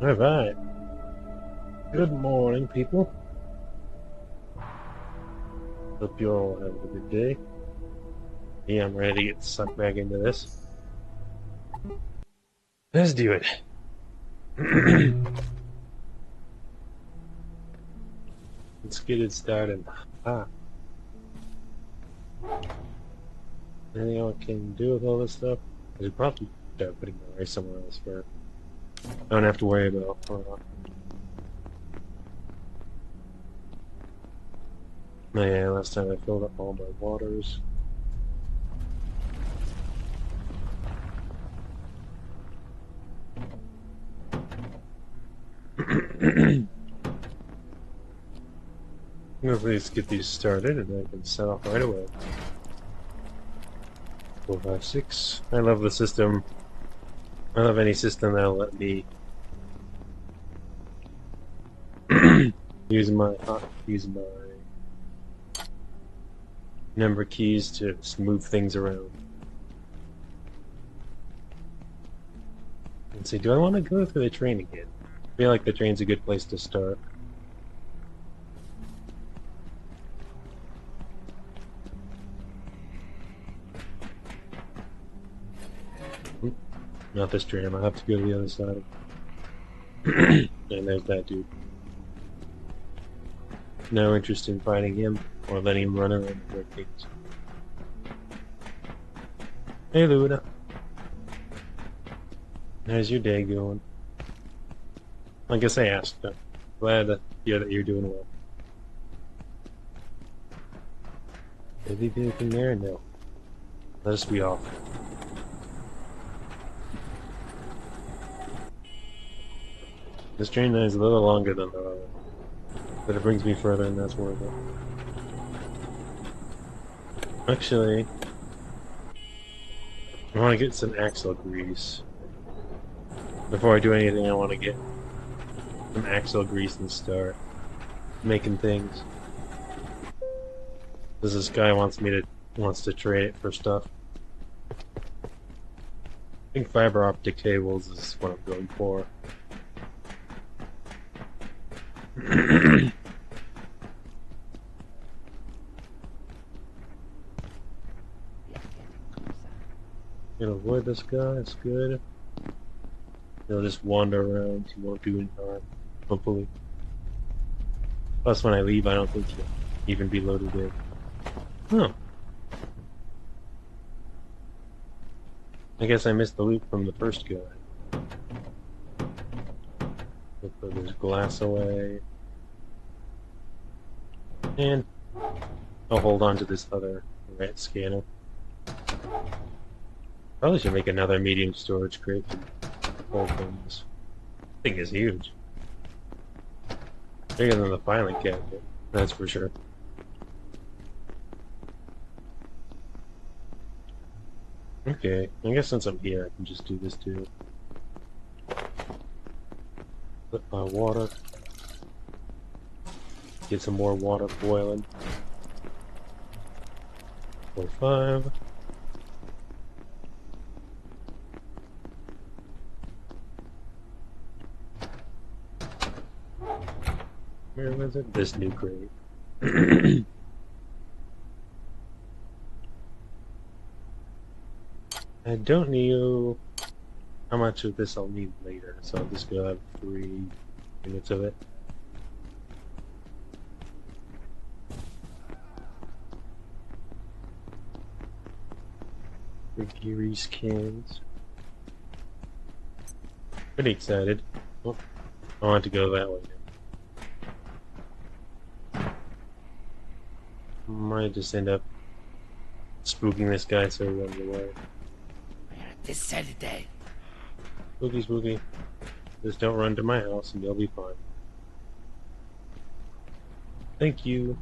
Alright. Good morning, people. Hope you all have a good day. Yeah, I'm ready to get sucked back into this. Let's do it. Let's get it started. Ah. Anything I can do with all this stuff? I should probably start putting my rice somewhere else where I don't have to worry about. Yeah, last time I filled up all my waters. Let's get these started and I can set off right away. 4, 5, 6. I love the system. I love any system that'll let me use my number keys to just move things around. Let's see, do I want to go through the train again? I feel like the train's a good place to start. Not this train, I'll have to go to the other side. And there's that dude. No interest in fighting him or letting him run around the things. Hey Luna. How's your day going? I guess I asked. I'm glad to hear that you're doing well. Did he do anything there? No. Let us be off. This train is a little longer than the other, but it brings me further and that's worth it. Actually, I want to get some axle grease. Before I do anything, I want to get some axle grease and start making things. This guy wants to trade it for stuff. I think fiber optic cables is what I'm going for. Gonna avoid this guy, it's good. He'll just wander around, he won't do any harm, hopefully. Plus when I leave I don't think he'll even be loaded in. Oh. I guess I missed the loot from the first guy. We'll put this glass away. And I'll hold on to this other rat scanner. Probably should make another medium storage crate to hold things. This thing is huge. Bigger than the filing cabinet, that's for sure. Okay, I guess since I'm here I can just do this too. Put my water. Get some more water boiling. 4, 5. Where was it? This new crate. I don't know how much of this I'll need later, so I'll just go have 3 units of it. Grease cans. Pretty excited. Oh, I want to go that way now. Might just end up spooking this guy so he runs away. This Saturday. Spooky, spooky. Just don't run to my house and you'll be fine. Thank you.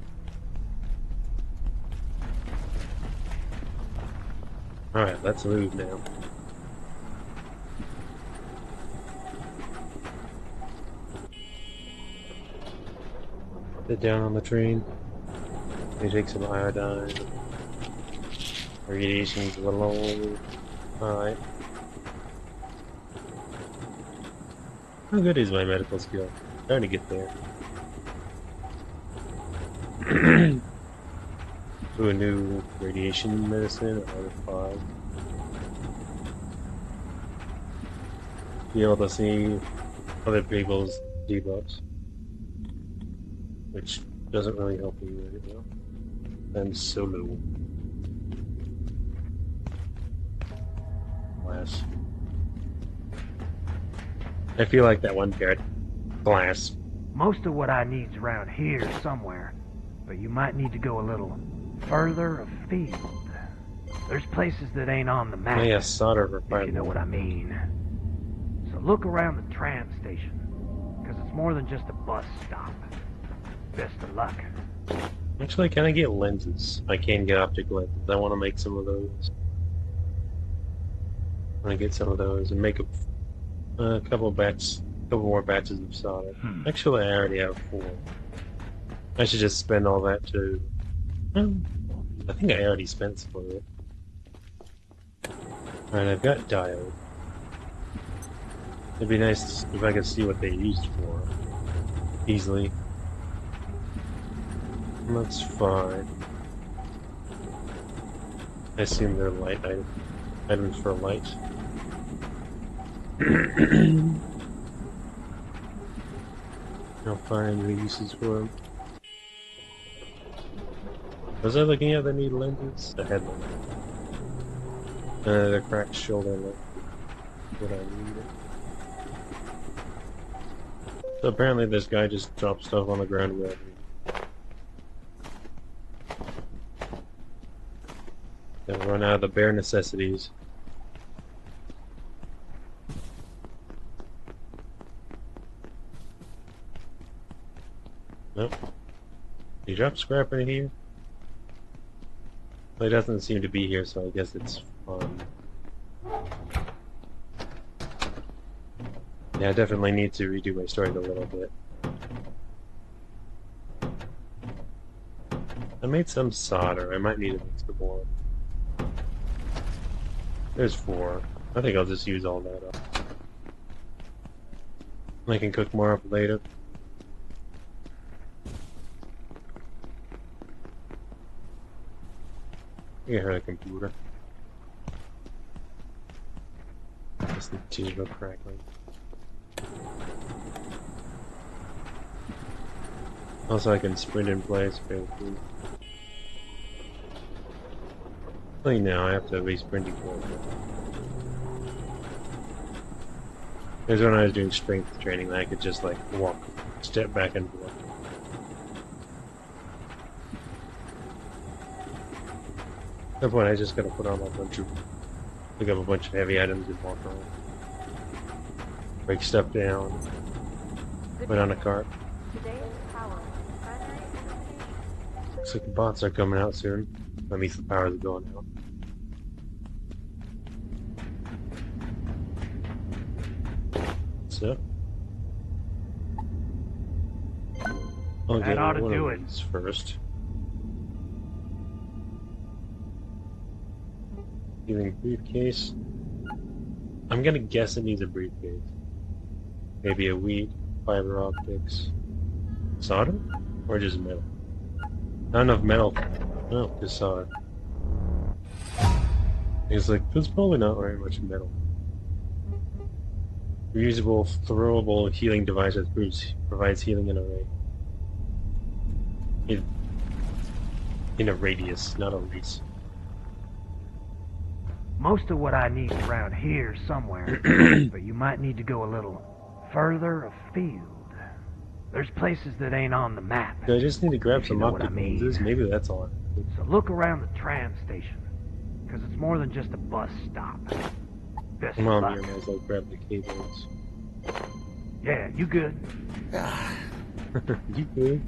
Alright, let's move now. Sit down on the train. They take some iodine. Radiation's a little old. Alright. How good is my medical skill? Trying to get there. To a new radiation medicine out of 5. Be able to see other people's debuffs, which doesn't really help me right now. I'm so low. Glass. I feel like that one parrot. Glass. Most of what I need's around here somewhere, but you might need to go a little further afield. There's places that ain't on the map, Yeah, solder if required. you know what I mean. So look around the tram station, because it's more than just a bus stop. Best of luck. Actually, can I get lenses? I can get optic lenses. I want to make some of those. I want to get some of those and make a couple more batches of solder. Actually, I already have 4. I should just spend all that to. I think I already spent some of it. Alright, I've got diode. It'd be nice if I could see what they used for easily. That's fine. I assume they're light items for light. I'll find new uses for them. Was I looking at the new lenses? The headlamp. The cracked shoulder light. What I needed. So apparently this guy just drops stuff on the ground wherever. Then run out of the bare necessities. Nope. Did you drop scrap in here? Well, it doesn't seem to be here, so I guess it's fun. Yeah, I definitely need to redo my story a little bit. I made some solder. I might need to mix some more. There's 4. I think I'll just use all that up. I can cook more up later. You heard a computer. Just the tube crackling. Also, I can sprint in place. Like now, I have to be sprinting forward. There's when I was doing strength training, I could just like walk, step back and forth. At that point, I just gotta put on pick up a bunch of heavy items and walk around. Break stuff down. Put on a cart. Looks like the bots are coming out soon. That means the power is going out. So I'll get That ought to one do of it. these first. Healing briefcase. I'm gonna guess it needs a briefcase. Maybe a weed, fiber optics, solder, or just metal. Not enough metal. No, just solder. It's like there's probably not very much metal. Reusable, throwable healing device that provides healing in a ray. In a radius, not a race. Most of what I need's around here somewhere, but you might need to go a little further afield. There's places that ain't on the map. Do I just need to grab if you some know what optic I mean. lenses? Maybe that's all. So look around the tram station, because it's more than just a bus stop. Best Come of on, luck. here, might as well grab the cables. Yeah, you good. You good?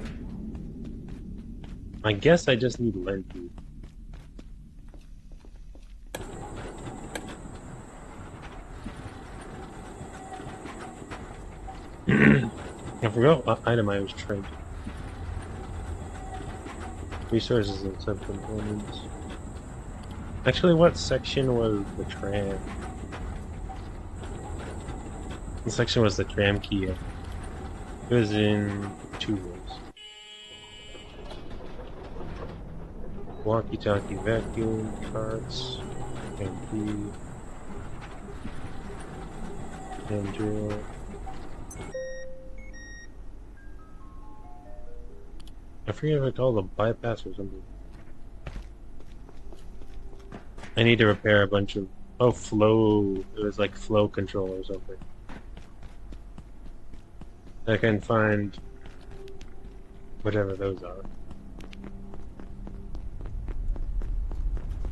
I guess I just need lenses. I forgot what item I was trained. Resources and subcomponents. Actually, what section was the tram? This section was the tram key. It was in two ways. Walkie-talkie vacuum carts, MP, hand drill. I forget if I called it a bypass or something. I need to repair a bunch of flow. It was like flow control or something. I can find whatever those are.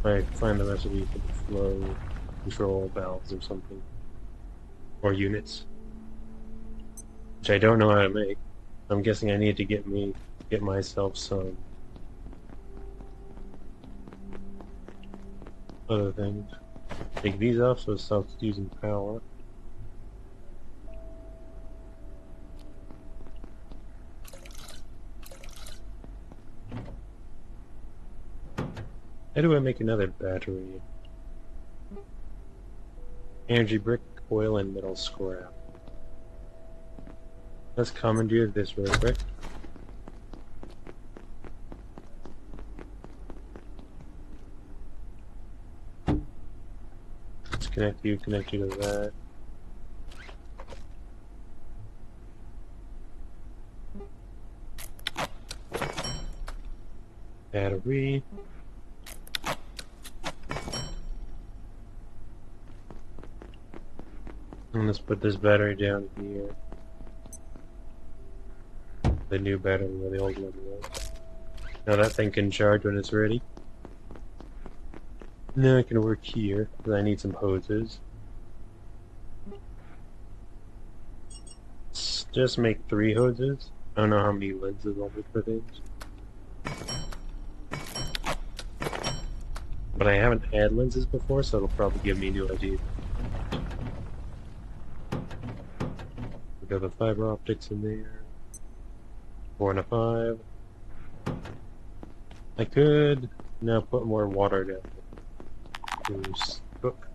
I find the recipe for the flow control valves or something. Or units. Which I don't know how to make. I'm guessing I need to get myself some other things. Take these off so it stops using power. How do I make another battery? Energy brick, oil, and metal scrap. Let's commandeer this real quick. Let's connect you to that. Battery. And let's put this battery down here. The new battery where the old one was. Now that thing can charge when it's ready. Now I can work here, because I need some hoses. Let's just make 3 hoses. I don't know how many lenses I'll make for things. But I haven't had lenses before, so it'll probably give me new ideas. We got the fiber optics in there. 4 and a 5. I could now put more water down there. Cook.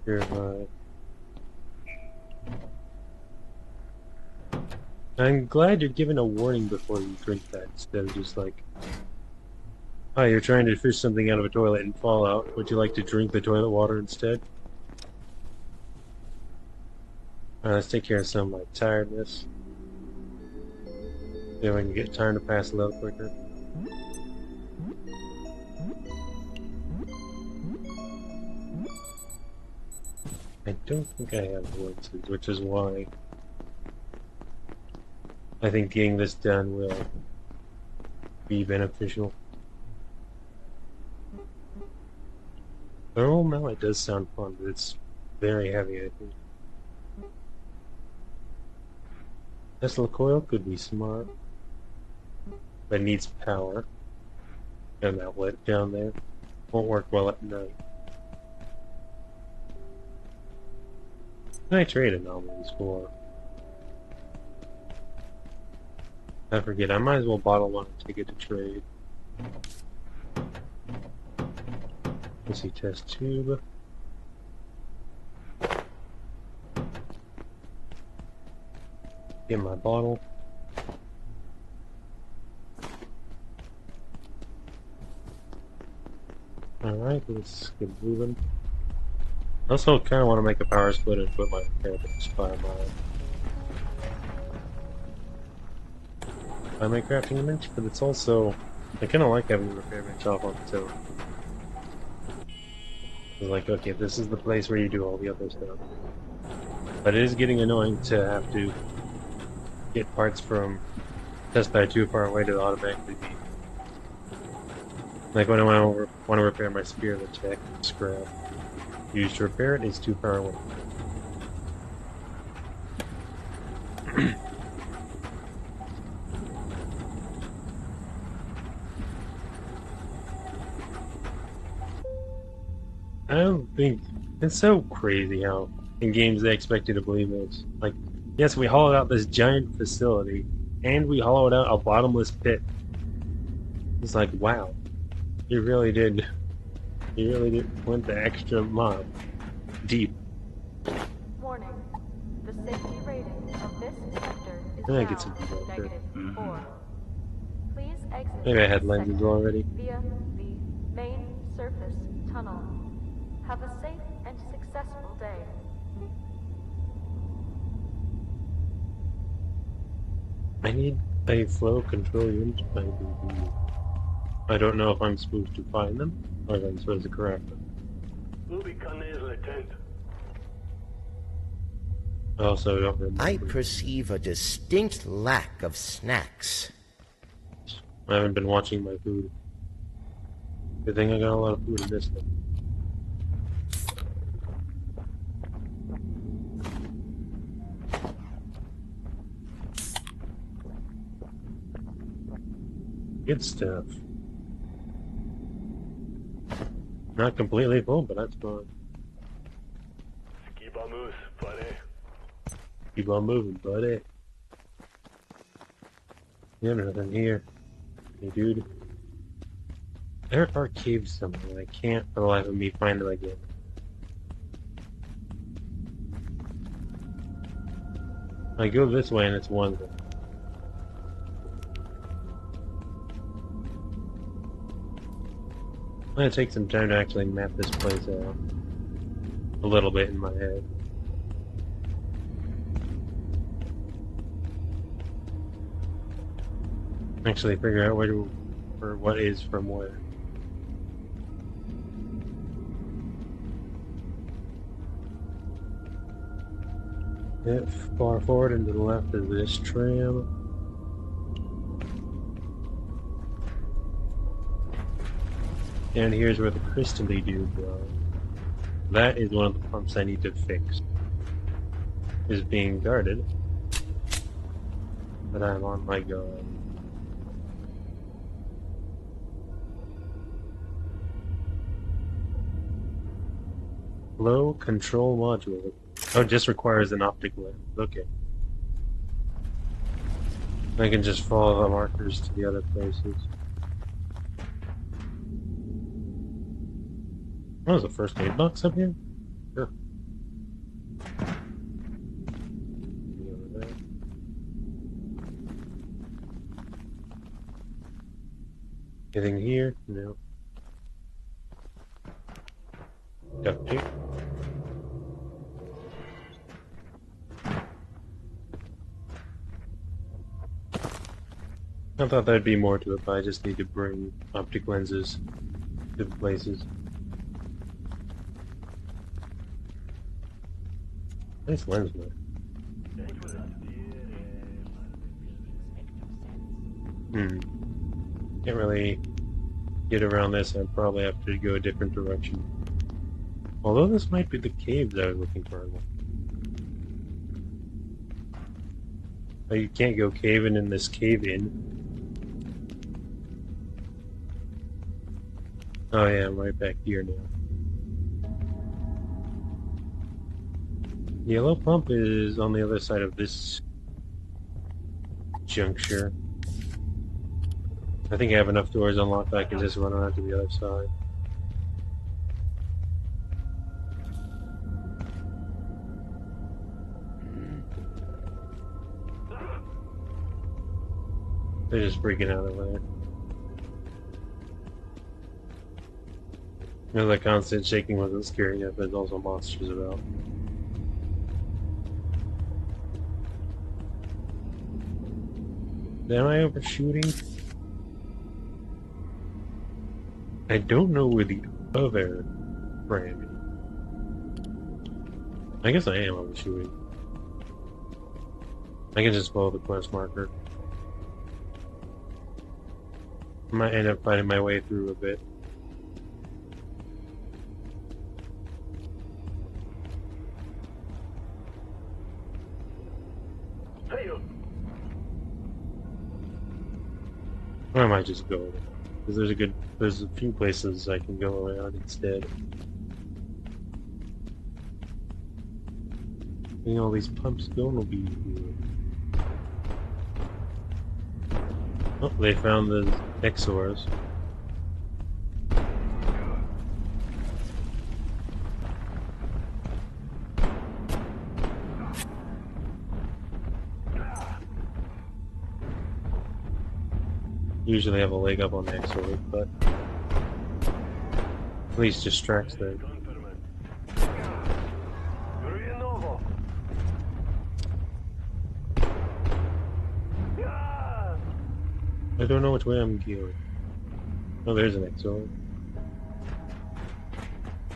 Purify. I'm glad you're given a warning before you drink that instead of just like, hi, you're trying to fish something out of a toilet and fall out. Would you like to drink the toilet water instead? Alright, let's take care of some of my tiredness. Then we can get time to pass a little quicker. I don't think I have lenses, which is why I think getting this done will be beneficial. Thermal mallet does sound fun, but it's very heavy, I think. Tesla coil could be smart, but it needs power. Got an outlet down there. Won't work well at night. I trade anomalies for? I forget, I might as well bottle one and take it to trade. Let's see, test tube. Get my bottle. Alright, let's get moving. I also kind of want to make a power split and put my parapets by my crafting bench, but it's also, I kind of like having the repair bench off on its own. It's like, okay, this is the place where you do all the other stuff. But it is getting annoying to have to get parts from test die too far away to automatically be. Like when I want to repair my spear that's back in scrap. Used to repair it is too far away. I don't think it's so crazy how in games they expect you to believe this. Like, yes, we hollowed out this giant facility, and we hollowed out a bottomless pit. It's like, wow, you really did went the extra mile deep. I get some people out there. -4. Please exit Maybe I had this lenses sector already. via the main surface tunnel. Have a safe and successful day. I need a flow control unit. I don't know if I'm supposed to find them or if I'm supposed to correct them. I also don't remember. I perceive a distinct lack of snacks. I haven't been watching my food. Good thing I got a lot of food in this thing. Good stuff. Not completely full, but that's fine. Keep on moving, buddy. Yeah, nothing here. Hey, dude. There are caves somewhere. I can't for the life of me find them again. I go this way and it's one thing. I'm gonna take some time to actually map this place out a little bit in my head. Actually figure out or what is from where. Yep, far forward and to the left of this tram. And here's where the crystally do go. That is one of the pumps I need to fix. Is being guarded. But I'm on my guard. Flow control module. Oh, it just requires an optic lens. Okay. I can just follow the markers to the other places. Oh, there's a first aid box up here? Sure. Over there. Anything here? No. Duct tape. I thought there'd be more to it, but I just need to bring optic lenses to the places. Nice lens, man. Can't really get around this. I'd probably have to go a different direction. Although this might be the caves I was looking for. Oh, you can't go caving in this cave-in. Oh yeah, I'm right back here now. Yellow pump is on the other side of this juncture. I think I have enough doors unlocked that I can just run around to the other side. They're just freaking out over there. You know, the constant shaking wasn't scary enough, there's also monsters about. Am I overshooting? I don't know where the other frame is. I guess I am overshooting. I can just follow the quest marker. I might end up finding my way through a bit. Or I might just go, because there's a few places I can go around instead. Getting all these pumps going will be good. Oh, they found the Exors. usually have a leg up on the X-Org, but at least distracts them. I don't know which way I'm going. Oh, there's an X-Org.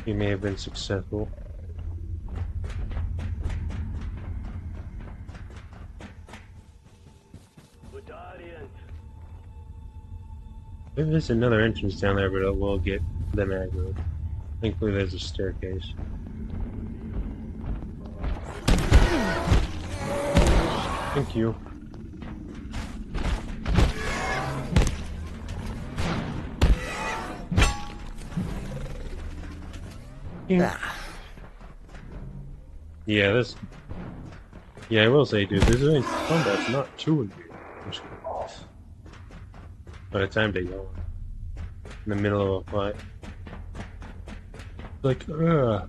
He may have been successful. Maybe there's another entrance down there, but it will get them aggro. Thankfully, there's a staircase. Thank you. Yeah, this. Yeah, I will say, dude, this combat's not chewing me. By the time they yawn in the middle of a fight, like, ugh.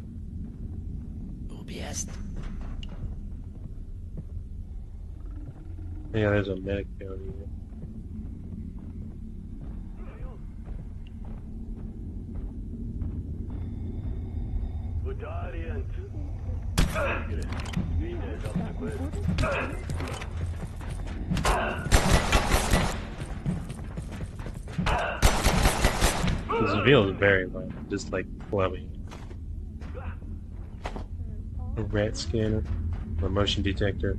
Yeah, there's a medic down here. This feels very violent, just like clubbing. A rat scanner, a motion detector.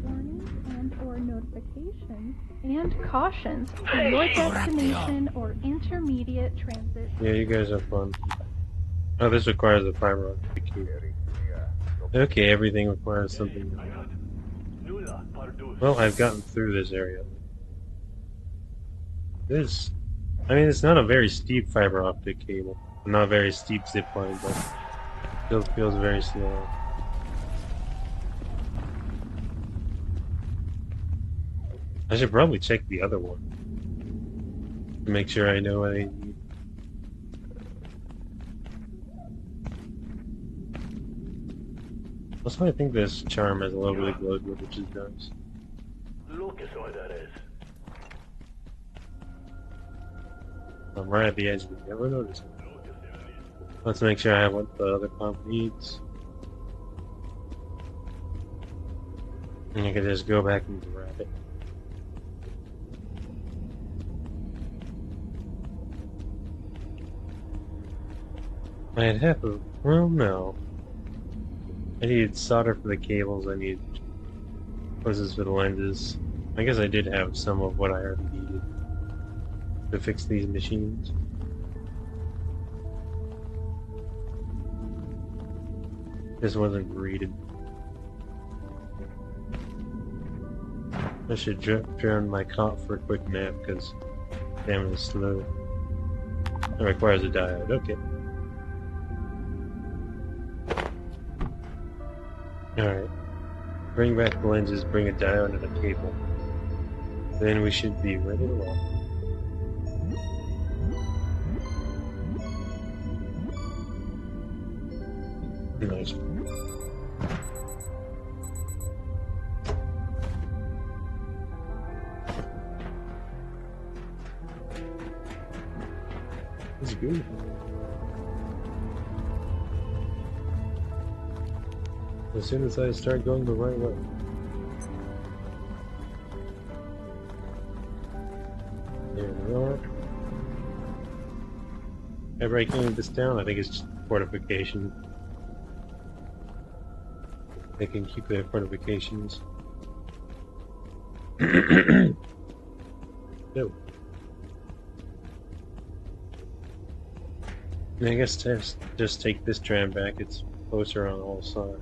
Warnings and/or notifications and cautions for your destination or intermediate transit. Yeah, you guys have fun. Oh, this requires a fiber optic cable. Okay, everything requires something. Well, I've gotten through this area. I mean, it's not a very steep fiber optic cable. Not a very steep zip line, but still feels very slow. I should probably check the other one to make sure I know what I need. Also, I think this charm has a little bit of glow to it, which is nice. I'm right at the edge, but never noticed it. Let's make sure I have what the other pump needs. And you can just go back and grab it. I'd have to, well, no. I need solder for the cables, I need hoses for the lenses. I guess I did have some of what I already needed to fix these machines. This wasn't greeted. I should drown my cot for a quick nap because damn, it's slow. It requires a diode, okay. Alright. Bring back the lenses, bring a diode and a cable. Then we should be ready to roll. Nice. That's good. As soon as I start going the right way. There we are. Ever I clean this down? I think it's just fortification. They can keep their fortifications. No. I guess just take this tram back. It's closer on all sides.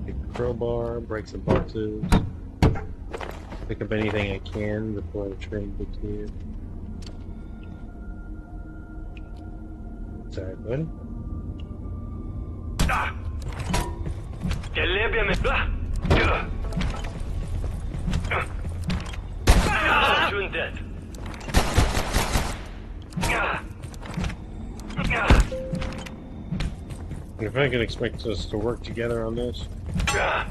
Take the crowbar, break some boxes. Pick up anything I can before the train gets here. Sorry, buddy. If I could expect us to work together on this, I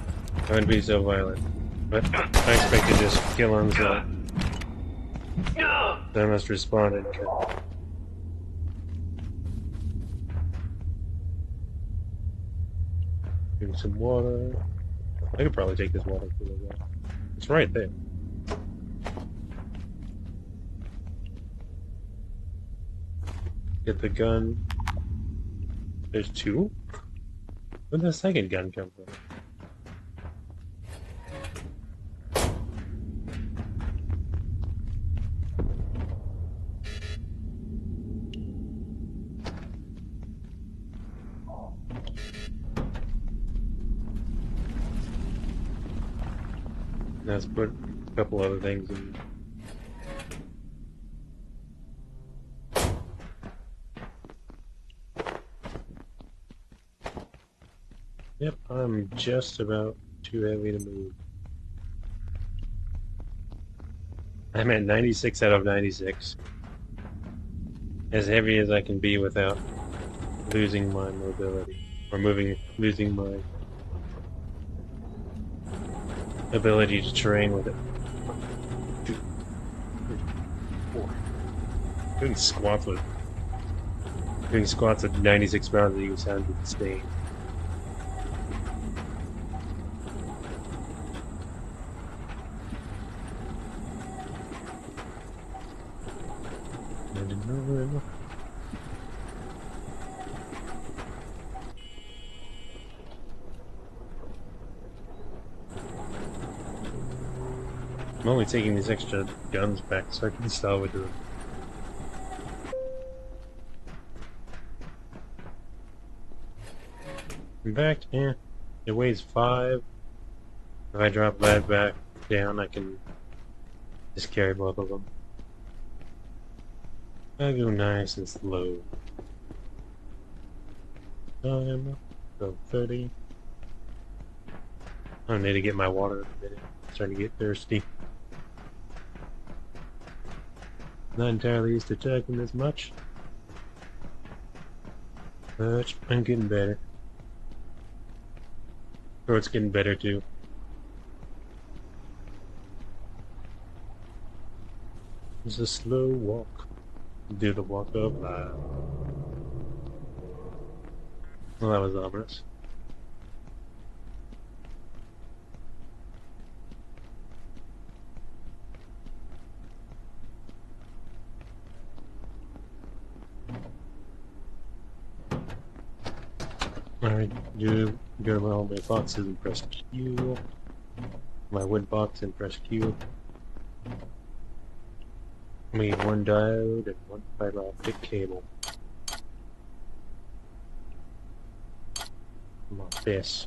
wouldn't be so violent. But I expect to just kill him, so I must respawn and kill. Give him some water. I could probably take this water for a while. It's right there. Get the gun. There's two? Where'd the second gun come from? Let's put a couple other things in. Yep, I'm just about too heavy to move. I'm at 96 out of 96. As heavy as I can be without losing my mobility. Or losing my ability to train with it. 2, 3, 4. Doing squats with 96 pounds, you sound insane. I'm only taking these extra guns back so I can salvage them. In fact, yeah, it weighs 5. If I drop that back down, I can just carry both of them. I go nice and slow. Time, go 30. I need to get my water in a minute. I'm starting to get thirsty. Not entirely used to chugging this much, but I'm getting better. Throat's getting better too. It's a slow walk. Do the walk of life. Well, that was ominous. Alright, go to all my boxes and press Q. My wood box and press Q. I need 1 diode and 1 fiber optic cable. Come on, this.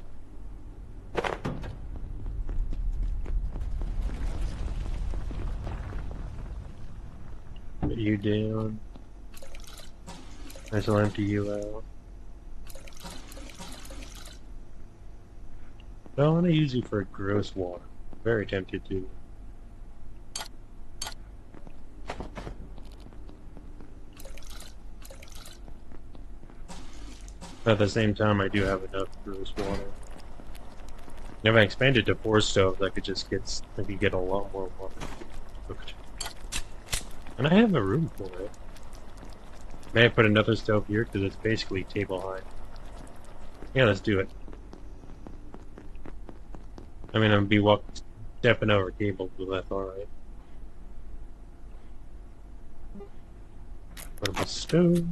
Put you down. I shall empty you out. I want to use you for gross water. Very tempted to. But at the same time, I do have enough gross water. If I expanded to 4 stoves, I could get a lot more water cooked. And I have a room for it. May I put another stove here because it's basically table height? Yeah, let's do it. I mean, I'm gonna be stepping over cables, but that's alright. What about stove?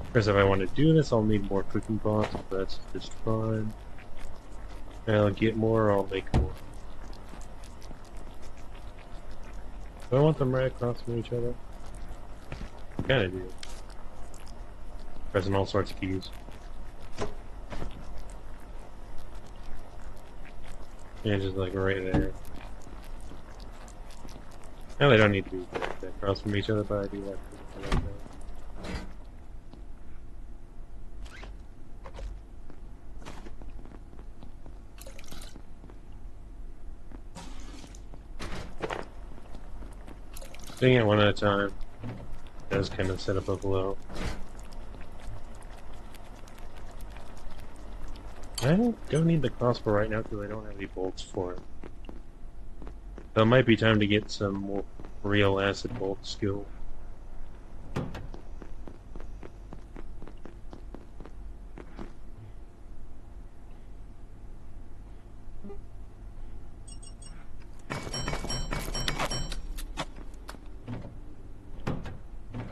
Because if I want to do this, I'll need more cooking pots, but that's just fine. I'll get more, or I'll make more. Do I want them right across from each other? I kinda do. Pressing all sorts of keys. Yeah, just like right there. No, they don't need to be that across from each other, but I do like that. Doing it one at a time does kind of set up a flow. I don't need the crossbow right now because I don't have any bolts for it. So it might be time to get some more real acid bolt skill.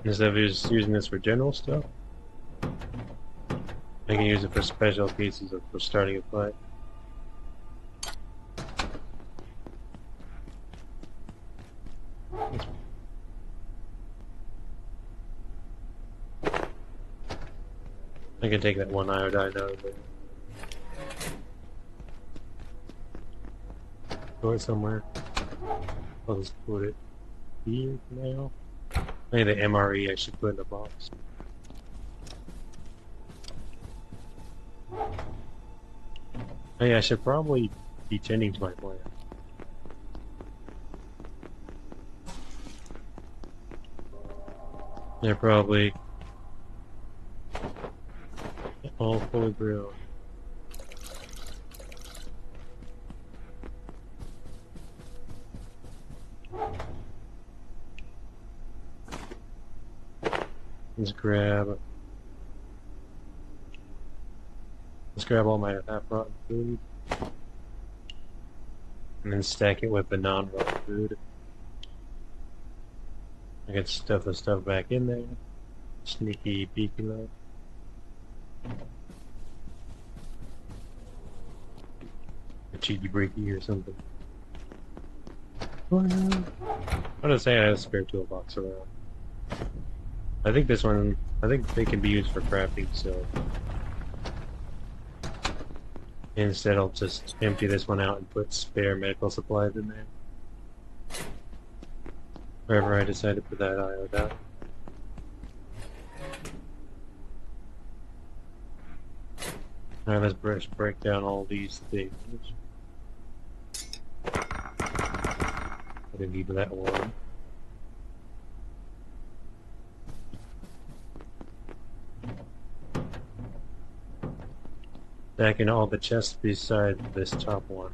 Instead of just using this for general stuff, I can use it for special cases or for starting a fight. I can take that one iodine out of there. Go it somewhere. I'll just put it here for now. I think the MRE I should put in a box. Hey, I should probably be tending to my plant. They're probably all fully grown. Let's grab all my half-rotten food, and then stack it with the non-rotten food. I can stuff the stuff back in there. Sneaky beaky like. A cheeky breaky or something. I'm gonna say I have a spare toolbox around. I think this one, I think they can be used for crafting, so instead I'll just empty this one out and put spare medical supplies in there. Wherever I decide to put that iodine. Alright, let's break down all these things. I didn't need that one. Stacking all the chests beside this top one.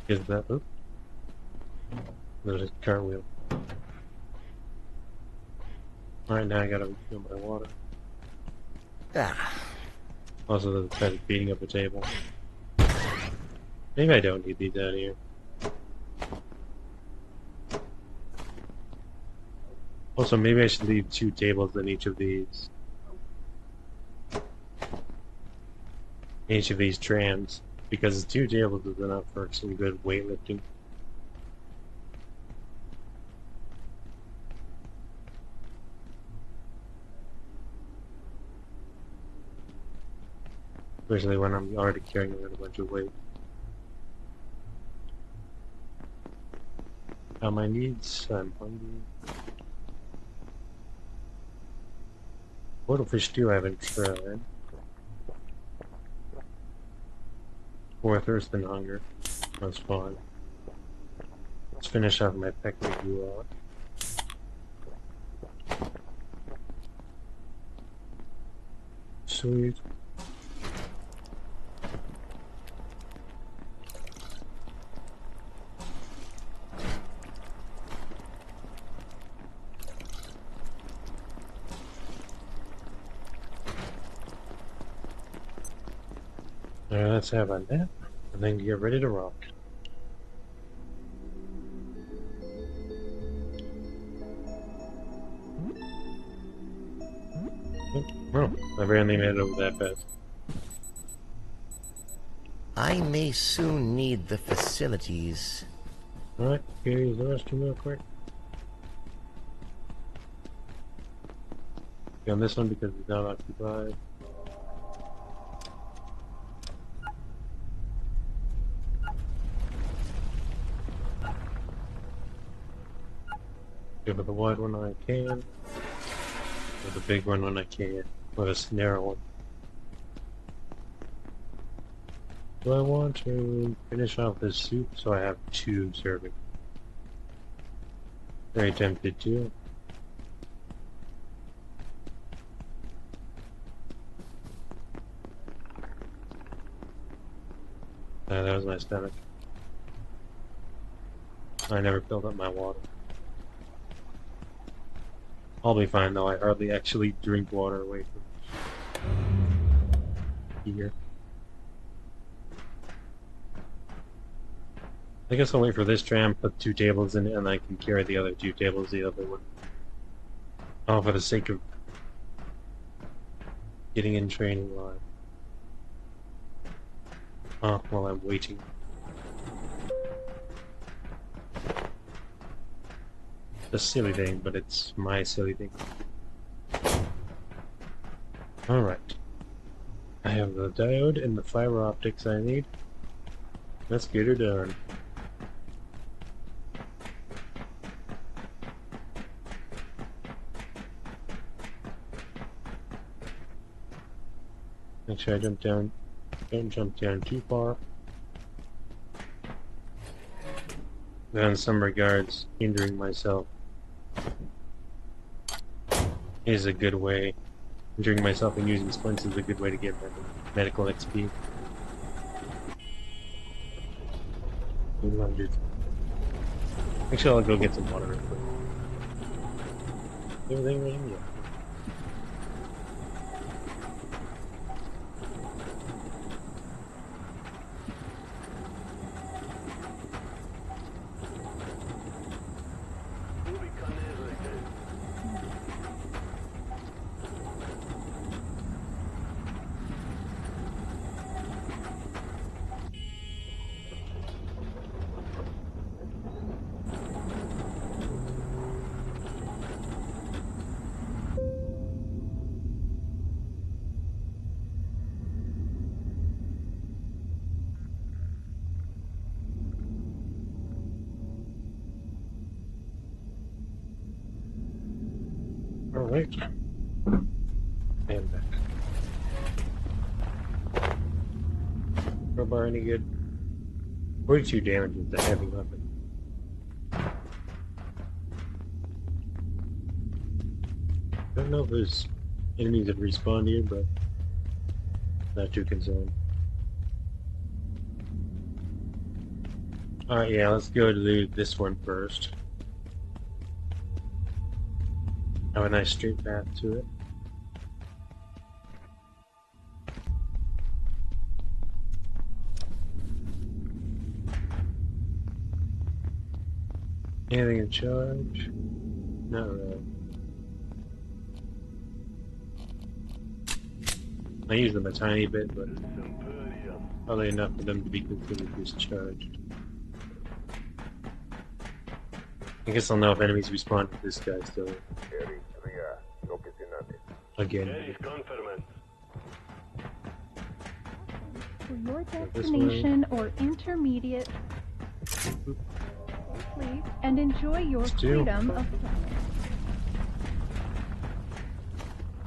Is that, oop. There's a cartwheel. Alright, now I gotta refill my water. Ah, Also, the fact of beating up the table. Maybe I don't need these out here. Also, maybe I should leave 2 tables in each of these. Each of these trams, because 2 tables is enough for some good weightlifting. Especially when I'm already carrying around a bunch of weight. My needs, I'm hungry. What fish do I haven't tried? For thirst and hunger. That's fine. Let's finish off my peccary guac. Sweet. Alright, let's have a nap, and then get ready to rock. Oh, I barely made it over that fast. I may soon need the facilities. Alright, here, use the restroom real quick. Go on this one because it's not occupied. Go with the wide one when I can. With the big one when I can. With a narrow one. Do I want to finish off this soup so I have 2 servings? Very tempted to. That was my stomach. I never filled up my water. I'll be fine though, I hardly actually drink water away from here. I guess I'll wait for this tram, put 2 tables in it, and I can carry the other 2 tables the other way. Oh, for the sake of getting in training line. Oh, while I'm waiting. It's a silly thing, but it's my silly thing. Alright. I have the diode and the fiber optics I need. Let's get her done. Make sure I don't jump down too far. Though in some regards, hindering myself is a good way. Hindering myself and using splints is a good way to get medical XP. 200. Actually, I'll go get some water real quick. Everything ready? Yeah. Alright. And back. Crowbar any good? 42 damage with the heavy weapon. I don't know if there's enemies that respawn here, but not too concerned. Alright, yeah, let's go to this one first. Have a nice straight path to it. Anything in charge? Not really. I use them a tiny bit, but probably enough for them to be considered discharged. I guess I'll know if enemies respawn with this guy still. Again. For your destination or intermediate, please, and enjoy your freedom of flight.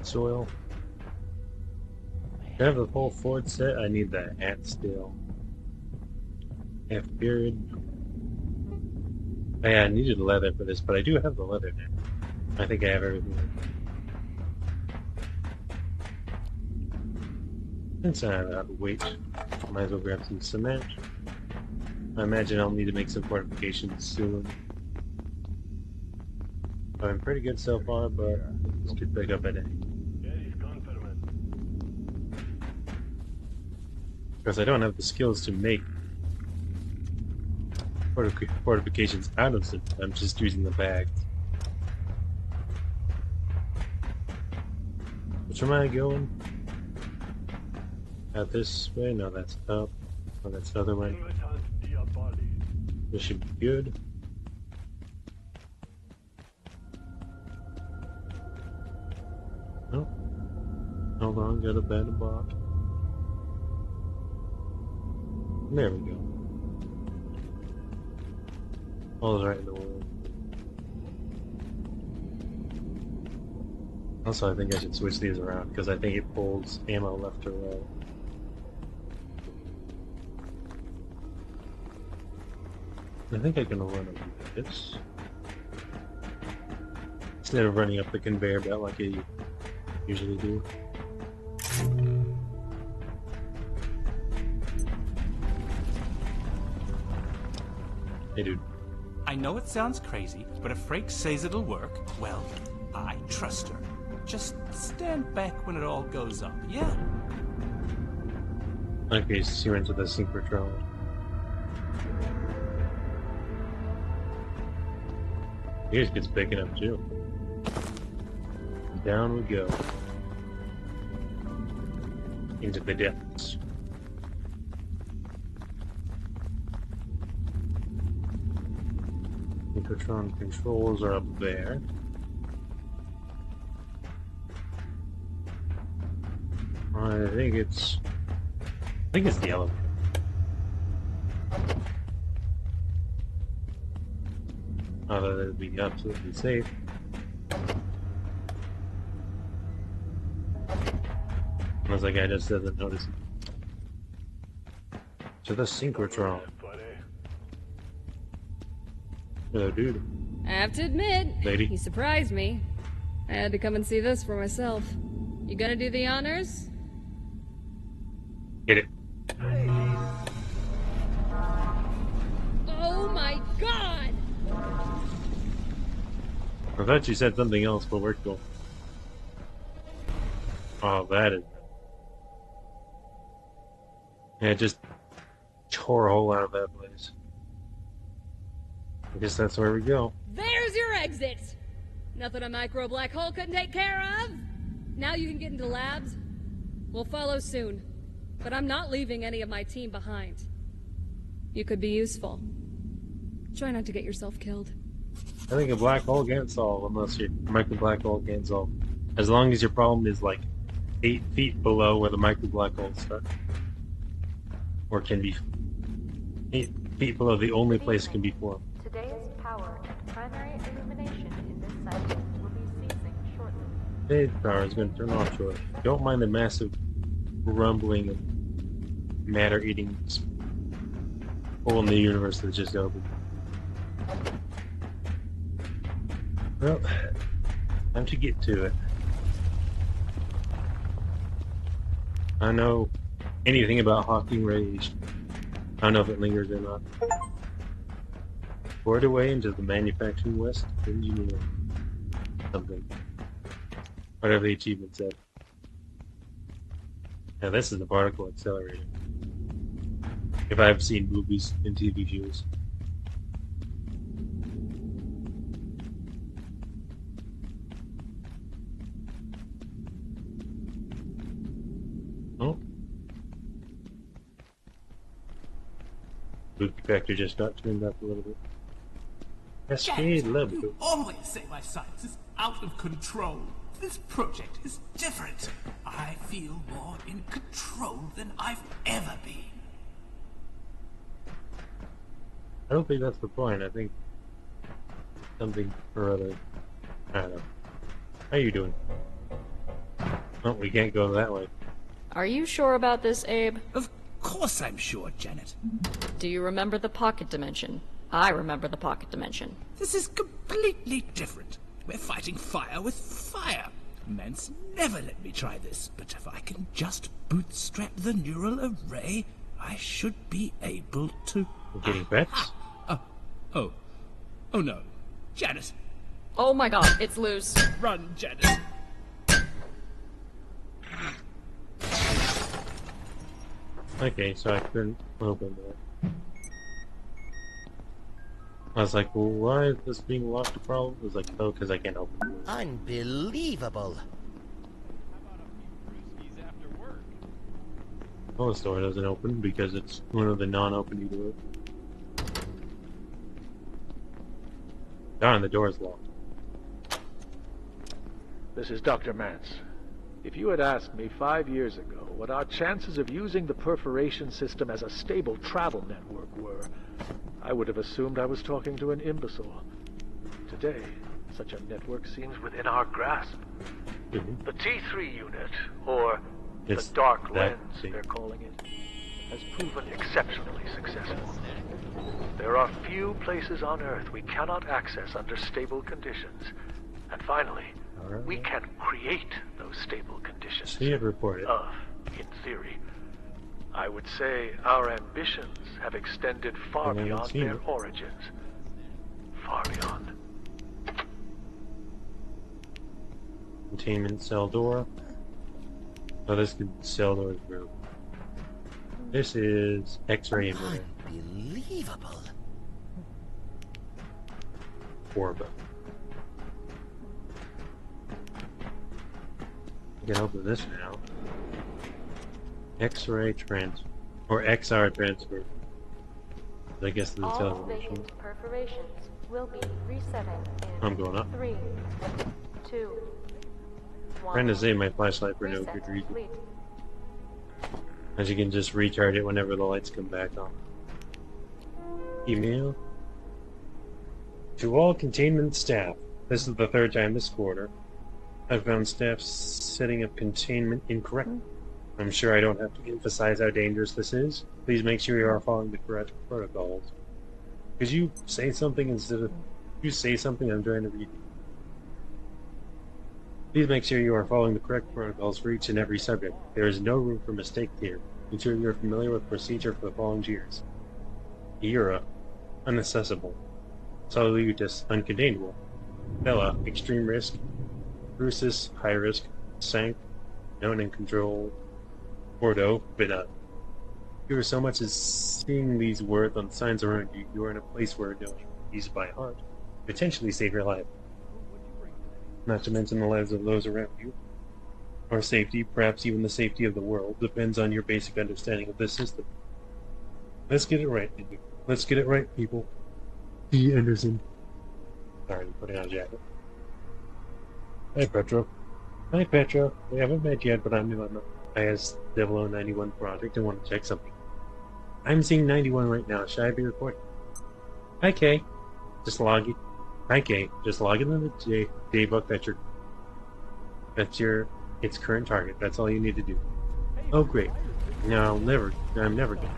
Soil. To have the whole Ford set, I need that at still. F period. Oh, yeah, I needed leather for this, but I do have the leather now. I think I have everything. Since I have that weight, might as well grab some cement. I imagine I'll need to make some fortifications soon. I'm pretty good so far, but this could pick up at any. Because I don't have the skills to make fortifications out of cement. I'm just using the bags. Which am I going? Out this way? No, that's up. Oh, that's the other way. This should be good. Oh. Hold on, got a bad block. There we go. All's right in the world. Also, I think I should switch these around because I think it pulls ammo left or right. I think I can run over this instead of running up the conveyor belt like I usually do. Hey, dude. I know it sounds crazy, but if Frake says it'll work, well, I trust her. Just stand back when it all goes up, yeah? Okay, so she went to the synchrotron. Here's gets picking up too. Down we go. Into the depths. Synchrotron controls are up there. I think it's the elevator. Although that'd be absolutely safe. Unless that guy just doesn't notice it. To the synchrotron. Hello, dude. I have to admit, Lady. he surprised me. I had to come and see this for myself. You gonna do the honors? Get it. Oh my god! I thought you said something else, but we're cool. Oh, that is... Yeah, it just tore a hole out of that place. I guess that's where we go. There's your exit! Nothing a micro black hole couldn't take care of! Now you can get into labs. We'll follow soon. But I'm not leaving any of my team behind. You could be useful. Try not to get yourself killed. I think a black hole can't solve unless your micro black hole can't solve. As long as your problem is like 8 feet below where the micro black holes start. Or can be 8 feet below the only place it can be formed. Today's power and primary illumination in this site will be ceasing shortly. Today's power is going to turn off shortly. Don't mind the massive rumbling and matter-eating hole in the universe that just opened. Well, time to get to it. I don't know anything about Hawking radiation. I don't know if it lingers or not. Poured away into the manufacturing west engineering. Something. Whatever the achievement said. Now this is the particle accelerator. If I've seen movies and TV shows. Oh. Abiotic Factor just got turned up a little bit. Cascade level. You always say my science is out of control. This project is different. I feel more in control than I've ever been. I don't think that's the point. I think something or other. I don't know. How you doing? Oh, we can't go that way. Are you sure about this, Abe? Of course I'm sure, Janet. Do you remember the pocket dimension? I remember the pocket dimension. This is completely different. We're fighting fire with fire. Mance never let me try this, but if I can just bootstrap the neural array, I should be able to... We're getting bets? Oh no. Janet, Oh my god, it's loose. run, Janet. Okay, so I couldn't open that. I was like, well, why is this being locked a problem? It was like, oh, because I can't open it. Unbelievable. Oh, the store doesn't open because it's one of the non-opening doors. Darn, the door's locked. This is Dr. Mance. If you had asked me 5 years ago what our chances of using the perforation system as a stable travel network were, I would have assumed I was talking to an imbecile. Today, such a network seems within our grasp. The T3 unit, or It's the dark that lens, thing. they're calling it, has proven exceptionally successful. There are few places on Earth we cannot access under stable conditions. And finally, we can create those stable conditions. See it reported. In theory. I would say our ambitions have extended far I haven't beyond seen their it. origins. Far beyond. Containment cell door. Oh, this cell door is broken. This is X-ray emitter. Unbelievable. Orb. I can open this now. X-ray transfer. Or XR transfer. I guess the All television. vacant perforations will be resetting in I'm going up. 3, 2, 1. Trying to save my flashlight for no Reset good reason. complete. As you can just recharge it whenever the lights come back on. Email. To all containment staff. This is the third time this quarter. I've found staff setting up containment incorrect. I'm sure I don't have to emphasize how dangerous this is. Please make sure you are following the correct protocols. Could you say something instead of... You say something, I'm trying to read. Please make sure you are following the correct protocols for each and every subject. There is no room for mistake here. Ensure you are familiar with procedure for the following tiers. Era, unaccessible. Salutis, uncontainable. Bella, extreme risk. Crucis, high risk. Sanct, known and controlled. Ordo, benign. You are so much as seeing these words on signs around you, you are in a place where knowing these by heart potentially save your life. Not to mention the lives of those around you. Our safety, perhaps even the safety of the world, depends on your basic understanding of this system. Let's get it right, Andy. Let's get it right, people. D. Anderson. Sorry, I'm putting on a jacket. Hi, Petra. Hi, Petra. We haven't met yet, but I'm new on the IS-0091 project and want to check something. I'm seeing 91 right now. Should I be recording? Hi, Kay. Just log it. Hi, Kay. Just log in to the daybook that's its current target. That's all you need to do. Oh, great. No, I'm never gonna.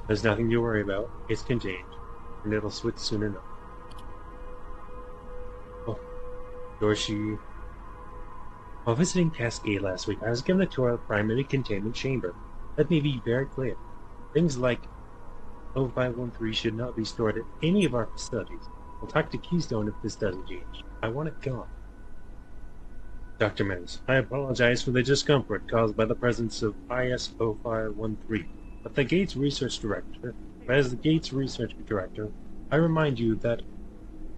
There's nothing to worry about. It's contained, and it'll switch soon enough. Oh, Dorshi. While visiting Cascade last week, I was given a tour of the primary containment chamber. Let me be very clear. Things like 0513 should not be stored at any of our facilities. We'll talk to Keystone if this doesn't change. I want it gone. Dr. Menz, I apologize for the discomfort caused by the presence of IS-0513. As the Gates Research Director, I remind you that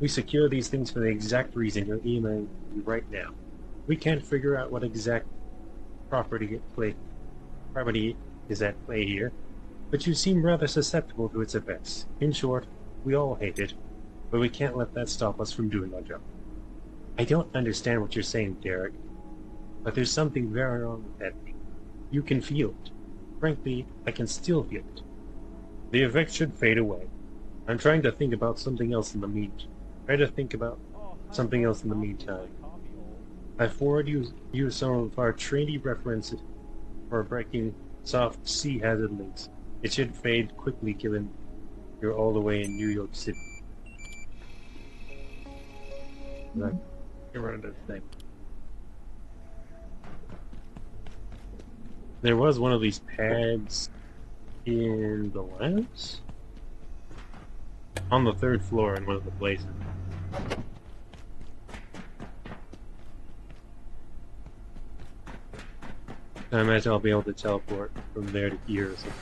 we secure these things for the exact reason you're emailing me right now. We can't figure out what exact property is at play here, but you seem rather susceptible to its effects. In short, we all hate it, but we can't let that stop us from doing our job. I don't understand what you're saying, Derek, but there's something very wrong with that thing. You can feel it. Frankly, I can still feel it. The effects should fade away. I'm trying to think about something else in the meantime. I forward you some of our trainee references for breaking soft sea hazard links. It should fade quickly given you're all the way in New York City. Get rid of this thing. There was one of these pads in the labs? On the third floor in one of the places. I imagine I'll be able to teleport from there to here or something.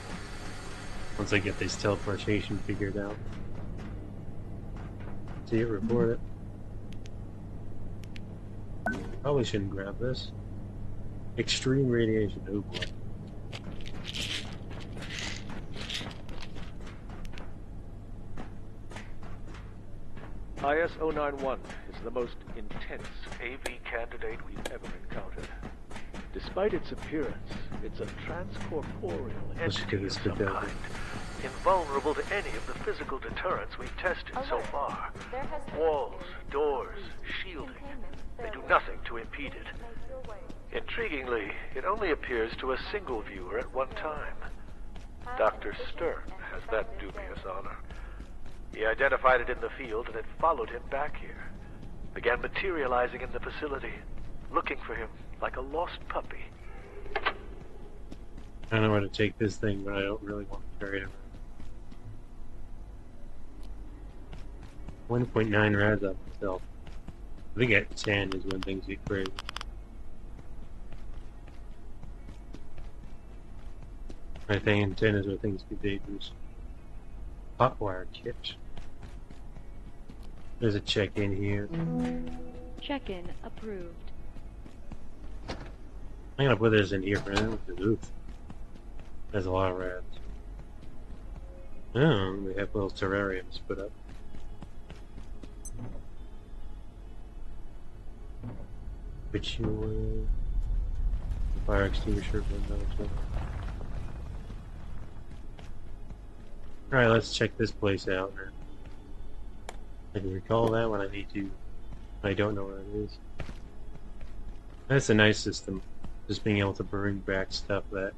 Once I get this teleportation figured out. See it, report it. Probably shouldn't grab this. Extreme radiation, oh boy. IS-091 is the most intense AV candidate we've ever encountered. Despite its appearance, it's a transcorporeal entity of some kind, invulnerable to any of the physical deterrents we've tested so far. Walls, doors, shielding, they do nothing to impede it. Intriguingly, it only appears to a single viewer at one time. Dr. Stern has that dubious honor. He identified it in the field and it followed him back here. Began materializing in the facility, looking for him like a lost puppy. I don't know where to take this thing, but I don't really want to carry it around. 1.9 rads up myself. I think at 10 is when things get crazy. I think 10 is where things get dangerous. Hotwire kit. There's a check-in here. Check-in approved. I'm gonna put this in here for now because oof. There's a lot of rats. Oh, we have little terrariums put up. Put you away. Fire extinguisher for another one. Alright, let's check this place out now. I can recall that when I need to. I don't know where it is. That's a nice system. Just being able to bring back stuff that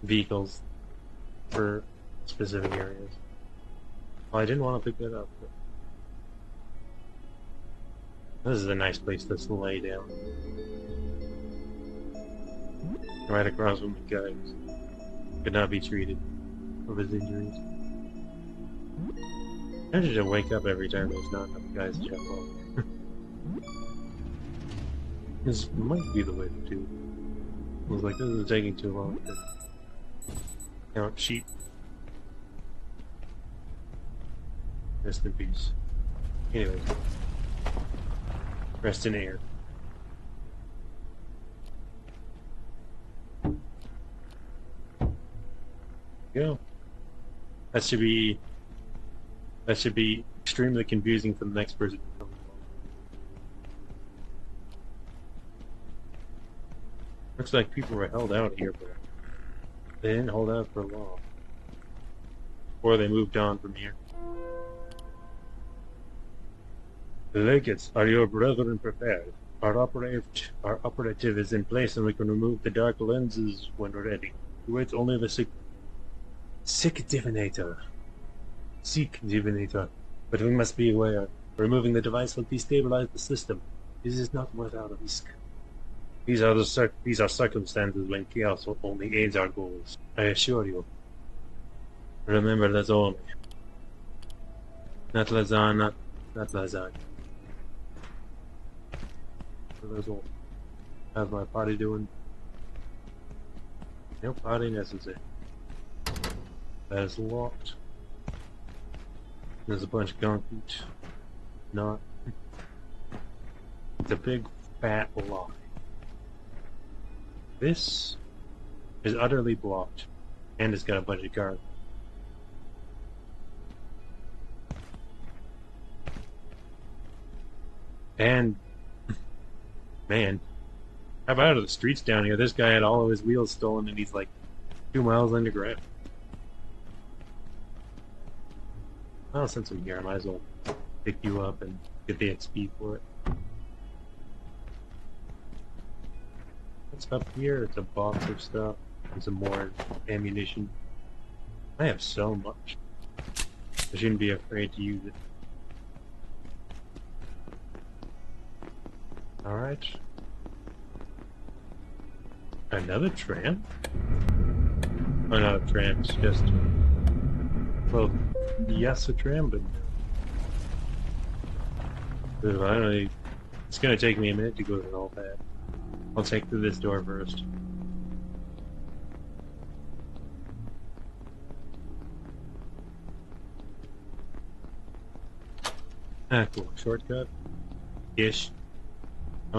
vehicles for specific areas. Well, I didn't want to pick that up. But this is a nice place to lay down. Right across from the guy who could not be treated of his injuries. I need to wake up every time there's not enough guys to jump over. This might be the way to do it. I was like, this is taking too long to count sheep. Rest in peace. Anyways. Rest in air. Go. That should be extremely confusing for the next person. Looks like people were held out here, but they didn't hold out for long. Or they moved on from here. Legates, are your brethren prepared? Our operative is in place and we can remove the dark lenses when we're ready. We wait only the Seek divinator. But we must be aware. Removing the device will destabilize the system. This is not without a risk. These are circumstances when chaos only aids our goals. I assure you. Remember that's all. Not lasagna, not lasagna. So that's all. How's my party doing? No party necessary. That is locked. There's a bunch of concrete. Not. It's a big fat lie. This is utterly blocked, and it's got a bunch of guards. And man, how about the streets down here? This guy had all of his wheels stolen, and he's like 2 miles underground. Well, since I'm here, I might as well pick you up and get the XP for it. What's up here? It's a box of stuff and some more ammunition. I have so much. I shouldn't be afraid to use it. Alright. Another tram? Oh, not a tram, it's just... Well, yes, a tram, but... I don't know, it's gonna take me a minute to go through all that. I'll take through this door first. Ah, cool. Shortcut. Ish. I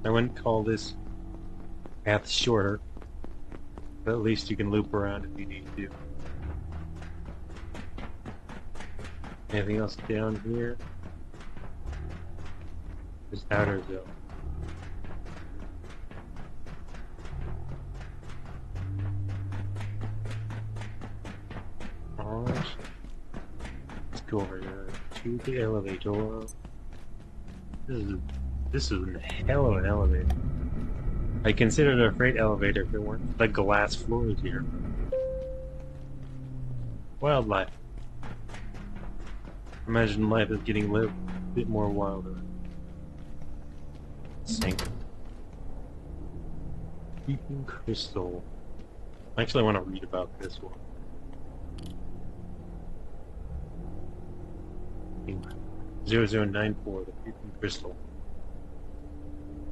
wouldn't call this path shorter, but at least you can loop around if you need to. Anything else down here? This outer zone. Alright. Let's go over here to the elevator. This is a hell of an elevator. I consider it a freight elevator if it weren't the glass floors here. Wildlife. Imagine life is getting a bit more wilder. Sink. Creeping Crystal. Actually, I want to read about this one. 0094, the Creeping Crystal.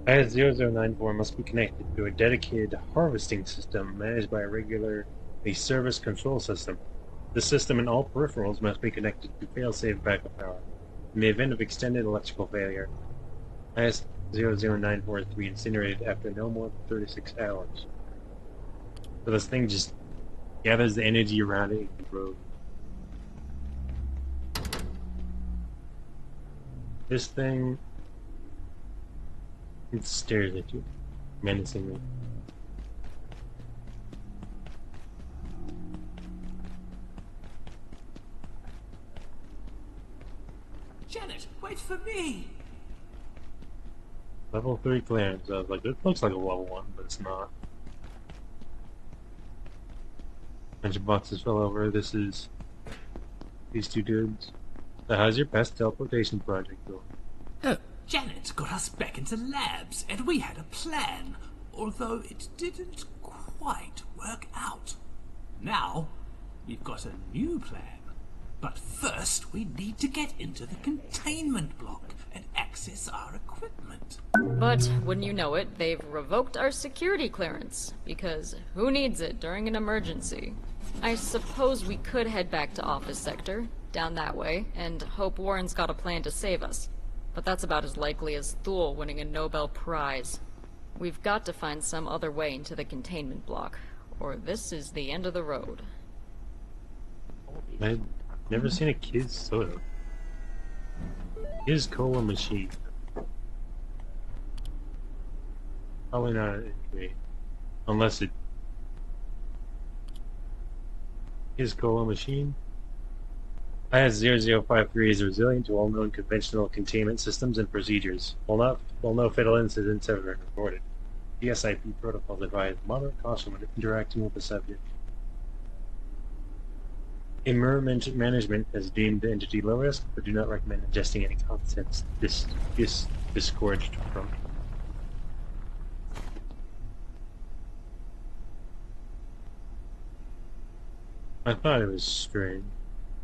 As 0094 must be connected to a dedicated harvesting system managed by a service control system. The system and all peripherals must be connected to fail-safe backup power. In the event of extended electrical failure, IS-0094 is to be incinerated after no more than 36 hours. So this thing just gathers the energy around it and grows. This thing, it stares at you menacingly. Janet, wait for me! Level 3 clearance. I was like, it looks like a level 1, but it's not. Bunch of boxes fell over. This is these two dudes. So how's your past teleportation project going? Oh, Janet got us back into labs, and we had a plan, although it didn't quite work out. Now, we've got a new plan. But first, we need to get into the containment block and access our equipment. But, wouldn't you know it, they've revoked our security clearance, because who needs it during an emergency? I suppose we could head back to Office Sector, down that way, and hope Warren's got a plan to save us. But that's about as likely as Thule winning a Nobel Prize. We've got to find some other way into the containment block, or this is the end of the road. I've never seen a kid's soda. Kid's cola machine. Probably not anyway. Unless it is cola machine. IS-0053 is resilient to all known conventional containment systems and procedures. While no fatal incidents have been reported, the SIP protocols advise moderate caution when interacting with the subject. Emergent management has deemed the entity low risk, but do not recommend ingesting any contents disgorged from it. I thought it was strange.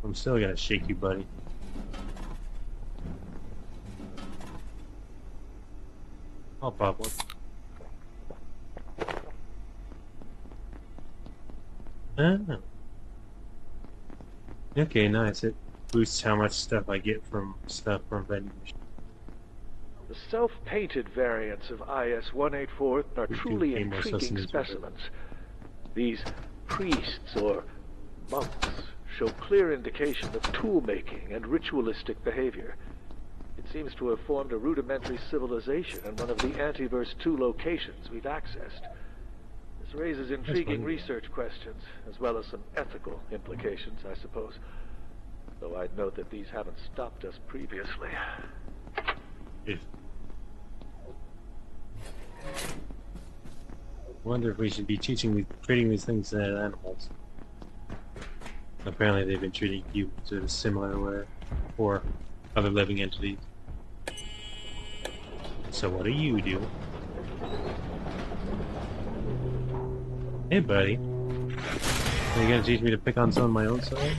I'm still gonna shake you, buddy. I'll pop one. Oh. Okay, nice. It boosts how much stuff I get from vending machines. The self-painted variants of IS-184 are truly intriguing specimens. These priests or monks show clear indication of tool-making and ritualistic behavior. It seems to have formed a rudimentary civilization in one of the Antiverse 2 locations we've accessed. This raises intriguing research questions, as well as some ethical implications, I suppose. Though I'd note that these haven't stopped us previously. Wonder if we should be treating these things as animals. Apparently they've been treating humans in a similar way, or other living entities. So what do you do? Hey buddy, are you gonna teach me to pick on some of my own selves?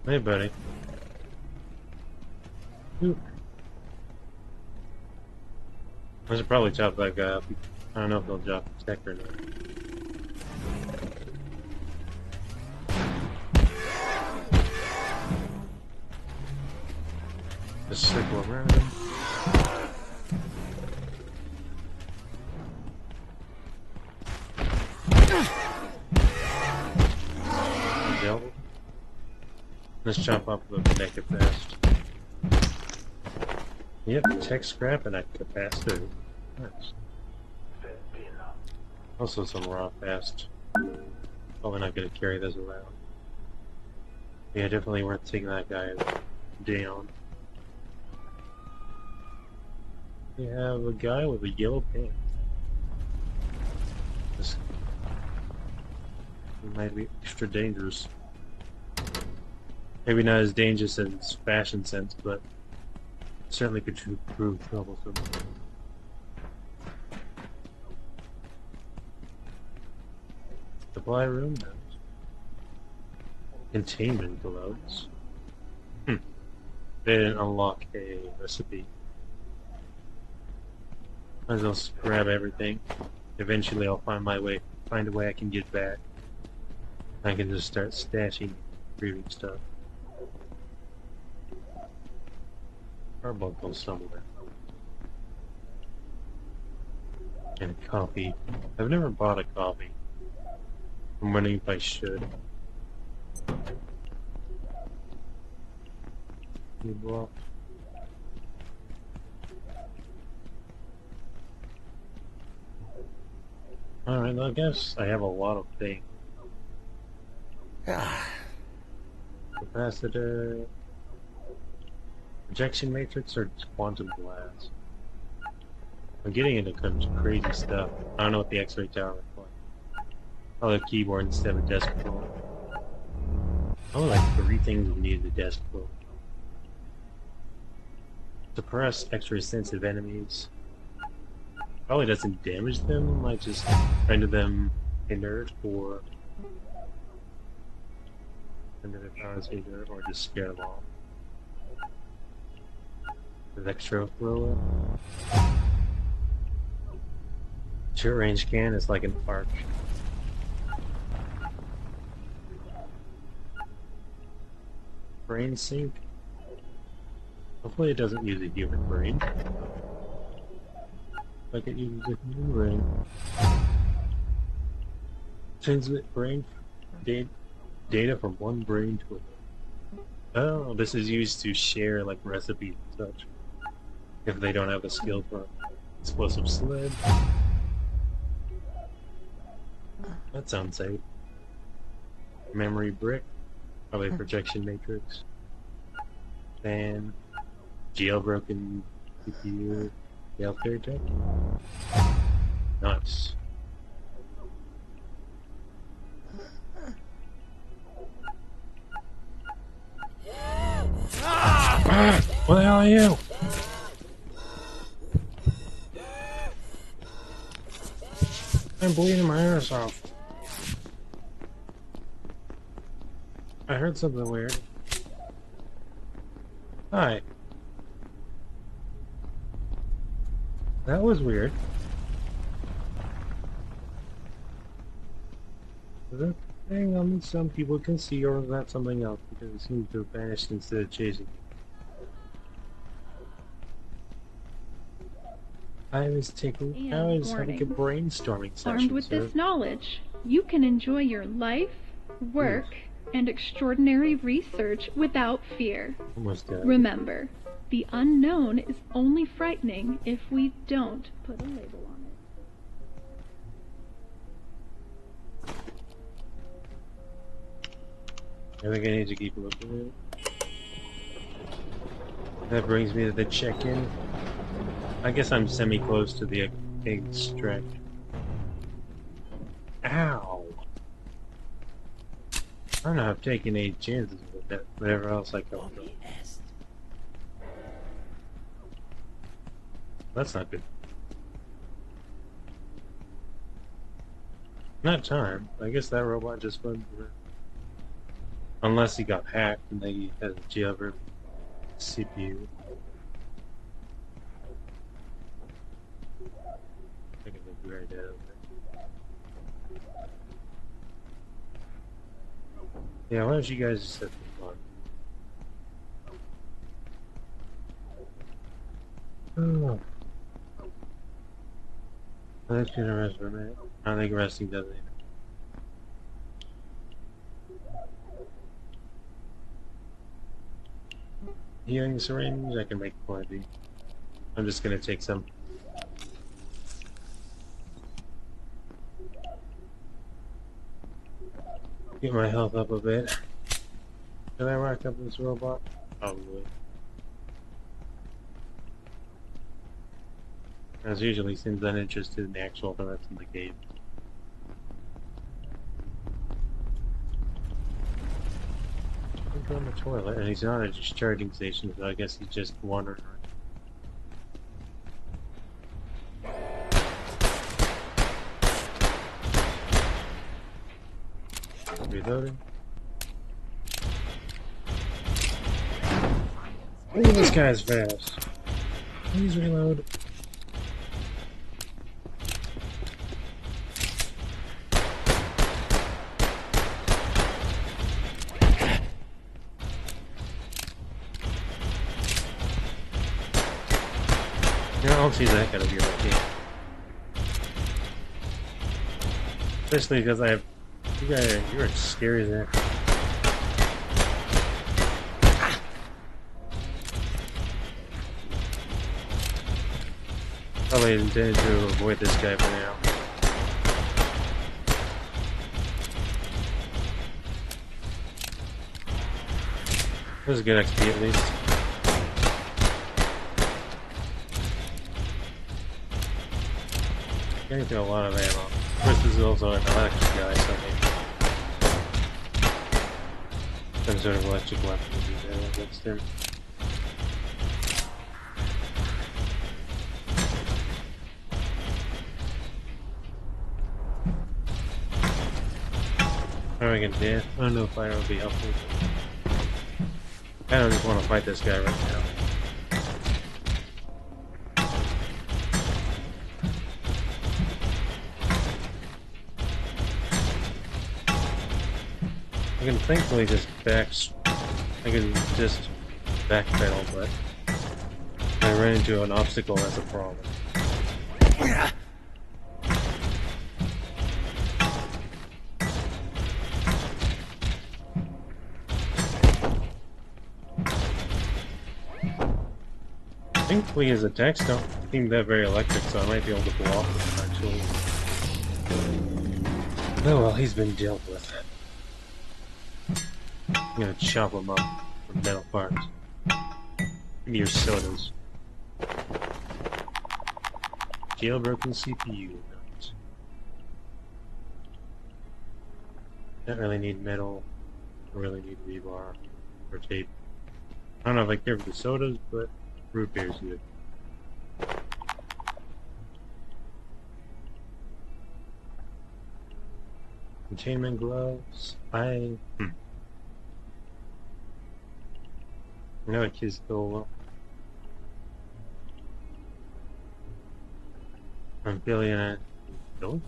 Hey buddy. Ooh. I should probably chop that guy up. I don't know if they'll drop the tech or not. Just circle around him. Let's chop up the connected fast. Yep, tech scrap and I could have passed through. Nice. Also some raw fast. Probably not gonna carry those around. Yeah, definitely worth taking that guy down. We have a guy with a yellow pants. This might be extra dangerous. Maybe not as dangerous as fashion sense, but Certainly could prove troublesome. Supply room notes. Containment gloves. They didn't unlock a recipe. Might as well just grab everything. Eventually I'll find a way I can get back. I can just start stashing breathing stuff. Carbuncle somewhere. And coffee. I've never bought a coffee. I'm wondering if I should. Alright, I guess I have a lot of things. Capacitor, projection matrix, or quantum glass. I'm getting into crazy stuff. I don't know what the X-ray tower looks like. I'll have a keyboard instead of a desk phone. Only like 3 things we need a desk phone. Suppress X-ray sensitive enemies. Probably doesn't damage them, might just render them inert or render their powers inert or just scare them off. Electro thrower. Short range can is like an arc. Brain sync. Hopefully it doesn't use a human brain. Like it uses a human brain. Transmit brain data from one brain to another. Oh, this is used to share like recipes and such. If they don't have a skill for explosive sled. That sounds safe. Memory brick. Probably projection matrix. Fan. Jailbroken CPU. Healthcare tech. Nice. What the hell are you? I'm bleeding my ears off. I heard something weird. Hi. That was weird. Is that thing on some people can see, or is that something else? Because it seems to have vanished instead of chasing. I was having a brainstorming session. Armed with this knowledge, you can enjoy your life, work, and extraordinary research without fear. Almost dead. Remember, the unknown is only frightening if we don't put a label on it. I think I need to keep looking at it. That brings me to the check-in. I guess I'm semi-close to the extract. Ow! I don't know, I've taken 8 chances with that, whatever else I come from. That's not good. Not time. I guess that robot just went through. Unless he got hacked and they had a jailbroken CPU. I think it's right out of it. Yeah, why don't you guys just set the fun? Oh. Let's get a rest for a minute. I think resting does it. Healing syringe, I can make plenty. I'm just gonna take some. Get my health up a bit. Can I rack up this robot? Probably. As usually, seems uninterested in the actual threats in the game. He's on the toilet, and he's not at a charging station, so I guess he's just wandering around. reloading. Oh, this guy's fast. Please reload. I'll see that kind of your game. Especially because I have you're as scary as that. Probably intended to avoid this guy for now. This is a good XP at least. Getting through a lot of ammo. Of course, this is also an electric guy, so maybe some sort of electric weapon would be there against him. Alright, I don't know if fire would be helpful. I don't just want to fight this guy right now. I can thankfully just backpedal, but if I run into an obstacle, that's a problem. Thankfully his attacks don't seem that very electric, so I might be able to block them actually. Oh well, he's been dealt with. I'm gonna chop them up for metal parts. Give me your sodas. Jailbroken CPU. Don't really need metal. Don't really need rebar or tape. I don't know if I care for the sodas, but root beer's good. Containment gloves. Another kid's go. I'm feeling it. No?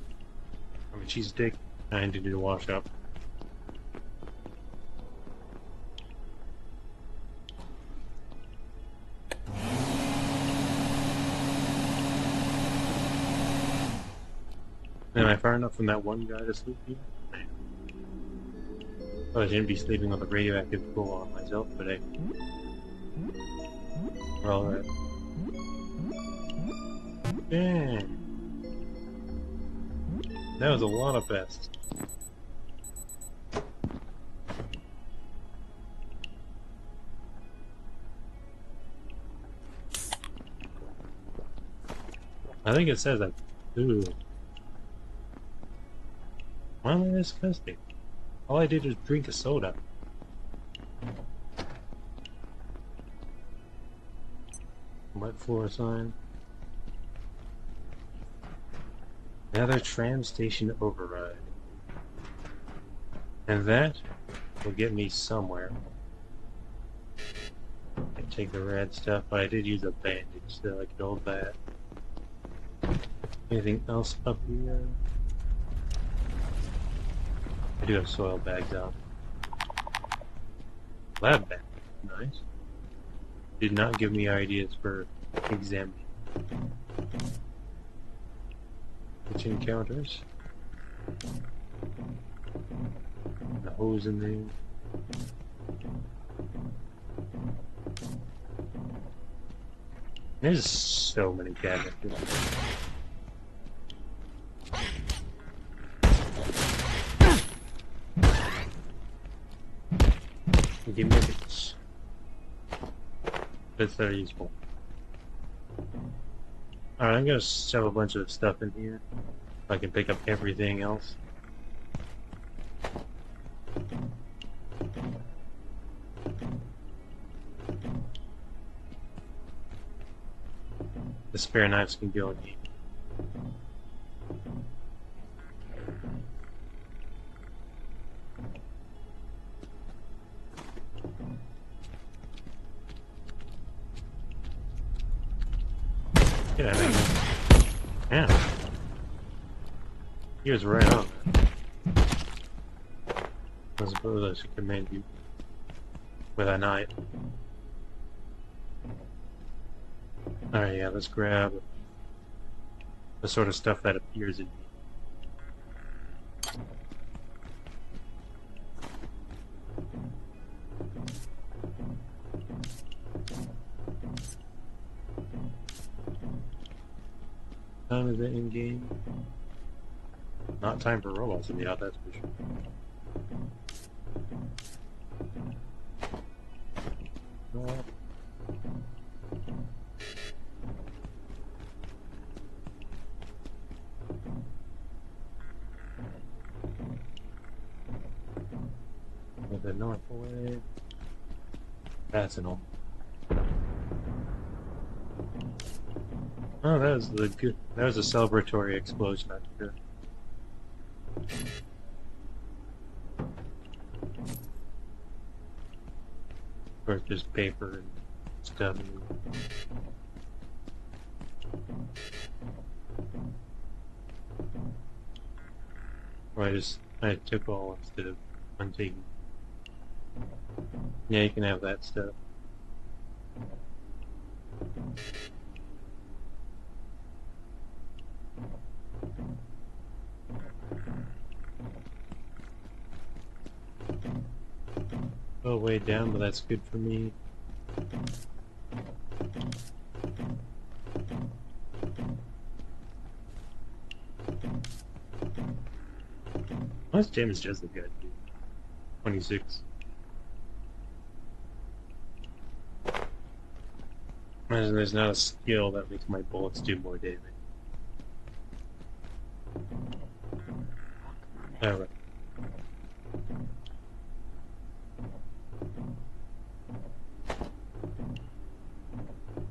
I'm a cheese stick. I need to do the wash up. Am I far enough from that one guy to sleep here? Oh, I shouldn't be sleeping with a radioactive pool on myself, but hey. We're alright. Dang. That was a lot of pests. I think it says like, ooh. Why am I disgusting? All I did was drink a soda. Wet floor sign. Another tram station override. And that will get me somewhere. I take the red stuff, but I did use a bandage, so I could hold that. Anything else up here? I do have soil bags out. Lab bag. Nice. Did not give me ideas for examining. Kitchen counters. The hose in there. There's so many cabinets. Give me bits. Bits that are useful. Alright, I'm gonna shove a bunch of stuff in here. If I can pick up everything else. The spare knives can go in here. Get out of here. Yeah. He was right on. I suppose I should command you with a knife. Alright, yeah, let's grab the sort of stuff that appears in me. Time is it in game? Not time for robots to be out, that's for sure. No. The north way. That's an old. Oh, that was the good. That was a celebratory explosion. I hear. Of course, just paper and stuff. Or I took all instead of untaking. Yeah, you can have that stuff. Oh, way down, but that's good for me. How much damage does the guy do? 26. Imagine there's not a skill that makes my bullets do more damage. Alright.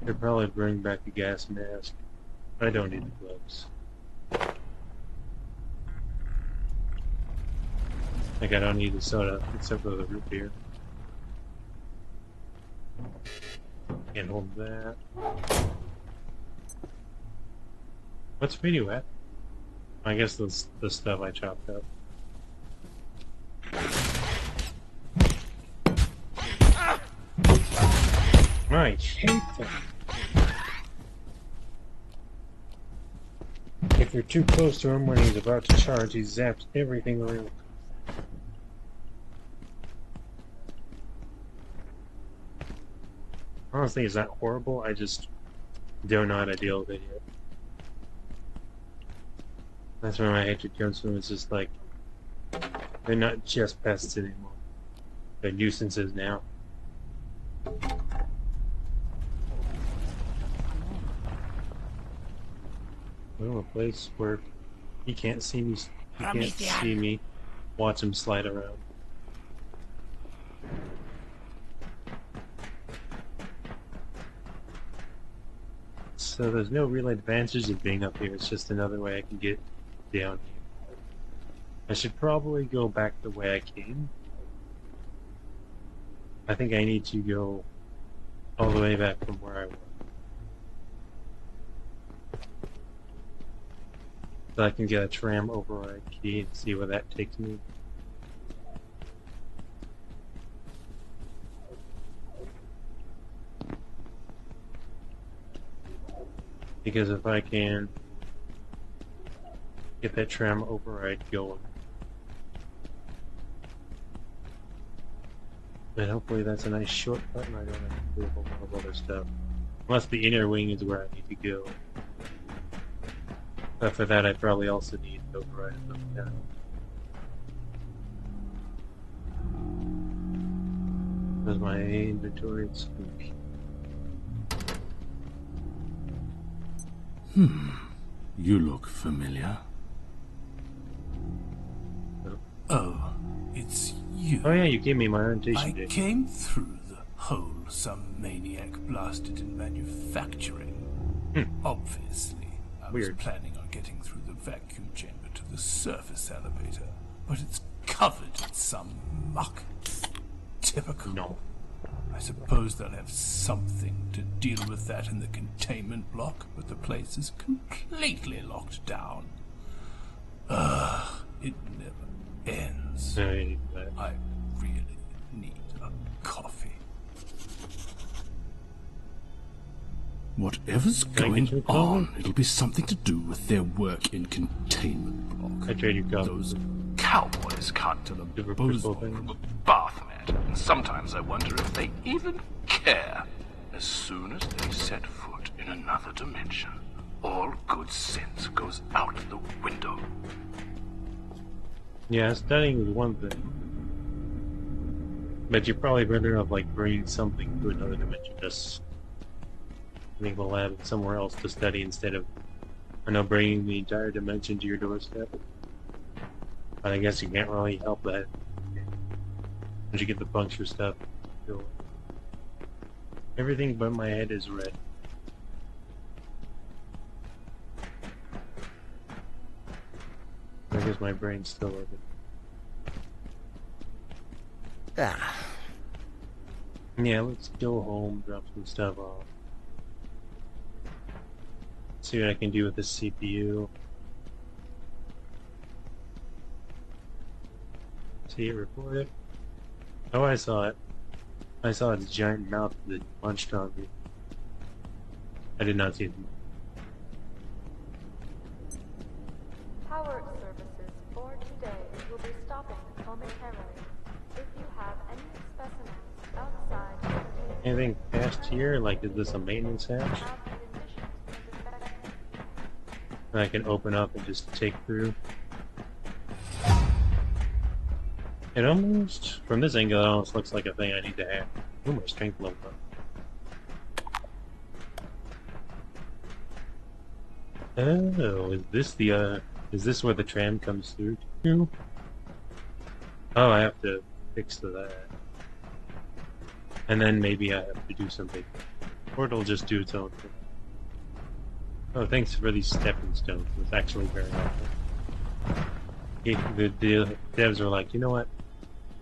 They'll probably bring back the gas mask. I don't need the gloves. Like, I don't need the soda, except for the root beer. Can't hold that. What's video at? I guess the stuff I chopped up. I hate that. If you're too close to him when he's about to charge, he zaps everything around. Honestly, it's not horrible, I just don't know how to deal with it yet. That's where my hatred comes from. It's just like, they're not just pests anymore. They're nuisances now. Well, a place where he can't see me, watch him slide around. So there's no real advantage of being up here, it's just another way I can get down here. I should probably go back the way I came. I think I need to go all the way back from where I was. So I can get a tram override key and see where that takes me. Because if I can get that tram override going, then hopefully that's a nice shortcut and I don't have to do a whole lot of other stuff. Unless the inner wing is where I need to go. But for that I probably also need to override something down. Because my inventory is spooky. You look familiar. Oh, it's you. Oh yeah, you gave me my orientation I day. came through the hole some maniac blasted in manufacturing. Obviously, I was planning on getting through the vacuum chamber to the surface elevator, but it's covered in some muck. Typical. No. I suppose they'll have something to deal with that in the containment block, but the place is completely locked down. Ugh, it never ends. I really need a coffee. Whatever's going on, it'll be something to do with their work in containment block. I trade your cup. Those cowboys can't tell a bozo from a bath mat, and sometimes I wonder if they even care. As soon as they set foot in another dimension, all good sense goes out the window. Yeah, studying is one thing. But you're probably better off like bringing something to another dimension, just make the lab somewhere else to study instead of, I know, bringing the entire dimension to your doorstep. But I guess you can't really help that. Once you get the puncture stuff, everything but my head is red. I guess my brain's still working. Ah. Yeah, let's go home, drop some stuff off. See what I can do with this CPU. See it reported. Oh, I saw it. I saw its giant mouth that punched on me. I did not see it. Power services for today will be stopping momentarily. If you have any specimens outside the container, Anything past here? Like, is this a maintenance hatch have an admission to inspect. that I can open up and just take through? It almost, from this angle, it almost looks like a thing I need to have. Ooh, my strength level up. Oh, is this where the tram comes through to? Oh, I have to fix to that. And then maybe I have to do something. Or it'll just do its own thing. Oh, thanks for these stepping stones. It's actually very helpful. The devs are like, you know what?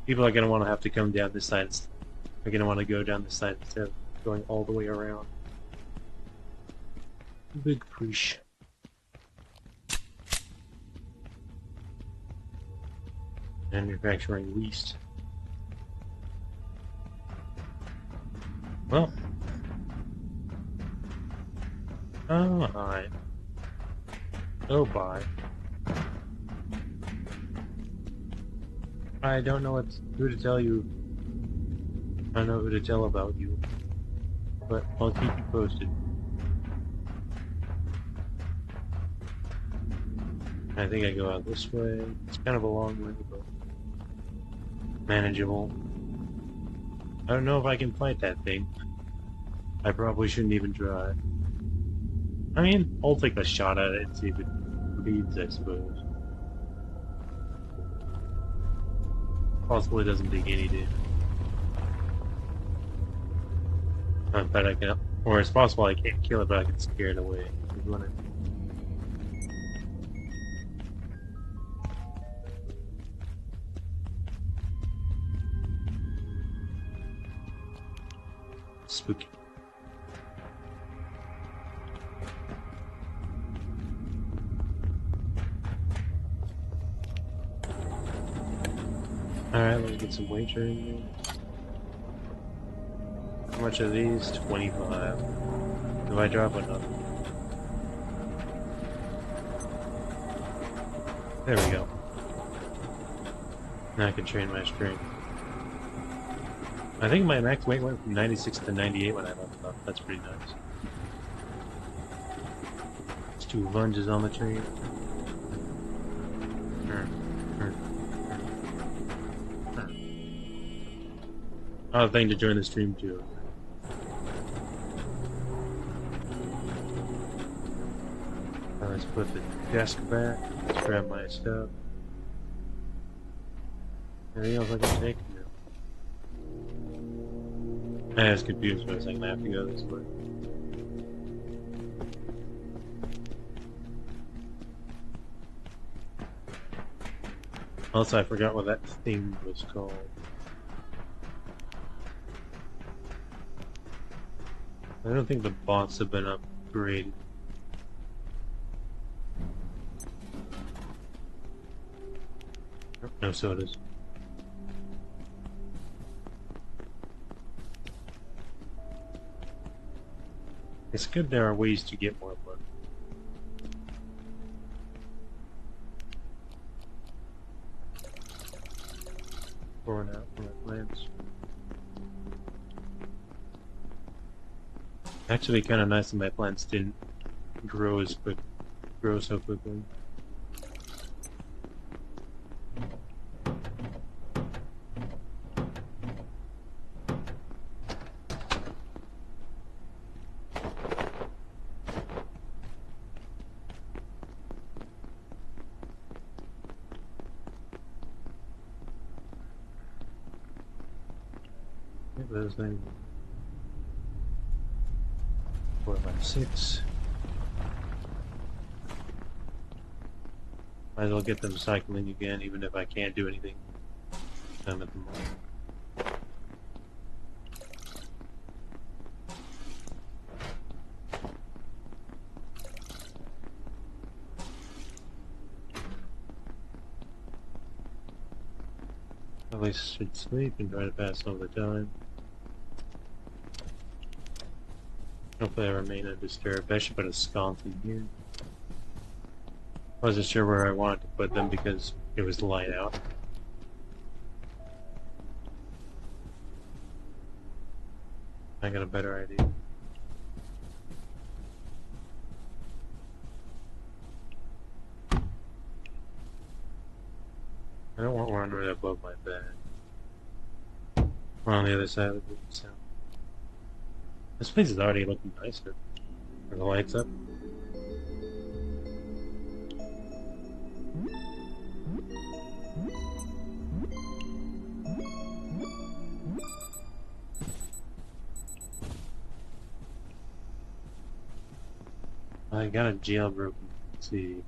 People are going to want to have to come down this side. They're going to want to go down this side instead of going all the way around. Big push. Manufacturing least. Well. Oh, hi. Oh, bye. I don't know who to tell you. I don't know who to tell about you. But I'll keep you posted. I think I go out this way. It's kind of a long way, but manageable. I don't know if I can fight that thing. I probably shouldn't even try. I mean, I'll take a shot at it and see if it bleeds, I suppose. Possible it doesn't take any damage. I bet I can, or it's possible I can't kill it, but I can scare it away. Spooky. Alright, let's get some wager in there. How much are these? 25. Do I drop another? There we go. Now I can train my strength. I think my max weight went from 96 to 98 when I left up. That's pretty nice. There's 2 lunges on the train. Oh, thing to join the stream too. Now let's put the desk back. Let's grab my stuff. Anything else I can take? No. I was confused for a second. I have to go this way. Also, I forgot what that thing was called. I don't think the bots have been upgraded. No sodas. It's good there are ways to get more blood. Pouring out from my plants. Actually, kind of nice that my plants didn't grow so quickly. Those things. 4, 5, 6. Might as well get them cycling again, even if I can't do anything at the moment. At least should sleep and try to pass over the time. Hopefully I remain undisturbed. I should put a sconce in here. I wasn't sure where I wanted to put them because it was light out. I got a better idea. I don't want one right above my bed. Or on the other side of the room, so. This place is already looking nicer. Are the lights up? I got a jailbroken. Let's see.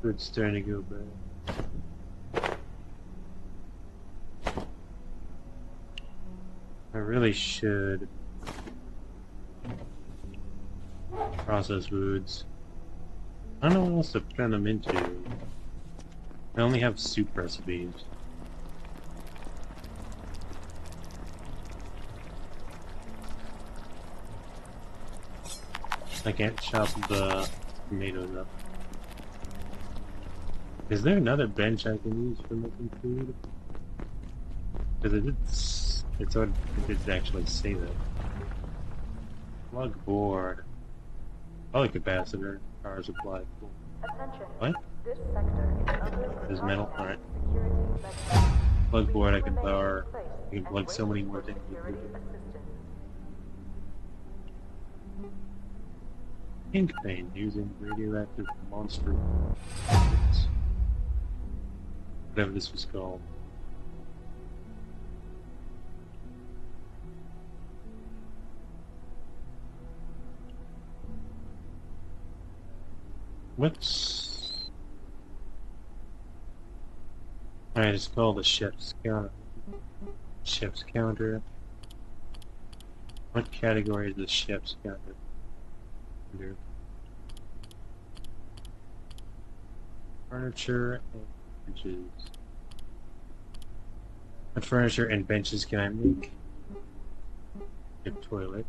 It's starting to go bad. I really should process foods. I don't know what else to turn them into. I only have soup recipes. I can't chop the tomatoes up. Is there another bench I can use for making food? Because it did actually say that. Plug board. Polycapacitor. Power supply. What? There's metal? Alright. Plug board I can power. I can plug so many more things. Ink paint using radioactive monster. Whatever this was called. What's... Alright, it's called the chef's counter. Chef's counter. What category is the chef's counter under? Furniture and benches. What furniture and benches can I make? A toilet.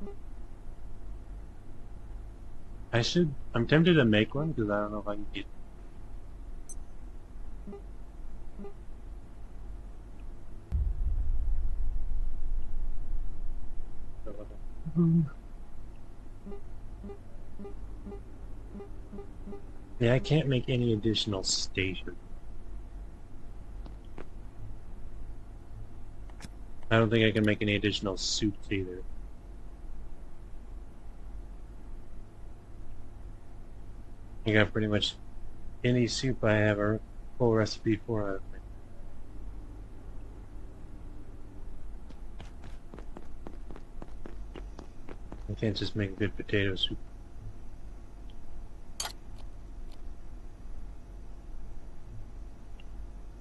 I'm tempted to make one because I don't know if I can get. Yeah, I can't make any additional station. I don't think I can make any additional soups either. I got pretty much any soup I have a full recipe for. can't just make good potato soup.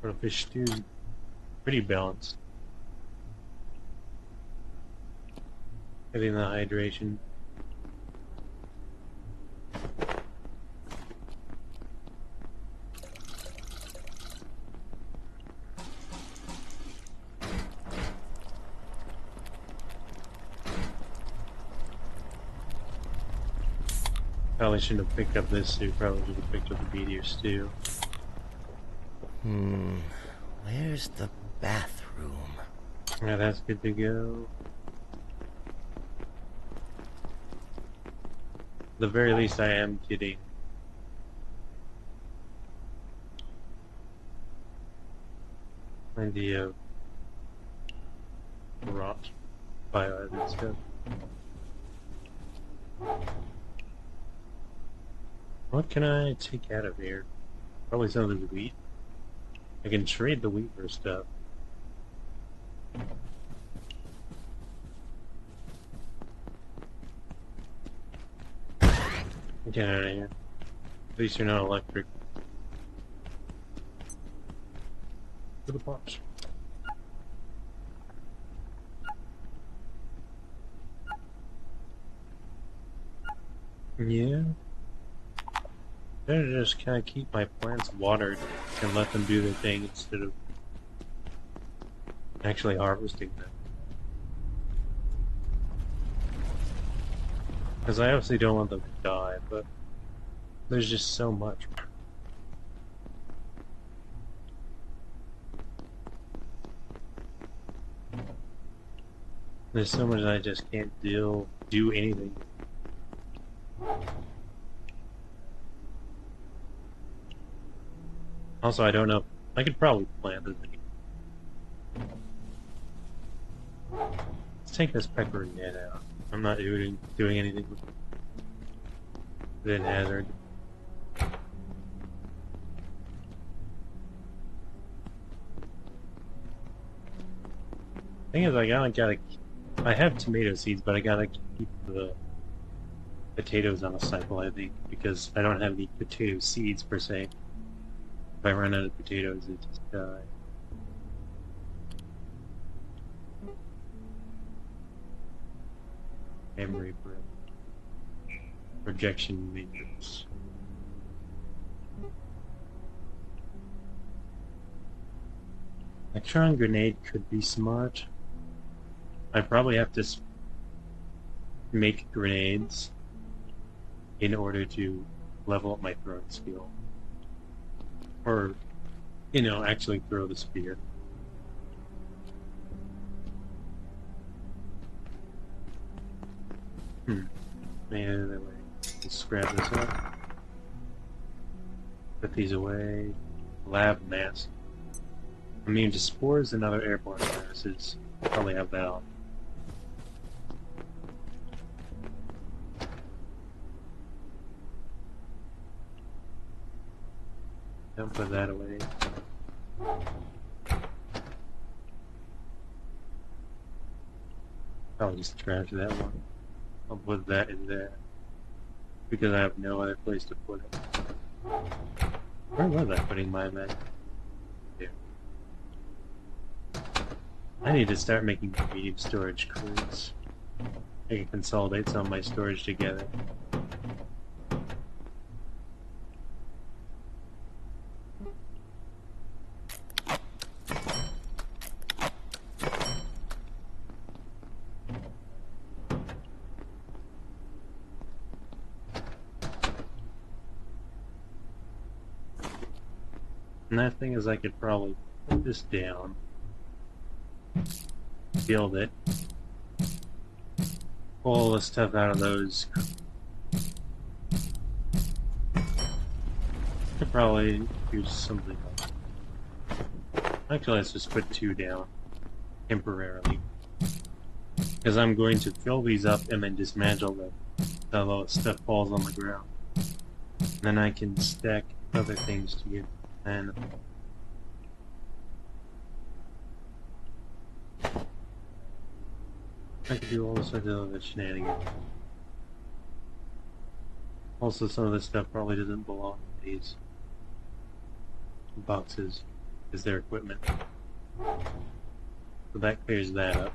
Or fish stew, pretty balanced. Getting the hydration. Probably shouldn't have picked up this stew, probably should have picked up the meteor stew. Where's the bathroom? Yeah, that's good to go. At the very least, I am getting plenty of rot biohazard stuff. What can I take out of here? Probably some of the wheat. I can trade the wheat for stuff. Get out of here. At least you're not electric. To the box. Yeah. Better just kind of keep my plants watered and let them do their thing instead of actually harvesting them. Because I obviously don't want them to die, but there's just so much. There's so much I just can't do anything. Also, I don't know. I could probably plant this thing. Let's take this pepper net out. I'm not doing anything with it. Hazard. Thing is, I have tomato seeds, but I gotta keep the potatoes on a cycle, I think, because I don't have any potato seeds per se. If I run out of potatoes, it just die. Memory bread. Projection matrix. Electron grenade could be smart. I probably have to make grenades in order to level up my throwing skill. Or, you know, actually throw the spear. Anyway, let's grab this up. Put these away. Lab mask. Immune to spores and other airborne viruses. Probably have that on. Don't put that away. I'll just trash that one. I'll put that in there. Because I have no other place to put it. Where was I putting my med? Here. I need to start making medium storage crates. I can consolidate some of my storage together. And that thing is, I could probably put this down, build it, pull all the stuff out of those. Could probably use something else. Actually, let's just put 2 down temporarily, because I'm going to fill these up and then dismantle them so all the stuff falls on the ground. And then I can stack other things to get. And I could do all sorts of other shenanigans. Also, some of this stuff probably doesn't belong in these boxes, is their equipment. So that clears that up.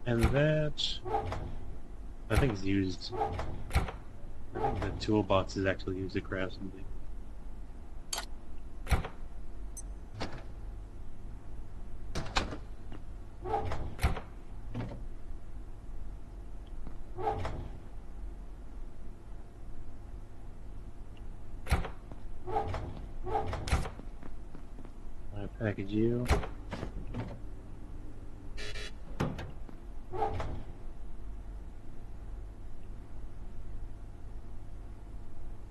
And that, I think is used. I think the toolbox is actually used to craft something. I package you.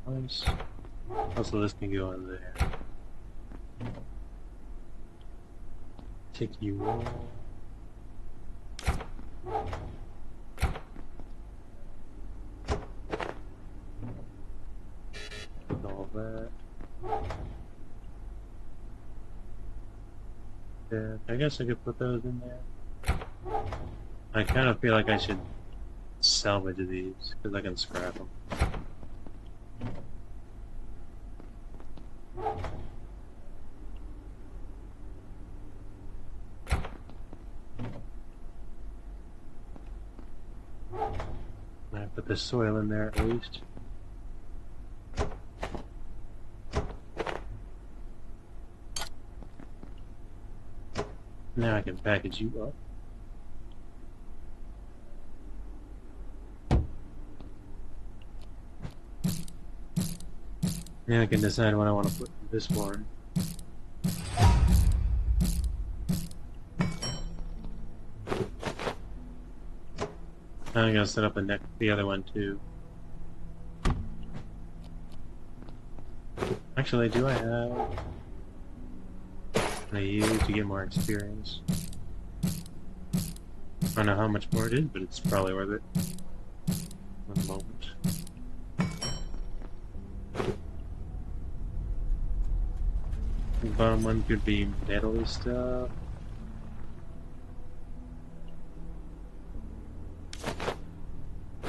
Nice. Also, this can go in there. Take you all. With all that. Yeah, I guess I could put those in there. I kind of feel like I should salvage these, because I can scrap them. I put the soil in there at least. Now I can package you up. Now I can decide what I want to put this one. I'm gonna set up the other one too. Actually, do I have an EU to get more experience? I don't know how much more it is, but it's probably worth it. One moment. The bottom one could be metal-y stuff.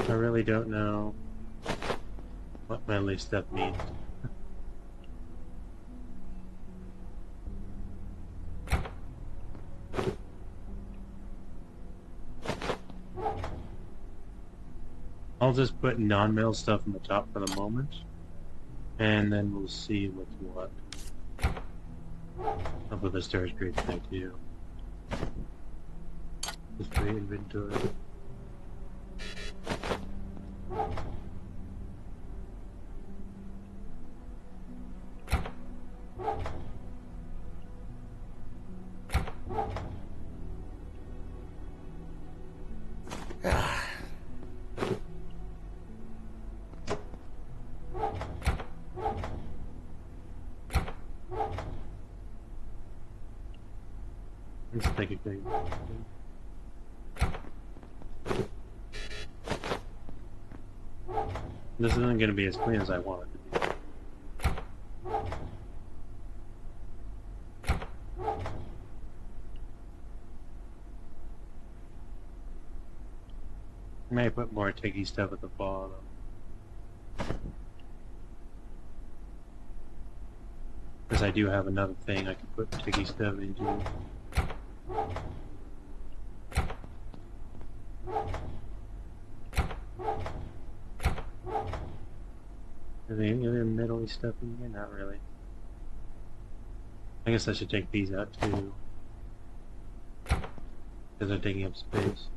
I really don't know what metal-y stuff means. I'll just put non-metal stuff on the top for the moment, and then we'll see what's what. I'll put the storage crates there too. Just for inventory. Let's take a thing. This isn't going to be as clean as I want it to be. I may put more ticky stuff at the bottom. Because I do have another thing I can put ticky stuff into. Are there any other metal-y stuff in here? Not really. I guess I should take these out too. Because they're taking up space.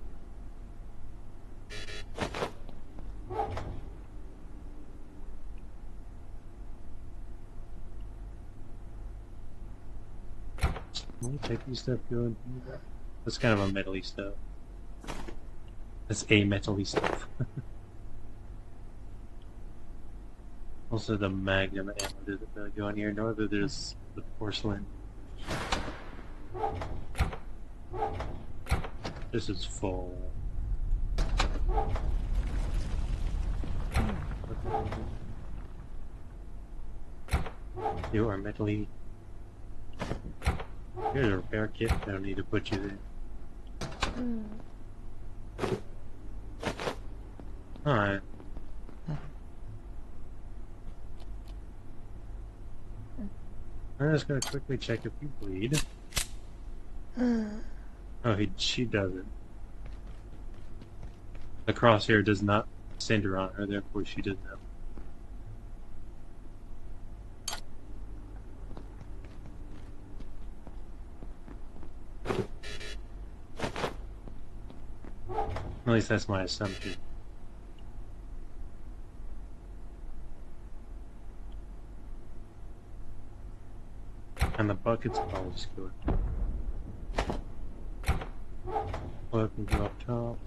Will take these stuff going here? That's kind of a metal-y stuff. That's a metal-y stuff. Also, the magnum ammo doesn't really go in here, nor there's the porcelain. This is full. You are metal-y. Here's a repair kit. I don't need to put you there. Alright. I'm just gonna quickly check if you bleed. Oh, she doesn't. The crosshair does not center on her, therefore she doesn't have. At least that's my assumption. And the bucket's probably just good. Weapons up top.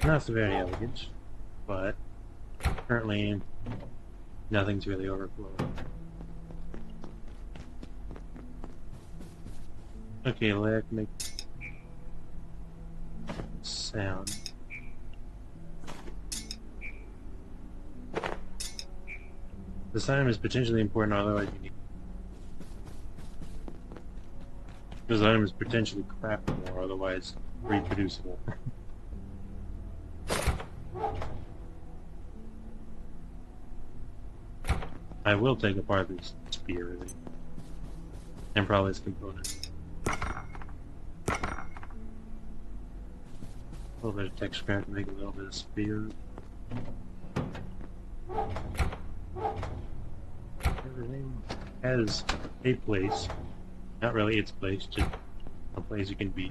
Not so very elegant, but currently nothing's really overflowing. Okay, let me make sound. This item is potentially important, otherwise you need. This item is potentially craftable, otherwise reproducible. I will take apart this spear, really. And probably its components. A little bit of tech scrap to make a little bit of spear. Everything has a place. Not really its place, just a place you can be.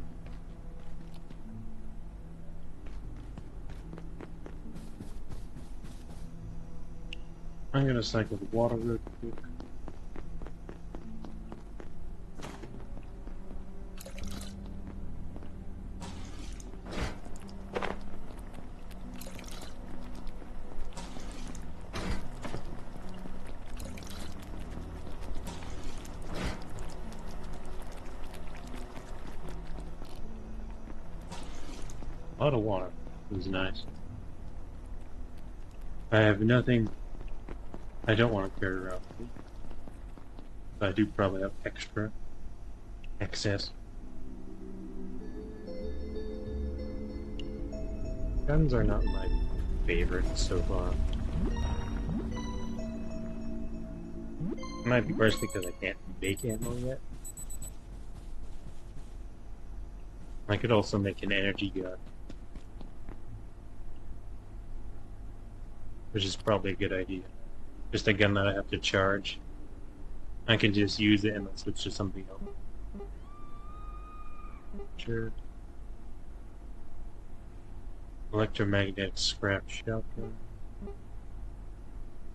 I'm gonna cycle the water real quick. A lot of water. It was nice. I have nothing I don't want to carry around with me. But I do probably have excess. Guns are not my favorite so far. It might be partially because I can't make ammo yet. I could also make an energy gun. Which is probably a good idea. Just a gun that I have to charge. I can just use it and then switch to something else. Sure. Electromagnetic scrap shotgun.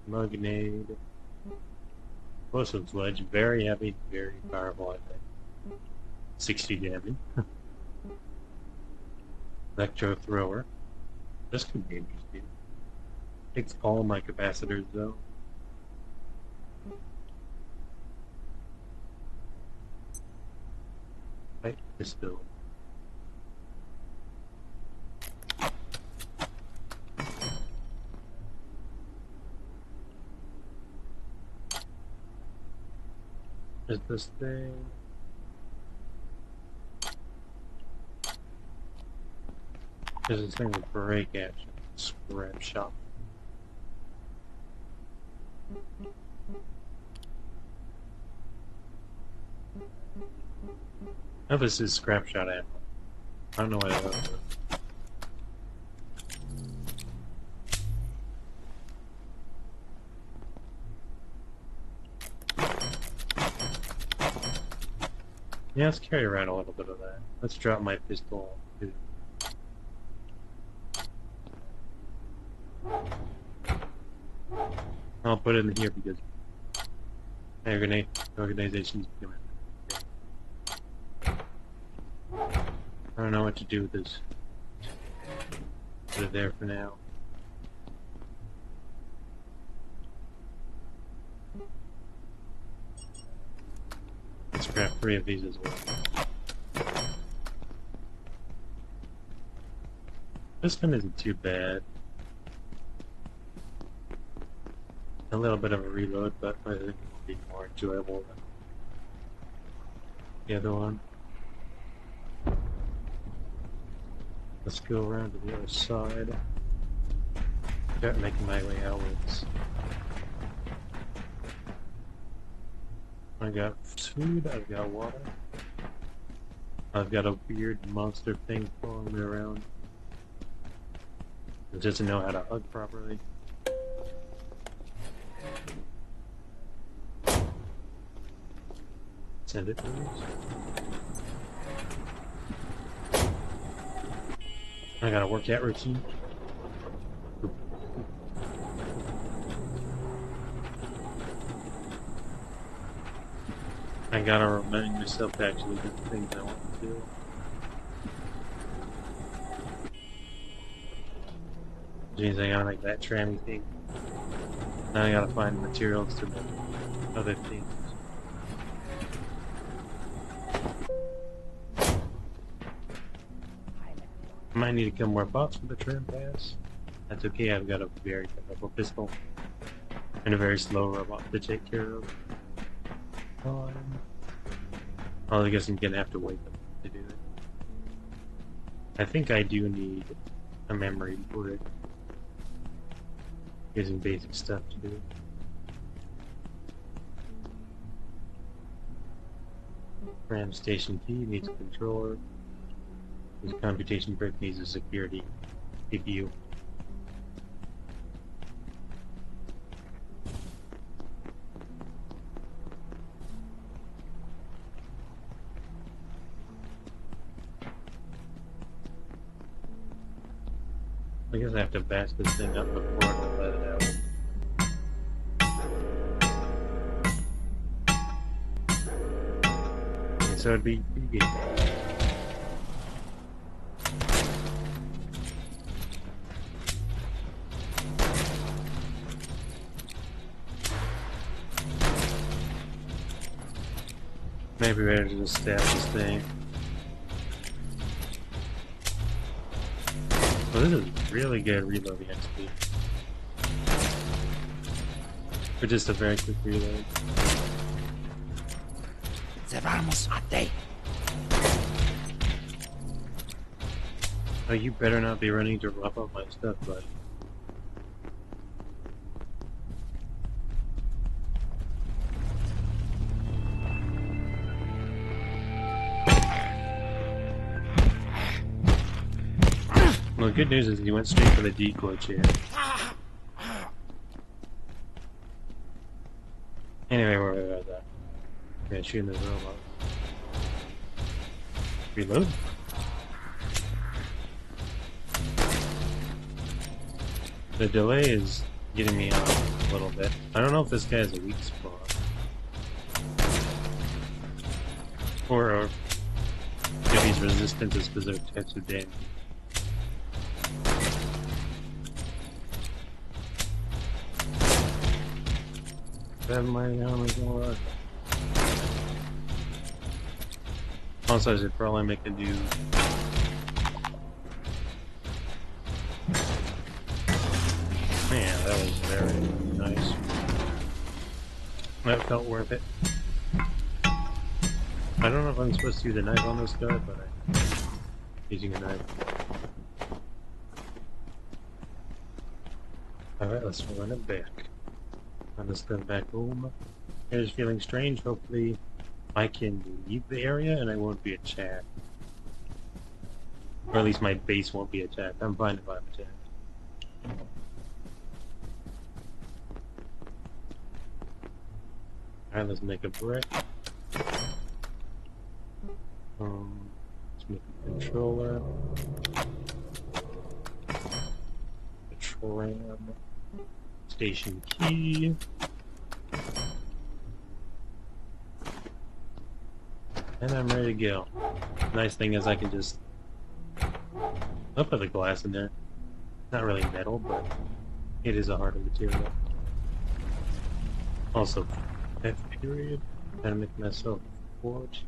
Mugnade. Explosive sledge. Very heavy, very powerful, I think. 60 damage. Electro thrower. This could be interesting. Takes all my capacitors though. Right, pistol. Is this thing? There's this thing with break action. Scrap shop. Oh, this is scrap shot ammo. I don't know what that was. Yeah, let's carry around a little bit of that. Let's drop my pistol too. I'll put it in here because organization's becoming. I don't know what to do with this. Put it there for now. Let's grab 3 of these as well. This one isn't too bad. A little bit of a reload, but I think it will be more enjoyable than the other one. Let's go around to the other side. Start making my way outwards. I got food, I've got water. I've got a weird monster thing following me around. It doesn't know how to hug properly. Send it, please. I got a workout routine. I gotta remind myself to actually do the things I want to do. Jeez, I gotta make that trammy thing. Now I gotta find materials to make other things. I might need to kill more bots for the tram pass. That's okay, I've got a very powerful pistol. And a very slow robot to take care of. Well, I guess I'm gonna have to wait to do it. I think I do need a memory for it. Using basic stuff to do it. RAM station key needs a controller. This computation brick needs a security CPU. I guess I have to bash this thing up before I let it out. Okay, so it'd be maybe better to just stab this thing. Well, this is really good reloading XP. For just a very quick reload. Oh, you better not be running to rough up my stuff, buddy. Well, the good news is he went straight for the decoy chair. Anyway, where was I at? Yeah, shooting this robot. Reload? The delay is getting me off a little bit. I don't know if this guy has a weak spot. Or if he's resistant to specific types of damage. Have my armor going. Also, I should probably make a new. Man, that was very nice. That felt worth it. I don't know if I'm supposed to use a knife on this guy, but I'm using a knife. Alright, let's run it back. Run this stuff back home. It's feeling strange. Hopefully I can leave the area and I won't be attacked. Or at least my base won't be attacked. I'm fine if I'm attacked. Alright, let's make a brick. Let's make a controller. A tram. Station key. And I'm ready to go. Nice thing is I can just... I'll put the glass in there. Not really metal, but it is a harder material. Also, F period. Gotta make myself forge.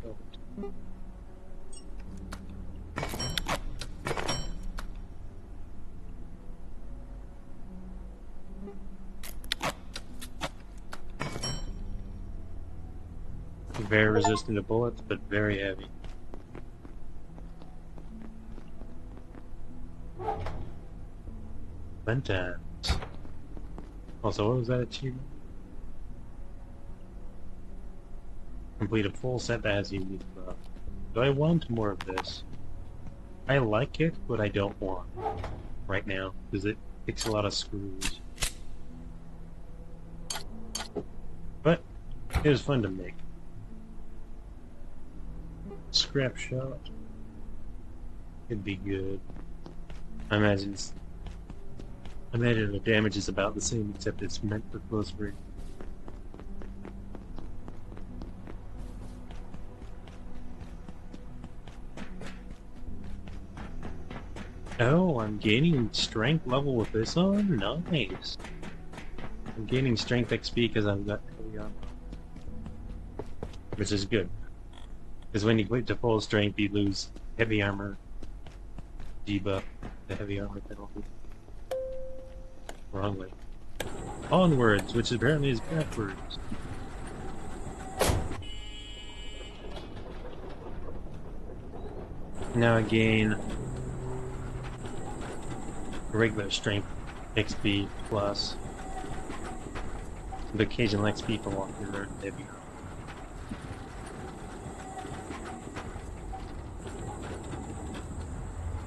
Very resistant to bullets, but very heavy. Fun times. Also, what was that achievement? Complete a full set that has unique buff. Do I want more of this? I like it, but I don't want it right now, because it takes a lot of screws. But it was fun to make. Scrap shot. It'd be good. I imagine the damage is about the same, except it's meant for close range. Oh, I'm gaining strength level with this on? Nice. I'm gaining strength XP because I've got heavy armor. Which is good. Because when you quit to full strength, you lose heavy armor debuff, the heavy armor penalty. Wrong way. Onwards, which apparently is backwards. Now I gain regular strength XP plus the occasional XP for walking around heavy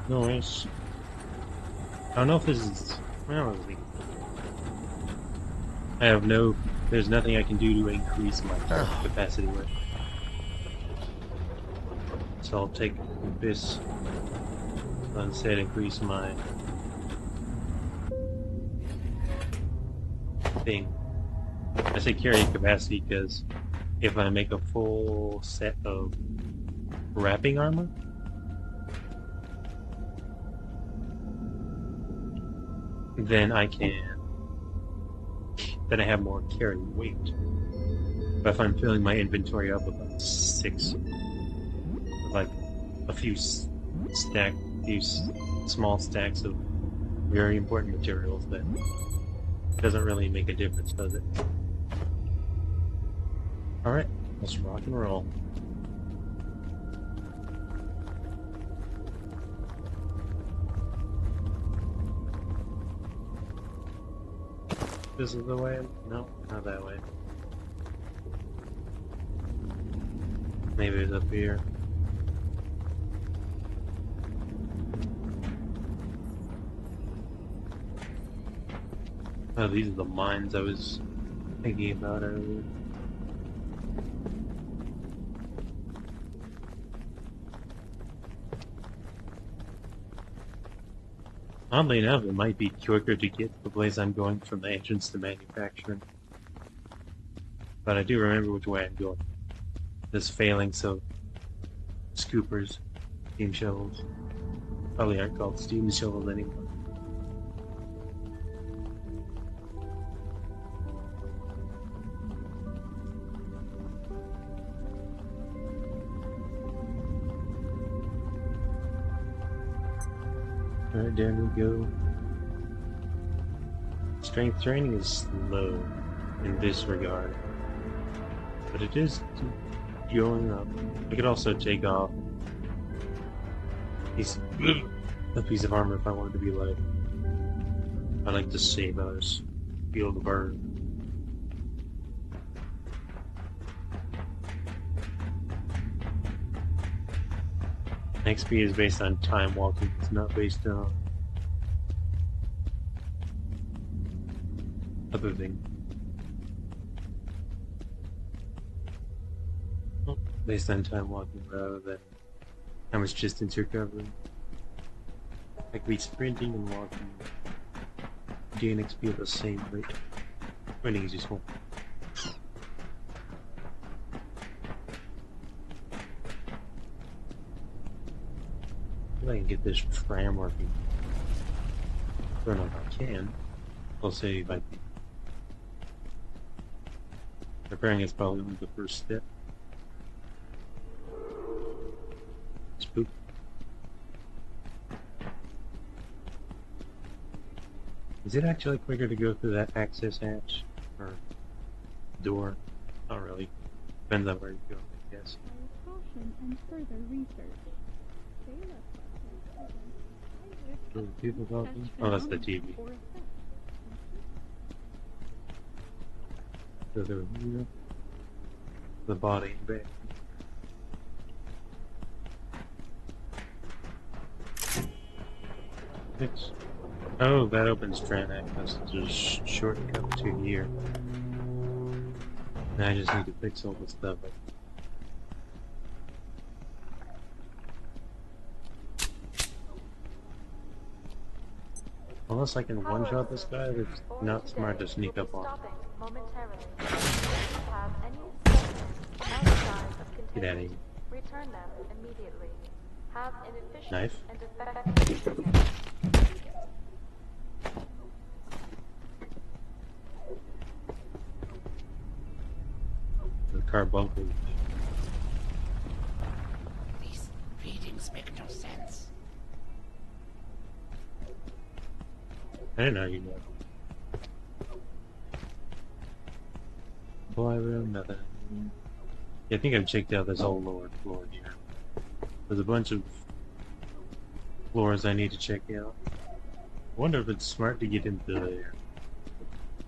armor. Nice. I don't know if this is... Well, I have no... There's nothing I can do to increase my capacity with. So I'll take this. I'll instead increase my... thing. I say carry capacity because if I make a full set of wrapping armor, then I have more carry weight. But if I'm filling my inventory up with like a few small stacks of very important materials, then it doesn't really make a difference, does it? Alright, let's rock and roll. This is the way? No, not that way. Maybe it's up here. Oh, these are the mines I was thinking about earlier. Oddly enough, it might be quicker to get to the place I'm going from the entrance to manufacturing. But I do remember which way I'm going. This failing, so scoopers, steam shovels, probably aren't called steam shovels anymore. Alright, there we go. Strength training is slow in this regard, but it is going up. I could also take off a piece of armor if I wanted to be light. I like to save others. Feel the burn. XP is based on time walking, it's not based on other things. Oh, based on time walking rather than how much distance you're covering. Like we sprinting and walking gain XP at the same rate. Sprinting is useful. If I can get this tram working. I don't know if I can. I'll say if I can. Repairing is probably only the first step. Spook. Is it actually quicker to go through that access hatch? Or door? Not really. Depends on where you go, I guess. Caution and further research. People talking? Oh, that's the TV. So there, here. The body bag. Fix. Oh, that opens Tran access. There's a shortcut to here. And I just need to fix all this stuff. Unless I can one-shot this guy, it's not smart to sneak up on him. Get out of here. Return them immediately. Have an efficient Knife. and effective The carbuncle. These readings make no sense. I didn't know you knew. Boy room, nothing. Yeah, I think I've checked out this whole lower floor here. There's a bunch of floors I need to check out. I wonder if it's smart to get into there.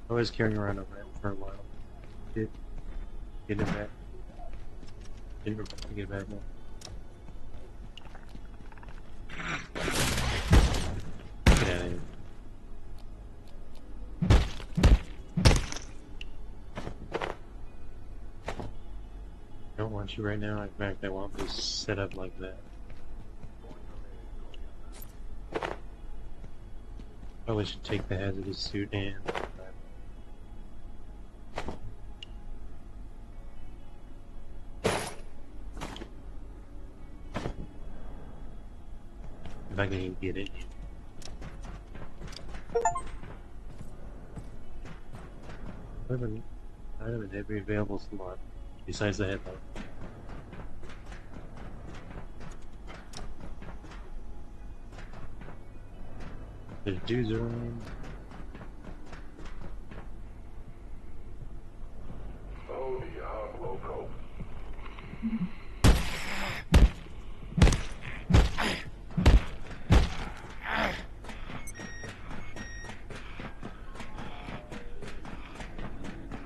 I was carrying around a ramp for a while. Get it back. Didn't remember to get it back now. Get out of here. I don't want you right now. In fact, I want this set up like that. Probably should take the hazardous suit and... if I can even get it. Item in every available slot, besides the headlight. There's dudes around.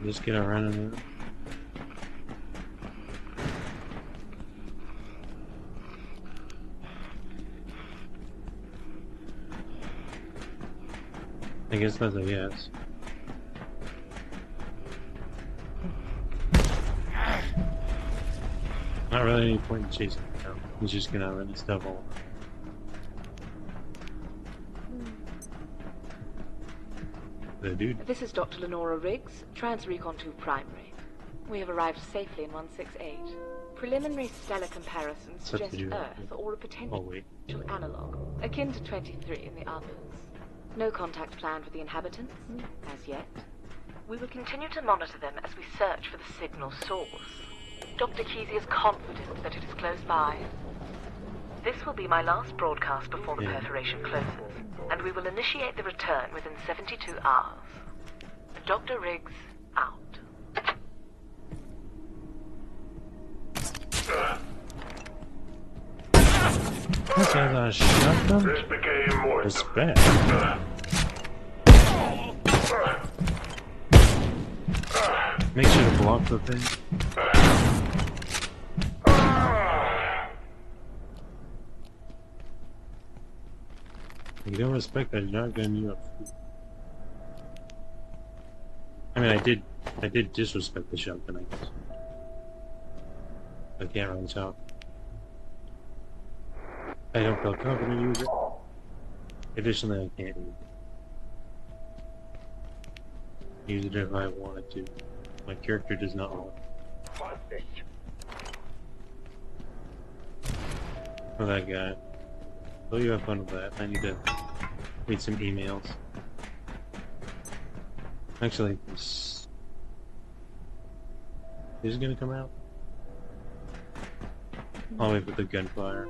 Just get around in there. I guess that's a yes. Not really any point in chasing him down. He's just gonna run his stuff all over. The dude. This is Dr. Lenora Riggs, Trans-Recon 2 Primary. We have arrived safely in 168. Preliminary stellar comparisons suggest Earth or a potential analog, akin to 23 in the others. No contact planned with the inhabitants, as yet. We will continue to monitor them as we search for the signal source. Dr. Kesey is confident that it is close by. This will be my last broadcast before the perforation closes, and we will initiate the return within 72 hours. Dr. Riggs, out. This guy's on a shotgun? Respect. Make sure to block the thing. You don't respect that shotgun, you have... I mean, I did disrespect the shotgun, I guess. I can't really talk. I don't feel confident to use it. Additionally, I can't use it if I wanted to. My character does not want it. Oh, that guy. So you have fun with that. I need to read some emails. Actually, this is gonna come out. I'll wait for the gunfire.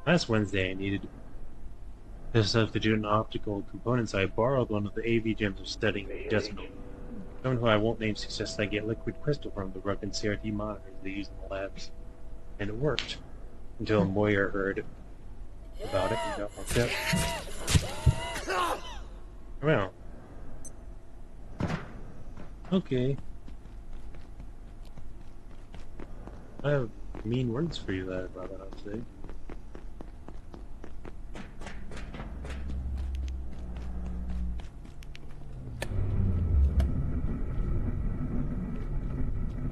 Last Wednesday, I needed to substitute an optical component, so I borrowed one of the AV gems of studying the decimal. Someone who I won't name suggests I get liquid crystal from the broken CRT monitors they use in the labs. And it worked. Until Moyer heard about it and got fucked up. Well. Okay. I have mean words for you that I'd rather not say.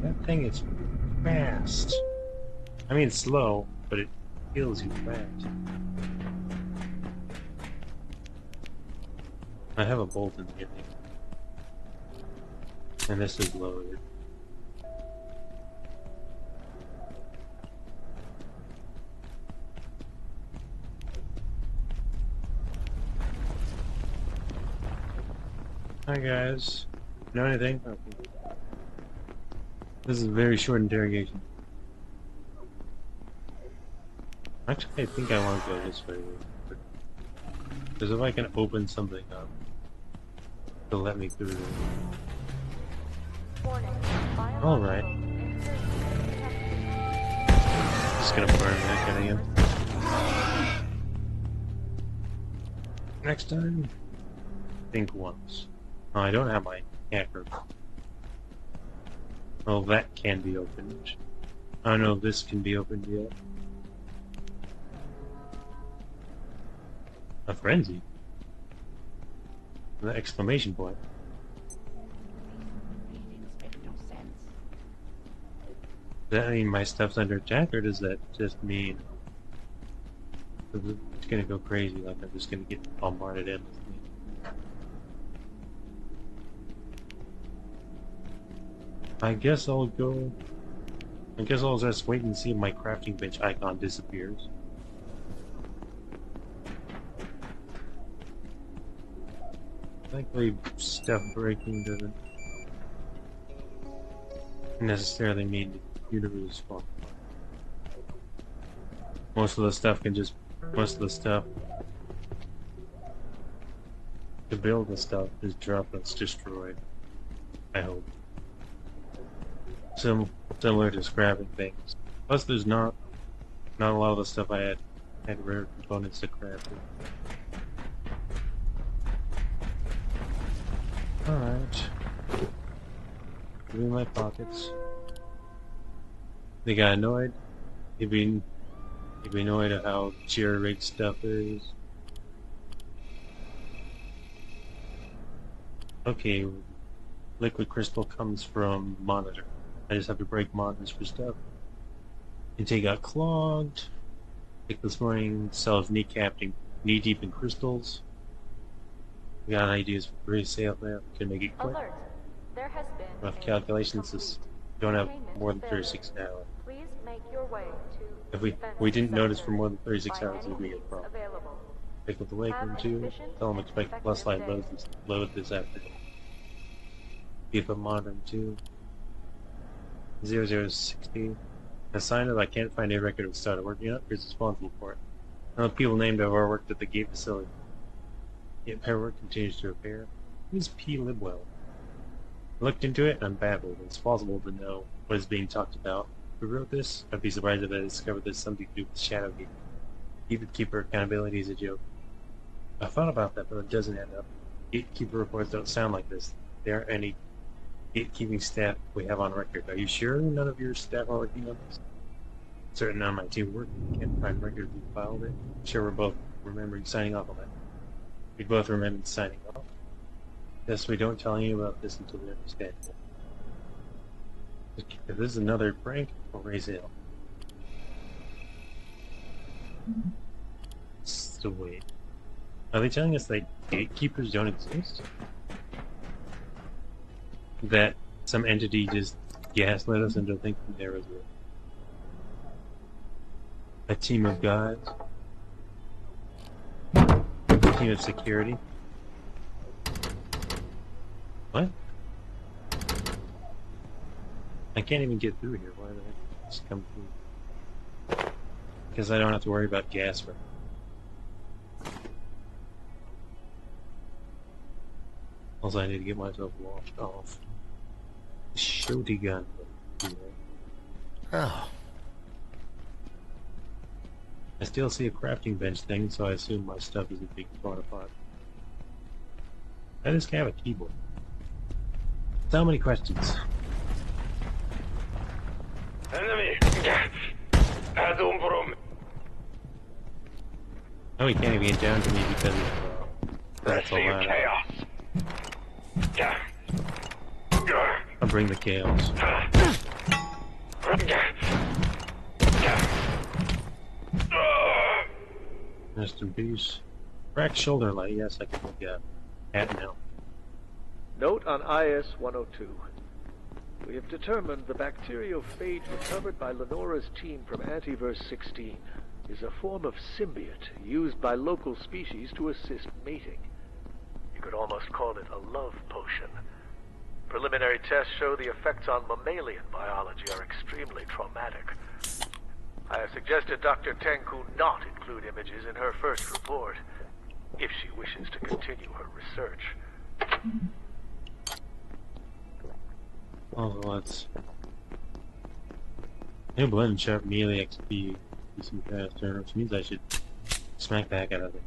That thing is fast. I mean, it's slow, but it kills you fast. I have a bolt in the ending. And this is loaded. Hi guys. Know anything? Okay. This is a very short interrogation. Actually, I think I want to go this way. Because if I can open something up, it'll let me through. Alright. Just gonna burn that guy again. Next time, think once. Oh, I don't have my hacker. Oh, that can be opened. I don't know if this can be opened yet. A frenzy? The exclamation point. Does that mean my stuff's under attack, or does that just mean it's gonna go crazy, like I'm just gonna get bombarded endlessly? I guess I'll just wait and see if my crafting bench icon disappears. Thankfully, stuff breaking doesn't necessarily mean the computer will spawn. Most of the stuff to build the stuff is drop that's destroyed. I hope. Similar to scrapping things. Plus, there's not a lot of the stuff I had rare components to craft. Alright. Give me my pockets. They got annoyed. You'd be annoyed at how cheer rate stuff is. Okay, liquid crystal comes from monitor. I just have to break monitors for stuff. Intake got clogged. Like this morning, sells knee deep in crystals. We got ideas for free sale there. Can make it quick. Alert. There has been Rough calculations is don't have more than 36 hours. Please make your way to If we didn't notice for more than 36 hours, it would be a problem. Pick up the wake room too. Tell them expect plus light load this afternoon. Keep up modern too. 0060. A sign that I can't find a record of started working on. Who's responsible for it? None of the people named have worked at the gate facility. Yet repair work continues to repair. Who's P. Libwell? I looked into it and I'm baffled. It's possible to know what is being talked about. Who wrote this? I'd be surprised if I discovered there's something to do with Shadowgate. Gatekeeper accountability is a joke. I thought about that, but it doesn't add up. Gatekeeper reports don't sound like this. There aren't any gatekeeping staff we have on record. Are you sure none of your staff are working on this? Certain none of my team work. Can't find record we filed it. Sure, we're both remembering signing off on that. We both remembered signing off. Yes, we don't tell you about this until we understand it. If this is another prank, we'll raise hell. So wait. Are they telling us that gatekeepers don't exist? That some entity just gaslit us into thinking there was a team of guys? A team of security? What? I can't even get through here. Why the heck did this come through? Because I don't have to worry about gas for. Also, I need to get myself washed off. Shooty gun. Oh. I still see a crafting bench thing, so I assume my stuff isn't being torn apart. I just have a keyboard. So many questions. Enemy! Oh, he can't even get down to me because that's a lot. I'll bring the chaos. Rest in peace. Cracked shoulder light. Yes, I can look at now. Note on IS-102. We have determined the bacteriophage recovered by Lenora's team from Antiverse 16 is a form of symbiote used by local species to assist mating. You could almost call it a love potion. Preliminary tests show the effects on mammalian biology are extremely traumatic. I have suggested Dr. Tenku not include images in her first report, if she wishes to continue her research. Oh, let's... New blend sharp melee XP decent faster, which means I should smack the heck out of it.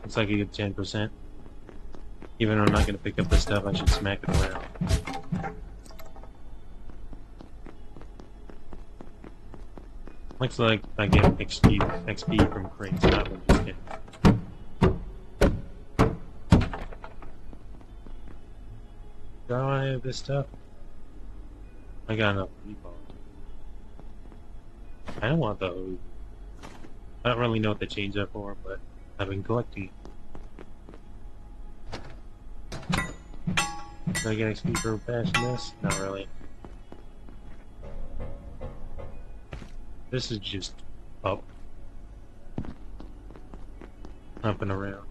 Looks like I get 10%. Even though I'm not gonna pick up this stuff, I should smack it around. Looks like I get XP from crates, not from just getting. Do I want any of this stuff? I got enough people. I don't want those. I don't really know what the chains are for, but I've been collecting. Do I get XP for bashing this? Not really. This is just up. Up and around.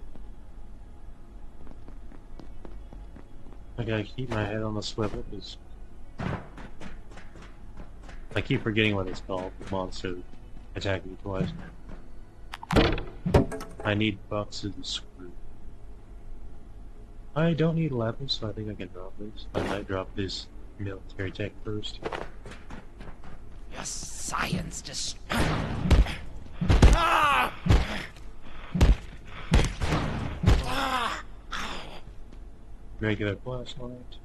I gotta keep my head on the swivel because I keep forgetting what it's called. The monster attacking me twice. I need boxes of screw. I don't need levels, so I think I can drop this. I might drop this military tech first. Your science just... Regular flashlight,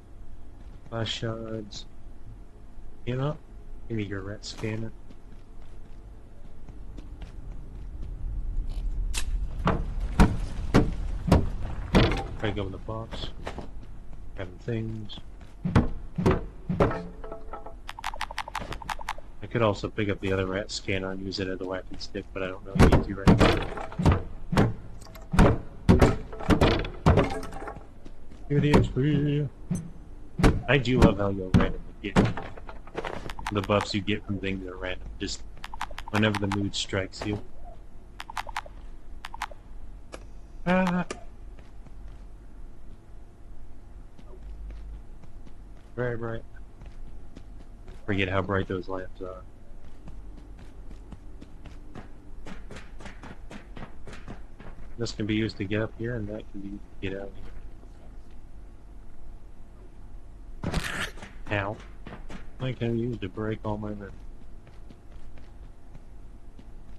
flash shards. You know, give me your ret scanner. Break open the box. Grabbing things. I could also pick up the other rat scanner and use it as a weapon stick, but I don't really need to right now. Here the XP. I do love how you'll randomly get the buffs you get from things that are random, just whenever the mood strikes you. Ah. Very bright. Forget how bright those lamps are. This can be used to get up here, and that can be used to get out of here. Ow. I can use to break all my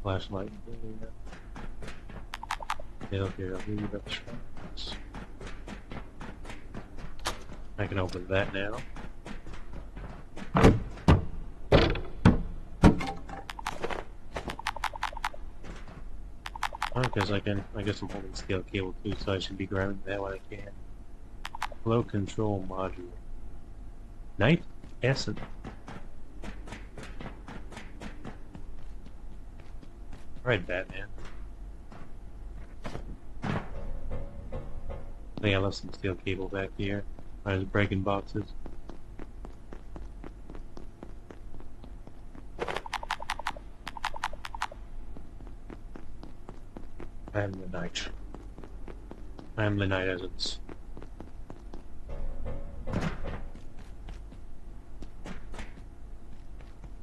flashlight. Okay, I'll leave up shots. I can open that now. Because I guess I'm holding scale cable too, so I should be grabbing that when I can. Flow control module. Night Essence. Alright, Batman. I think I left some steel cable back here. I was breaking boxes. I am the Night. I am the Night Essence.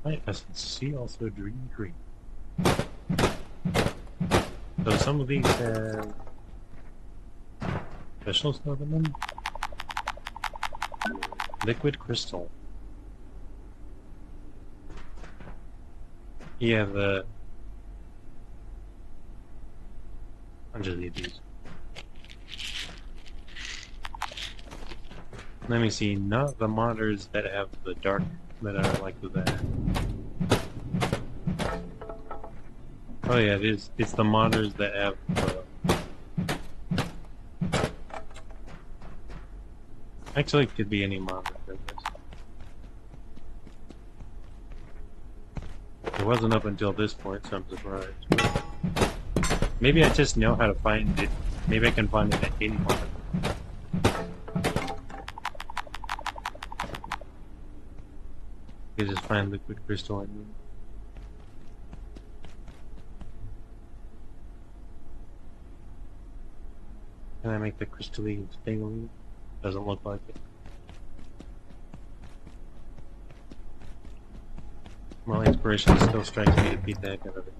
Night Essence. See also Dream Green. So some of these have special stuff in them. Liquid crystal. Yeah, the... I'll just leave these. Let me see, not the monitors that have the dark, that are like that. Oh yeah, it is. It's the monitors that have actually, it could be any monitor, I guess. It wasn't up until this point, so I'm surprised. Maybe I just know how to find it. Maybe I can find it at any monitor. You just find liquid crystal in them. Can I make the crystalline thing? Doesn't look like it. Well, inspiration still strikes me to beat the heck out of it.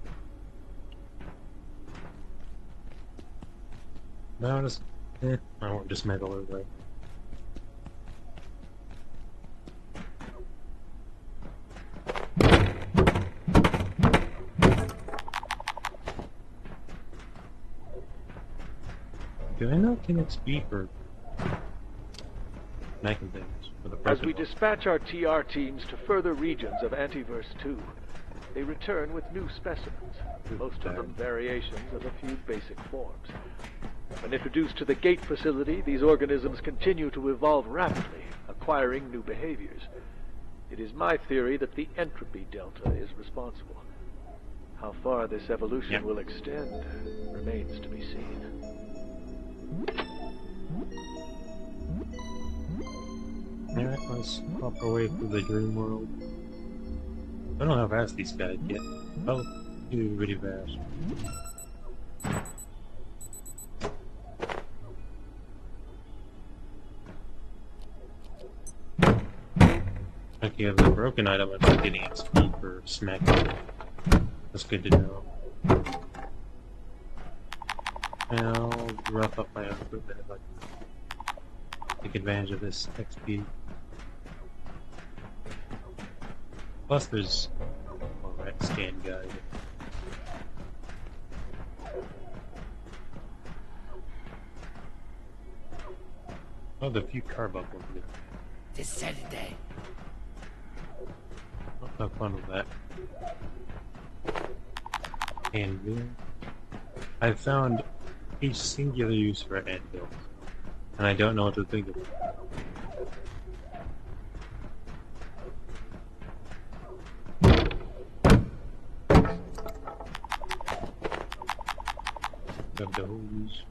No, just I won't dismantle it right. Do I not get XP for making things for the As we dispatch our TR teams to further regions of Antiverse 2, they return with new specimens, most of them variations of a few basic forms. When introduced to the gate facility, these organisms continue to evolve rapidly, acquiring new behaviors. It is my theory that the entropy delta is responsible. How far this evolution will extend remains to be seen. Alright, let's hop our way through the dream world. I don't know how fast these guys get. Oh, they're really fast. Okay, the broken item, I'm not getting XP for smacking. That's good to know. And I'll rough up my own equipment if I can take advantage of this XP. Plus there's a rat scan guide. Oh, the few car buckles here. This Saturday. I'll have fun with that. Anvil. I found a singular use for anvil, and I don't know what to think of it. Grab the hose.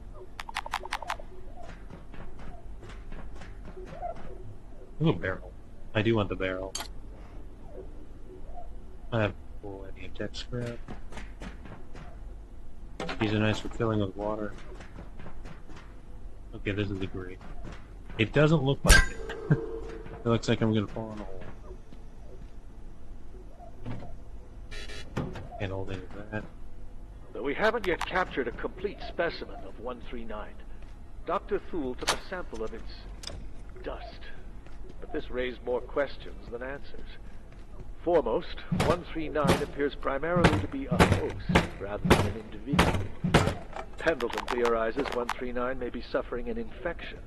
Ooh, barrel. I do want the barrel. I have full any attack scrap. These are nice for filling with water. Okay, this is the grate. It doesn't look like it. It looks like I'm gonna fall in a hole. Can't hold any of that. Though we haven't yet captured a complete specimen of 139, Dr. Thule took a sample of its dust. But this raised more questions than answers. Foremost, 139 appears primarily to be a host rather than an individual. Pendleton theorizes 139 may be suffering an infection,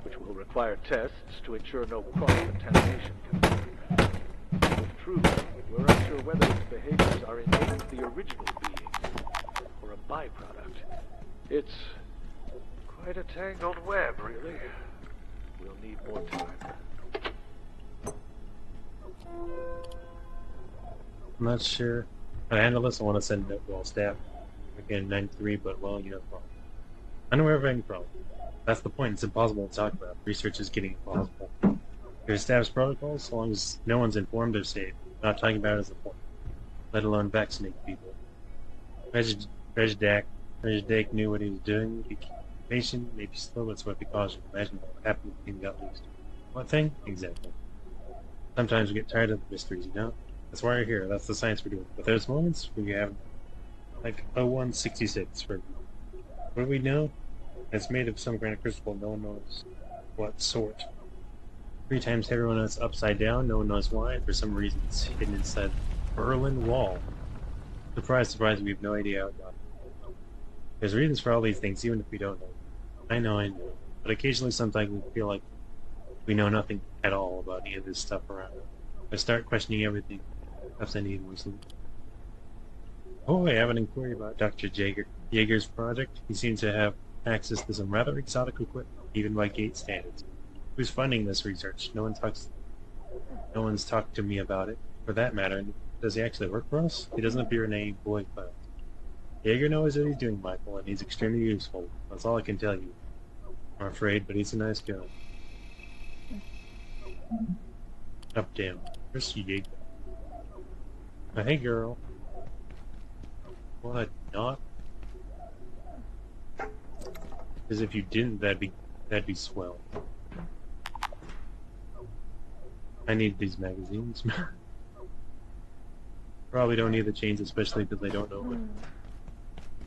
which will require tests to ensure no cross-contamination can occur. If true, we're unsure whether its behaviors are innate to the original being, or a byproduct. It's quite a tangled web, really. We'll need more time. I'm not sure how to handle this. I want to send it to all staff. Again, 93, but well, you have a problem. Unaware of any problem. That's the point. It's impossible to talk about. Research is getting impossible. Your staff's protocols, so long as no one's informed, they're safe. Not talking about it is the point. Let alone vaccinate people. Rejdek knew what he was doing. Be patient, maybe slow, but swift caution. Imagine what happened if he got loose. What thing? Exactly. Sometimes we get tired of the mysteries, you know? That's why we're here. That's the science we're doing. But there's moments where you have, like, 0166 for what do we know? It's made of some kind of crystal. No one knows what sort. 3 times heavier when it's upside down. No one knows why. For some reason, it's hidden inside Berlin Wall. Surprise, surprise. We have no idea how it got. There's reasons for all these things, even if we don't know. I know. But occasionally, sometimes we feel like We know nothing at all about any of this stuff around. I start questioning everything. Perhaps I need more sleep. Oh, I have an inquiry about Dr. Jaeger's project. He seems to have access to some rather exotic equipment, even by gate standards. Who's funding this research? No one's talked to me about it. For that matter, does he actually work for us? He doesn't appear in any employee files. Jaeger knows what he's doing, Michael, and he's extremely useful. That's all I can tell you. I'm afraid, but he's a nice guy. Up, down. Where's Jaeger? Oh, hey, girl. What? Not? Because if you didn't, that'd be swell. I need these magazines. Probably don't need the chains, especially because I don't know what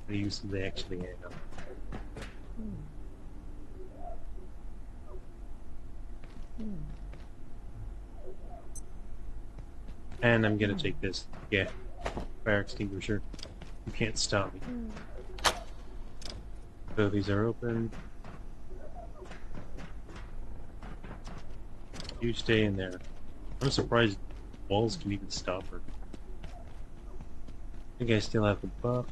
use they actually have. And I'm gonna take this. Yeah. Fire extinguisher. You can't stop me. So these are open. You stay in there. I'm surprised walls can even stop her. I think I still have the buff.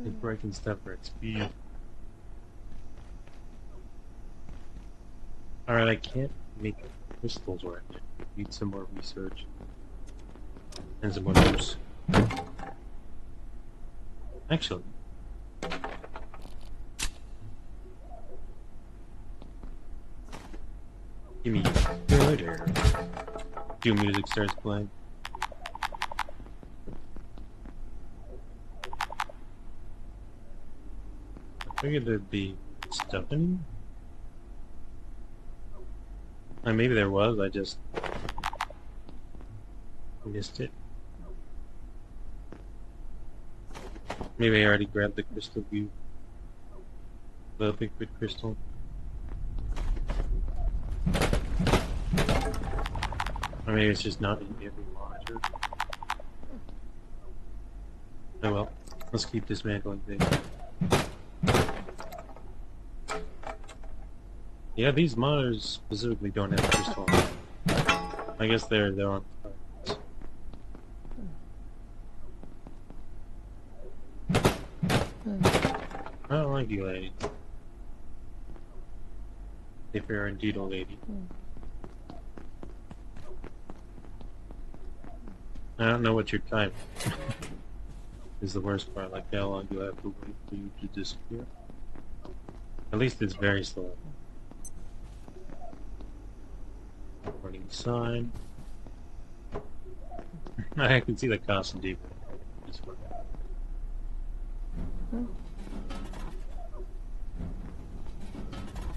It's breaking stuff for its speed. Alright, I can't make crystals right now. Need some more research. And some more juice. Actually. Give me good air. Doom music starts playing. I figured there'd be stuff in here. Maybe there was, I just missed it. Maybe I already grabbed the crystal view. The liquid crystal. Or maybe it's just not in every monitor. Oh well, let's keep dismantling things. Yeah, these monitors specifically don't have crystal on them. I guess they're on purpose. I don't like you, lady. If you're indeed a lady. I don't know what your time is the worst part, like how long you have to wait for you to disappear. At least it's very slow. Running sign. I can see the costume deep.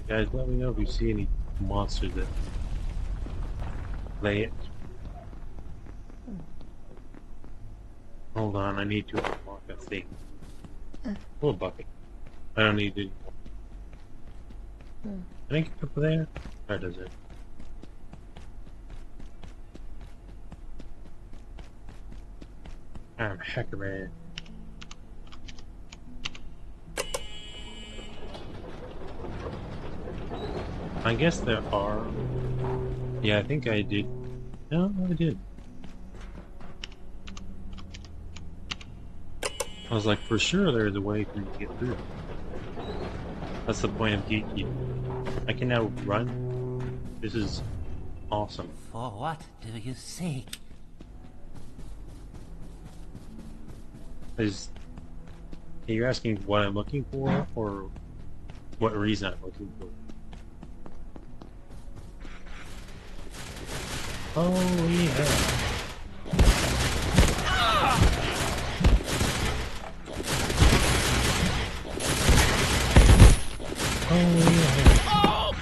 Guys, let me know if you see any monsters that lay it. Hold on, I need to unlock a thing. Oh, a bucket. I don't need it anymore. I think up there? Or does it? I'm hacker man. I guess there are. Yeah, I think I did. No, I did. I was like, for sure there's a way for me to get through. That's the point of gatekeeping. I can now run. This is awesome. For what do you seek? Are you asking what I'm looking for, or what reason I'm looking for? Oh yeah. Oh yeah.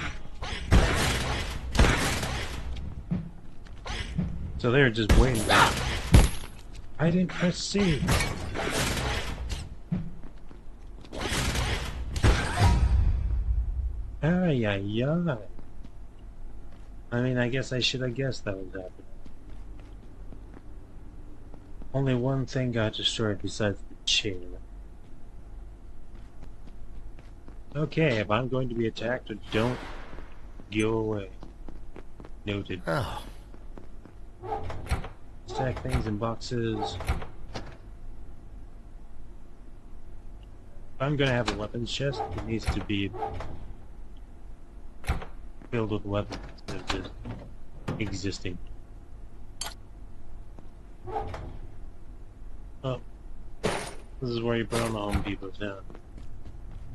So they're just waiting. I didn't press C. Ay, ay, ay. I mean, I guess I should have guessed that was happening. Only one thing got destroyed besides the chair. Okay, if I'm going to be attacked, don't go away. Noted. Oh. Stack things in boxes. If I'm gonna have a weapons chest, it needs to be filled with weapons instead of just existing. Oh. This is where you put on the Home Depot down.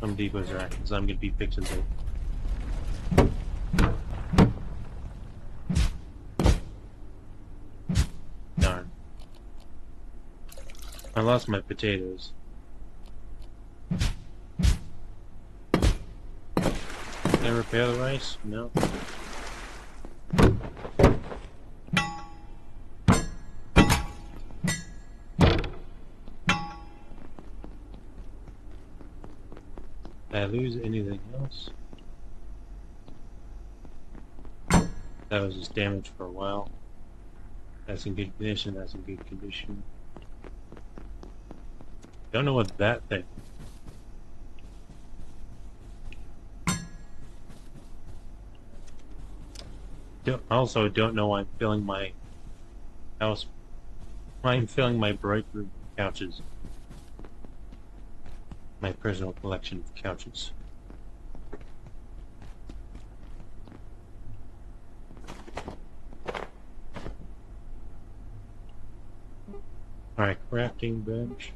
Home Depot's right, because I'm gonna be fixing it. Darn. I lost my potatoes. Can I repair the rice? No. Did I lose anything else? That was just damaged for a while. That's in good condition, that's in good condition. Don't know what that thing. Also don't know why I'm filling my house. Why I'm filling my break room couches. My personal collection of couches. Alright, crafting bench.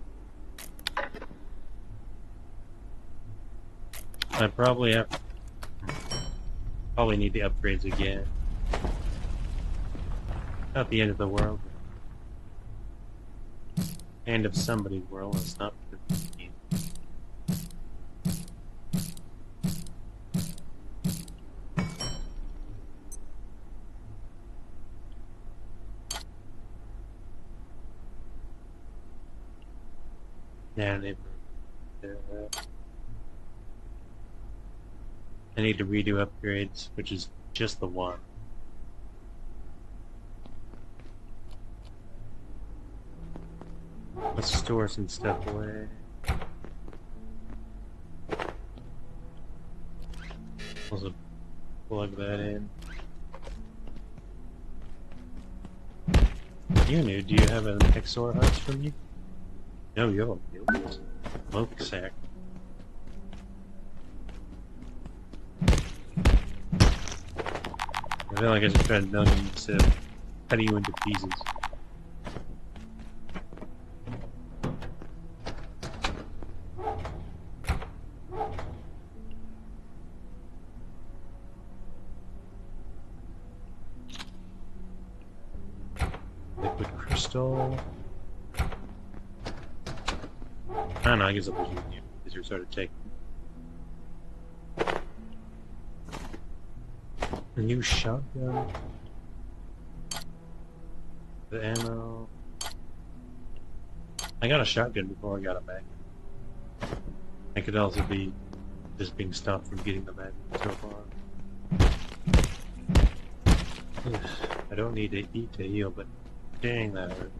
I probably need the upgrades again. Not the end of the world. End of somebody's world, it's not for me. Yeah, I need to redo upgrades, which is just the one. Let's store some stuff away. Also plug that in. Do you have an XOR hearts for me? No, you have a milk sack. I feel like I just tried to milk you instead of cutting you into pieces. Liquid crystal. I don't know, I guess I'll just use you because you're sort of taking. A new shotgun. The ammo. I got a shotgun before I got a mag. It could also be just being stopped from getting the mag so far. I don't need to eat to heal, but dang that hurt.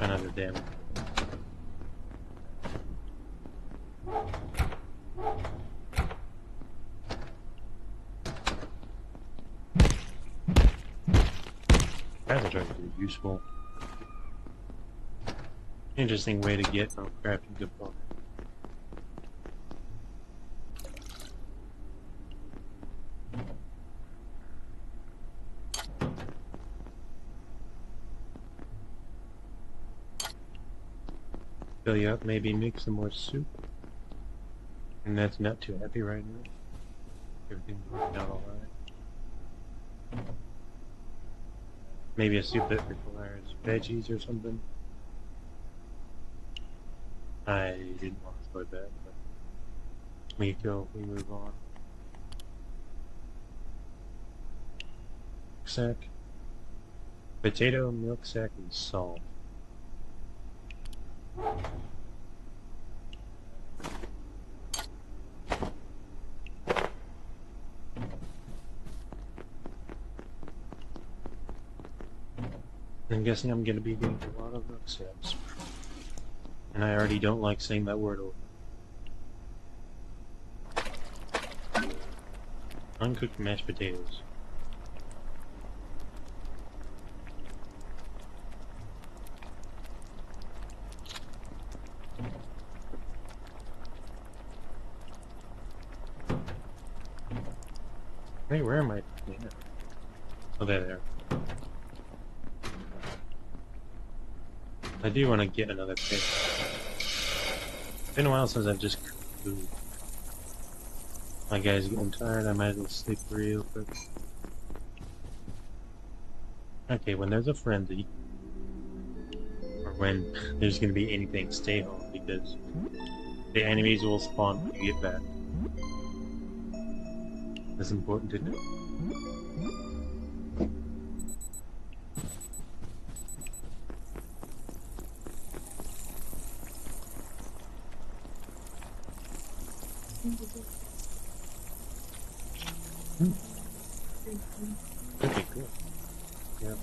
Another damage. Guys are useful. Interesting way to get a crafting component. Fill you up, maybe make some more soup. And that's not too happy right now. Everything's working out alright. Maybe a soup that requires veggies or something. I didn't want to start that, but we move on. Sack. Potato, milk sack, and salt. I'm guessing I'm gonna be getting a lot of accepts. And I already don't like saying that word over. Uncooked mashed potatoes. Hey, where am I? Yeah. Oh, there. I do want to get another pig. It's been a while since I've just cooked food. My guy's getting tired, I might as well sleep real quick. Okay, when there's a frenzy, or when there's gonna be anything, stay home, because the enemies will spawn when you get back. That's important to know. Okay, good. Yeah,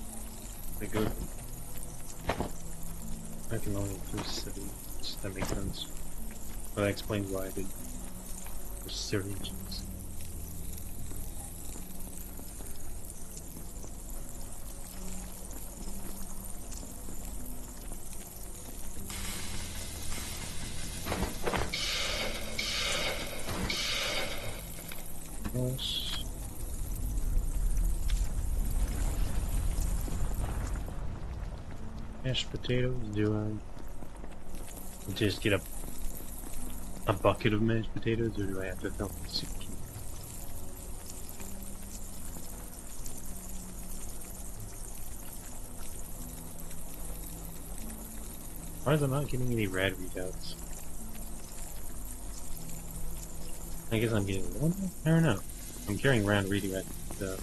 they're good. I can only do 7. That makes sense. Well, that explains why I did resurgence. Yes. Mashed potatoes, do I just get a bucket of mashed potatoes, or do I have to fill the soup cube? Why is I not getting any red readouts? I guess I'm getting one? I don't know. I'm carrying around redirect stuff.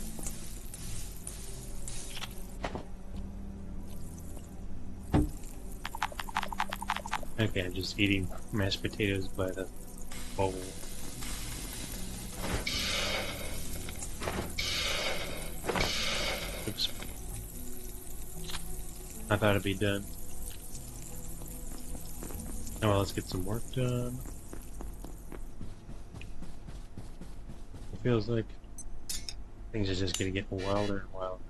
Okay, I'm just eating mashed potatoes by the bowl. Oops. I thought it'd be done. Oh well, let's get some work done. It feels like things are just gonna get wilder and wilder.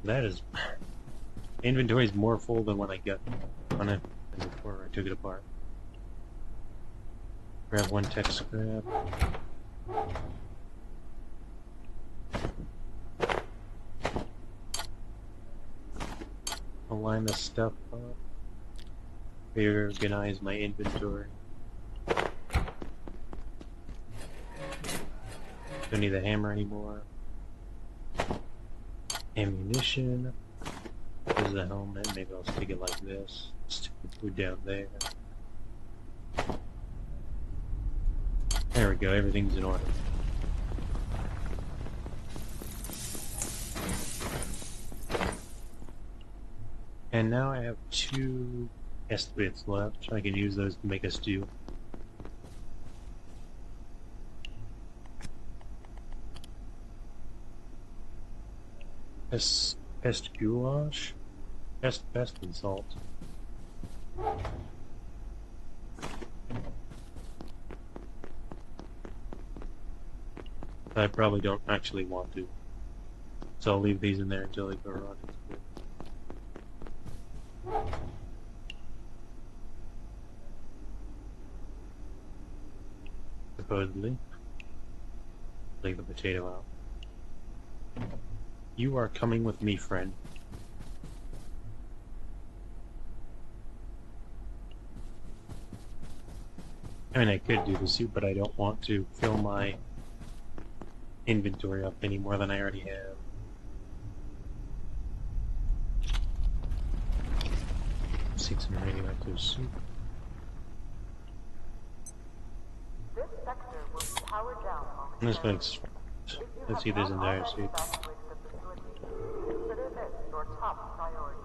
That is... inventory is more full than when I got on it before I took it apart. Grab one tech scrap. Align the stuff up. Reorganize my inventory. Don't need the hammer anymore. Ammunition. There's the helmet. Maybe I'll stick it like this. Stick the food down there. There we go. Everything's in order. And now I have 2 test bits left. I can use those to make a stew. Pest goulash? Pest and salt. I probably don't actually want to. So I'll leave these in there until they go rot. Supposedly. Leave the potato out. You are coming with me, friend. I mean, I could do the soup, but I don't want to fill my inventory up any more than I already have. Seek some radioactive soup. This sector will be powered down momentarily. This makes... Let's see this entire soup. Consider this your top priority.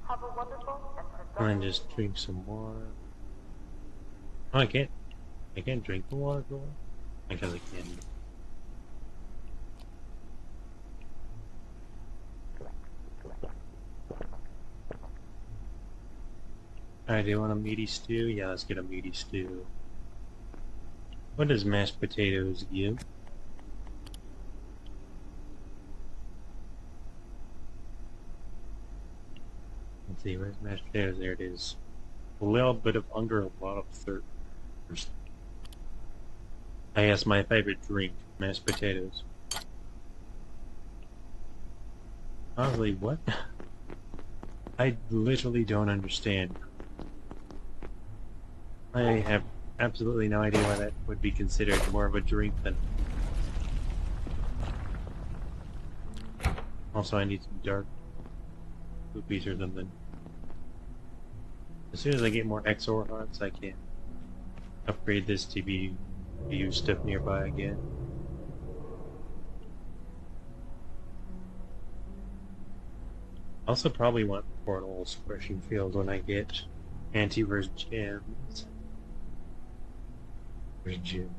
Have a wonderful and productive... And then just drink some water. Oh, I can't drink the water, because I can't. Alright, do you want a meaty stew? Yeah, let's get a meaty stew. What does mashed potatoes give? Let's see, where's mashed potatoes? There it is. A little bit of hunger, a lot of thirst. I guess my favorite drink, mashed potatoes. Honestly, what? I literally don't understand. I have absolutely no idea why that would be considered more of a drink than... Also, I need some dark poopies or something. As soon as I get more XOR hearts, I can upgrade this to be used stuff nearby again. Also probably want portals, crushing field when I get antiverse gems. Where's gems?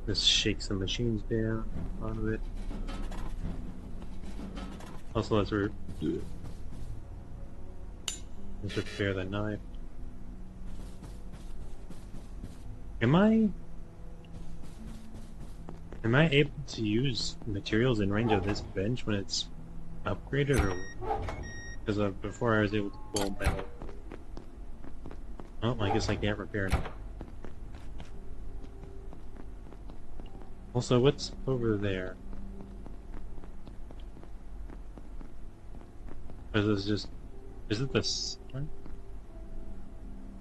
This shakes the machines down onto it. Also, let's repair the knife. Am I able to use materials in range of this bench when it's upgraded, or because before I was able to pull metal? Oh, I guess I can't repair it. Also, what's over there? Or is this just... is it the sun?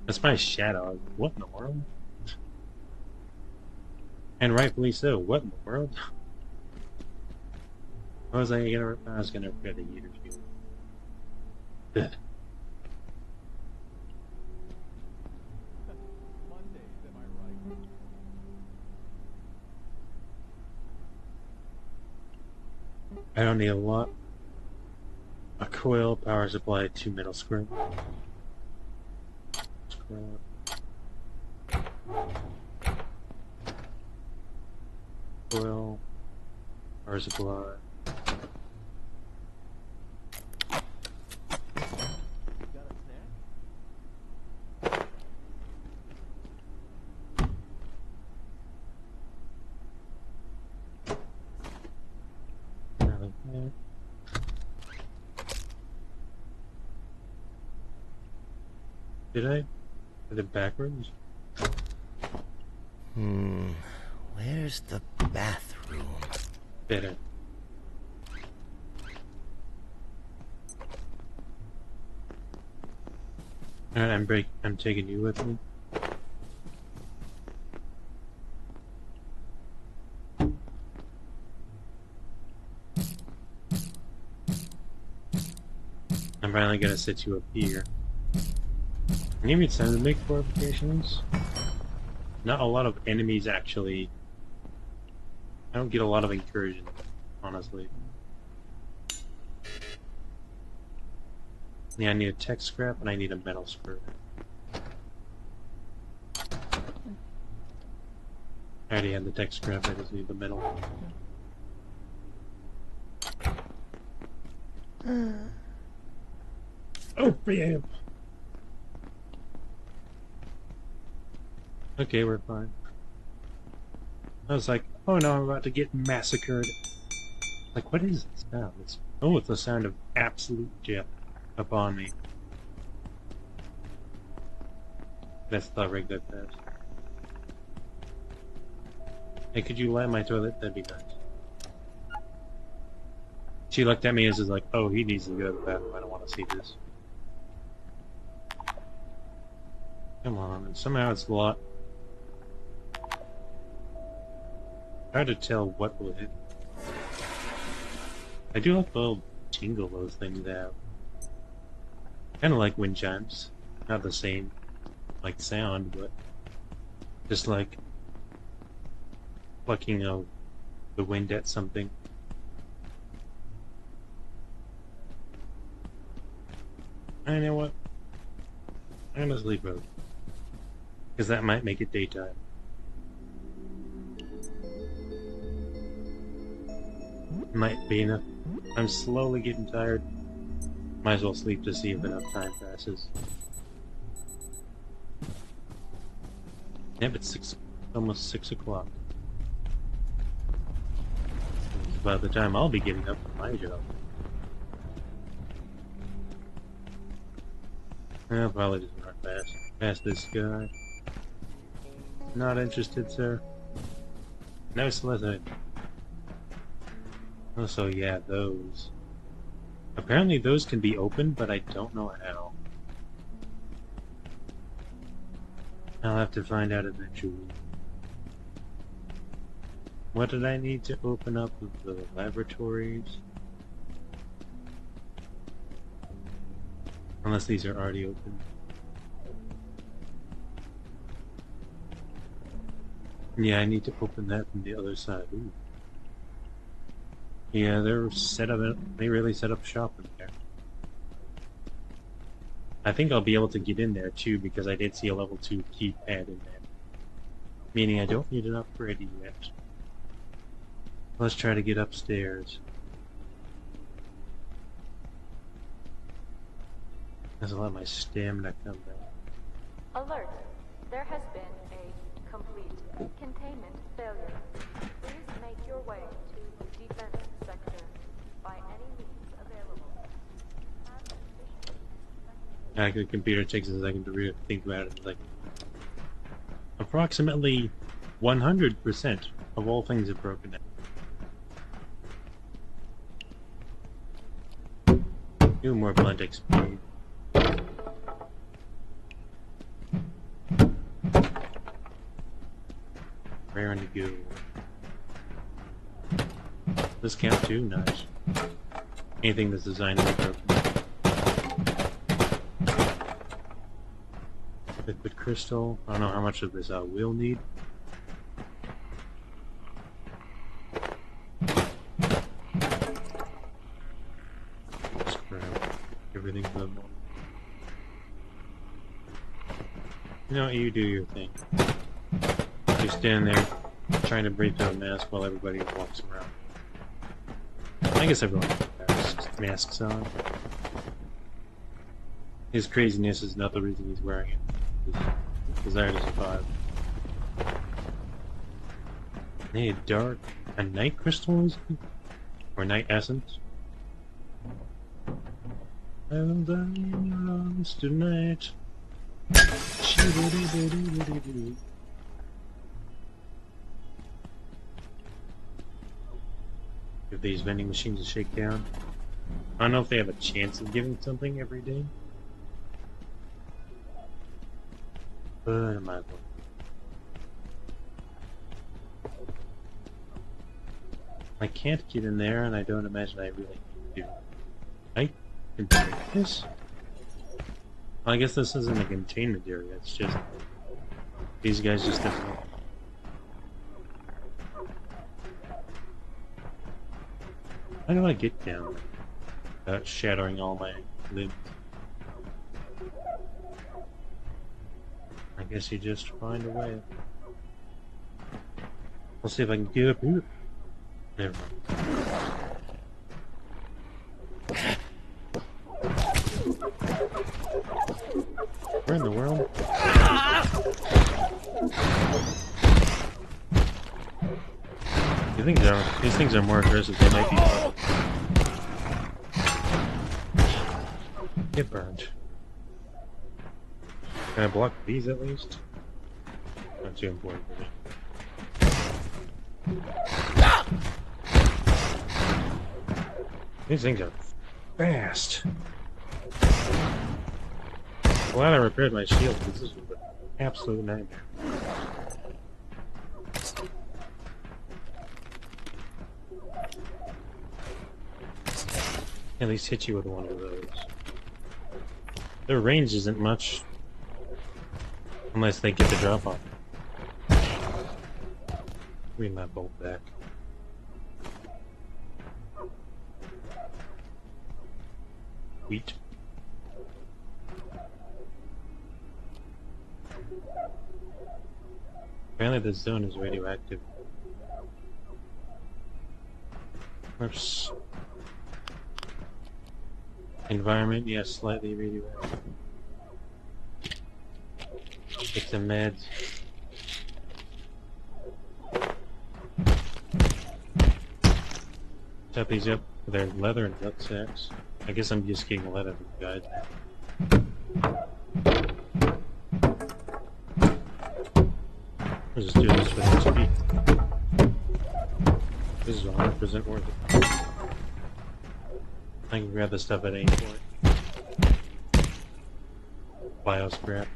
That's my shadow. What in the world? And rightfully so. What in the world? What was I gonna... I was gonna repair the heater shield. Ugh. I don't need a lot. A coil, power supply, 2 metal scrap. Coil, power supply. Did I? Did it backwards? Where's the bathroom? Better. Alright, I'm taking you with me. I'm finally gonna set you up here. I need time to make fortifications. Not a lot of enemies actually. I don't get a lot of incursion, honestly. Yeah, I need a tech scrap and I need a metal scrap. I already had the tech scrap, I just need the metal. Oh, yeah. Okay, we're fine. I was like, oh no, I'm about to get massacred. Like, what is this sound? Oh, it's the sound of absolute death upon me. That's not rigged that fast. Hey, could you light my toilet? That'd be nice. She looked at me as is like, oh, he needs to go to the bathroom. I don't want to see this. Come on, and somehow it's a lot. Hard to tell what will hit. I do like the little jingle those things have. Kind of like wind chimes. Not the same, like, sound, but just like plucking of the wind at something. I know what? I'm gonna sleep mode. Because that might make it daytime. Might be enough. I'm slowly getting tired. Might as well sleep to see if enough time passes. Yep, it's almost 6 o'clock. It's about the time I'll be getting up from my job. I'll probably just run past this guy. Not interested, sir. No Slytherin. Oh, so yeah, those. Apparently those can be opened, but I don't know how. I'll have to find out eventually. What did I need to open up with the laboratories? Unless these are already open. Yeah, I need to open that from the other side. Ooh. Yeah, they're set up. They really set up shop in there. I think I'll be able to get in there too because I did see a level 2 keypad in there. Meaning I don't need an upgrade yet. Let's try to get upstairs. Let's let my stamina come back. Alert! There has been a complete containment failure. Please make your way to the defense sector by any means available. The computer takes a second to really think about it. Like, approximately 100% of all things are broken down. Do more blunt XP. Where on you go? This count too? Nice. Anything that's designed to be broken. Liquid crystal. I don't know how much of this I will need. Just grab everything for the moment. You know, you do your thing. You stand there trying to breathe through a mask while everybody walks around. I guess everyone has masks on. His craziness is not the reason he's wearing it. His desire to survive. Hey, a night crystal is it? Or night essence? I'll die in your arms tonight. If these vending machines a shakedown. I don't know if they have a chance of giving something every day. But I might as well. I can't get in there, and I don't imagine I really need to. I can break this? Well, I guess this isn't a containment area, it's just... These guys just don't know. How do I get down without shattering all my limbs? I guess you just find a way. We'll see if I can get up here. Never mind. Where in the world? These things are more aggressive. They might be fun. Get burned. Can I block these at least? Not too important for me. These things are fast. Glad I repaired my shield because this was an absolute nightmare. At least hit you with one of those. Their range isn't much. Unless they get the drop off. Bring that bolt back. Wheat. Apparently this zone is radioactive. Oops. Environment, yes, slightly radioactive. Take some meds. Set these up with their leather and rucksacks. I guess I'm just getting lead out of these guys now. I'll just do this for the XP. This is 100% worth it. I can grab this stuff at any point. Bio scrap.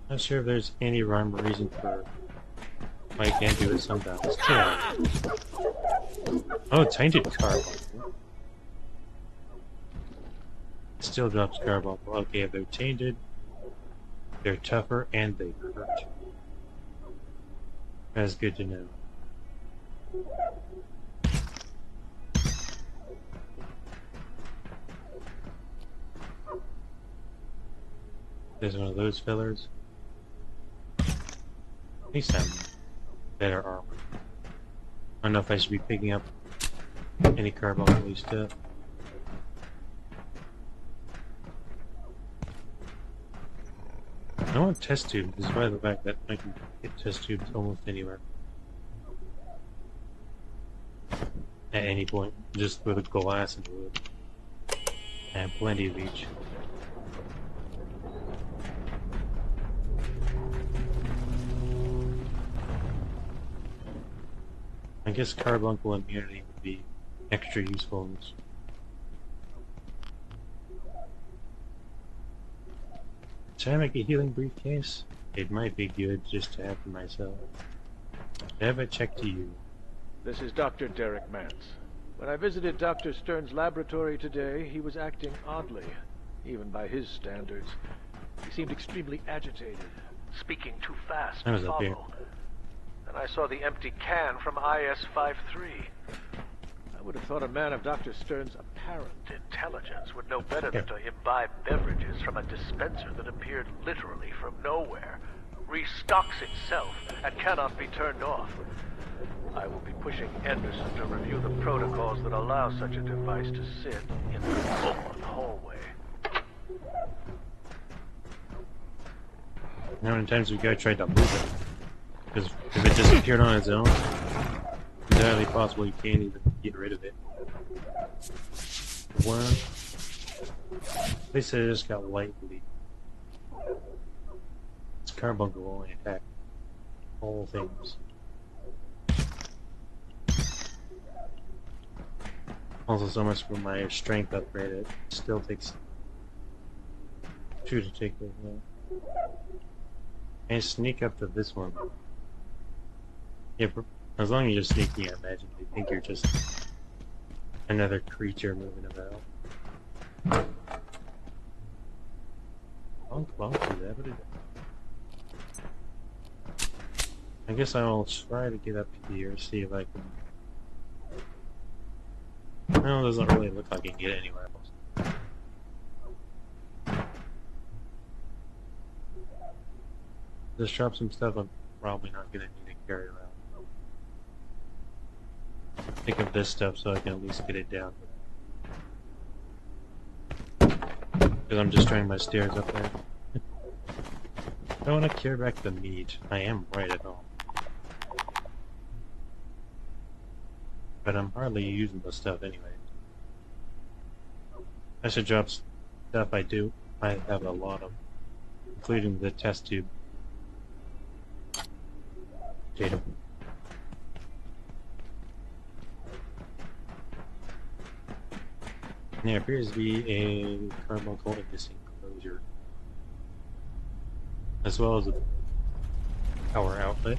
Not sure if there's any rhyme or reason for why I can't do it sometimes. Oh, tainted carbon. Still drops carbon. Okay, if they're tainted, they're tougher and they hurt. That's good to know. There's one of those fillers. At least I'm better armor. I don't know if I should be picking up any carbon stuff. I want test tube, despite the fact that I can get test tubes almost anywhere. At any point, just with a glass and wood. I have plenty of each. I guess carbuncle immunity would be extra useful in this. Should I make a healing briefcase? It might be good just to have for myself. Have a check to you. This is Dr. Derek Mance. When I visited Dr. Stern's laboratory today, he was acting oddly, even by his standards. He seemed extremely agitated, speaking too fast I was to up here. follow. And I saw the empty can from IS-53. I would have thought a man of Dr. Stern's apparent intelligence would know better than to imbibe beverages from a dispenser that appeared literally from nowhere, restocks itself, and cannot be turned off. I will be pushing Anderson to review the protocols that allow such a device to sit in the open hallway. How many times have you guys tried to move it? Because if it disappeared on its own, it's entirely possible you can't even get rid of it. Well, they said it just got light bleed. It's carbuncle will only attack all things. Also, so much for my strength upgrade, it still takes 2 to take this one. And sneak up to this one. Yeah, as long as you're sneaking, I imagine they think you're just another creature moving about. Bonk, bonk, is that what it is? I guess I will try to get up here, see if I can... No, it doesn't really look like I can get anywhere else. Just drop some stuff I'm probably not going to need to carry around. Pick up this stuff so I can at least get it down. Because I'm just trying my stairs up there. I don't want to carry back the meat. I am right at home. But I'm hardly using the stuff anyway. I should drop stuff I have a lot of. Including the test tube. Jada. There appears to be a carbuncle in this enclosure, as well as a power outlet.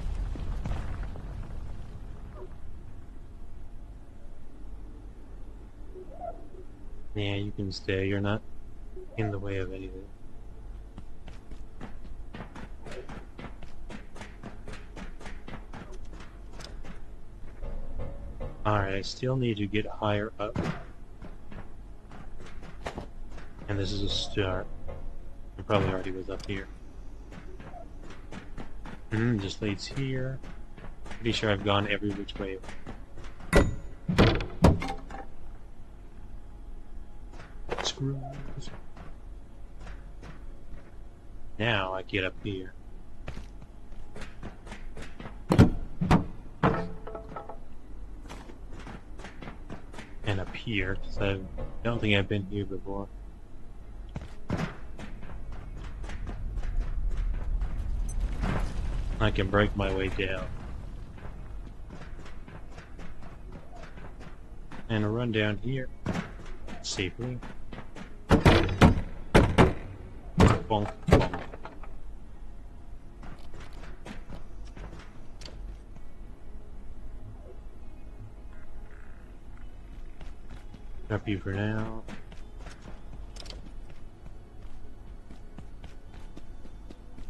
Yeah, you can stay. You're not in the way of anything. Alright, I still need to get higher up. And this is a start. I probably already was up here. Just leads here. Pretty sure I've gone every which way. Screws. Now I get up here. And up here, because I don't think I've been here before. I can break my way down. And run down here safely. Bonk, bonk. Up you for now.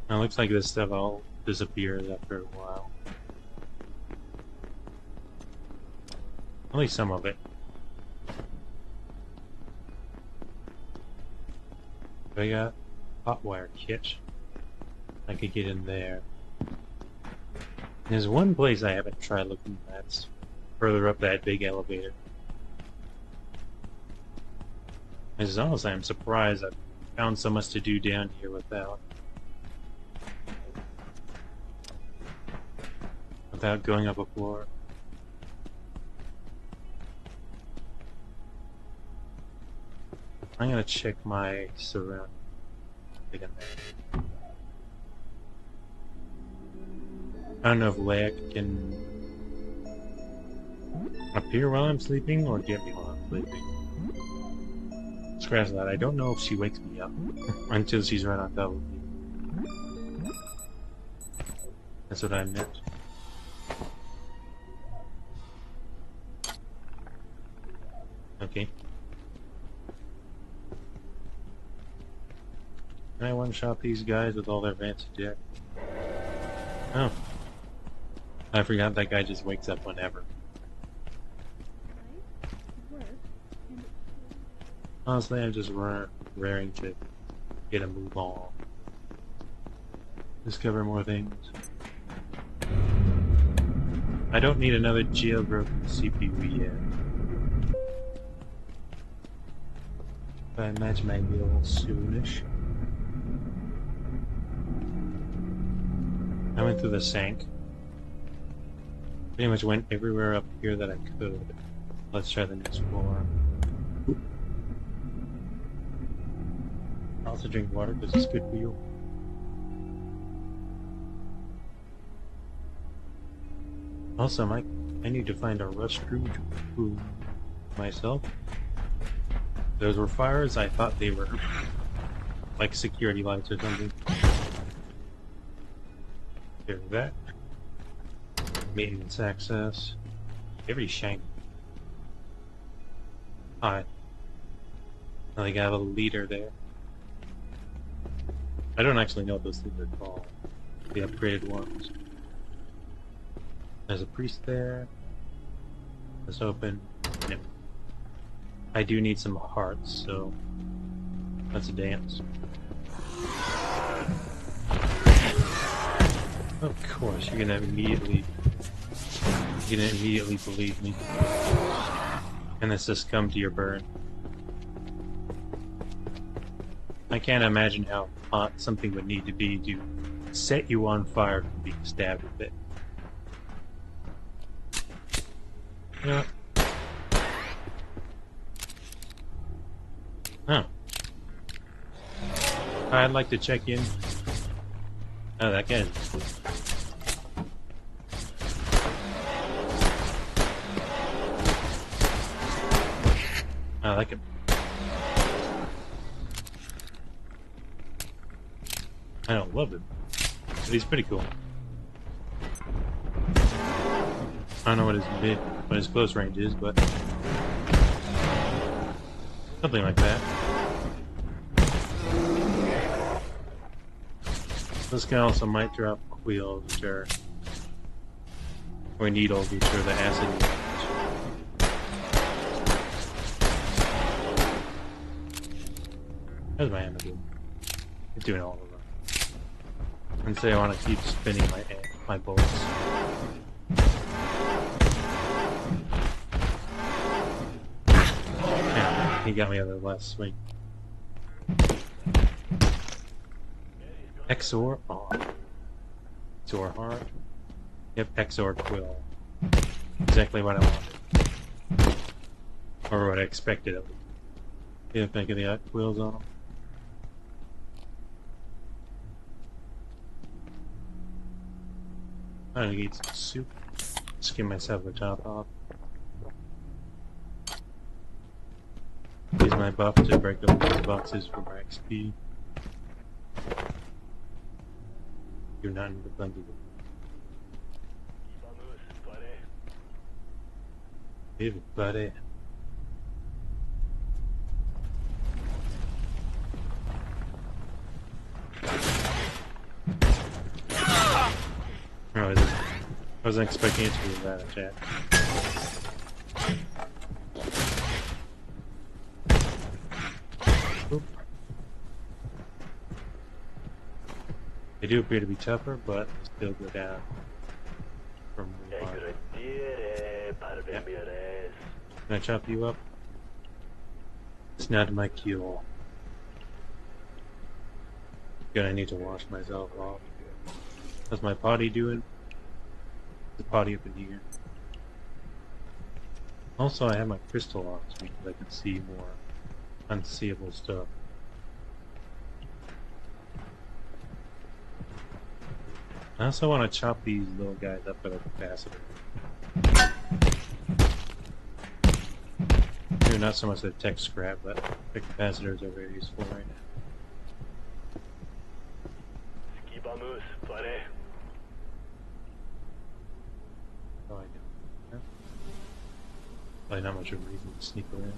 Now it looks like this stuff all disappears after a while. At least some of it. I got hot wire kit. I could get in there. There's one place I haven't tried looking at. That's further up that big elevator. As honestly, I'm surprised I've found so much to do down here without going up a floor. I'm gonna check my surroundings. I don't know if Leia can appear while I'm sleeping or get me while I'm sleeping. Scratch that. I don't know if she wakes me up until she's right on top of me. That's what I meant. Okay. Can I one-shot these guys with all their fancy tech? Oh. I forgot that guy just wakes up whenever. Honestly, I'm just raring to get a move on. Discover more things. I don't need another jailbroken CPU yet. But I imagine maybe a little soonish. I went through the sink. Pretty much went everywhere up here that I could. Let's try the next floor. I also drink water because it's good for you. Also, I need to find a rust screw myself. Those were fires. I thought they were like security lights or something. There's that. Maintenance access. Every shiny. Hi. I think I have a leader there. I don't actually know what those things are called. The upgraded ones. There's a priest there. Let's open. No. I do need some hearts, so let's dance. Of course, you're gonna immediately believe me, and this just come to your burn. I can't imagine how hot something would need to be to set you on fire from being stabbed with it. You know what? Huh. I'd like to check in. Oh, that guy. I like him. I don't love him, but he's pretty cool. I don't know what his close range is, but something like that. This guy also might drop wheels, or needles, which are the acid. How's my ammo doing? It's doing all of them. And say I want to keep spinning my bullets. He got me on the last swing. Exor on. Exor hard. Yep, Exor Quill. Exactly what I wanted. Or what I expected of it. Yeah, think of the quills on them. I'm gonna eat some soup. Skin myself the top off. Use my buff to break open these boxes for my XP. You're not in the plenty. Everybody. Oh, is it? I wasn't expecting it to be that attack. Oop. They do appear to be tougher, but they still go down from one. Yep. Can I chop you up? It's not my cue. Good, I need to wash myself off. How's my potty doing? The potty up in here. Also, I have my crystal on so I can see more unseeable stuff. I also want to chop these little guys up at a capacitor. Maybe not so much the tech scrap, but the capacitors are very useful right now. Oh, I do. Yeah. Probably not much of a reason to sneak around.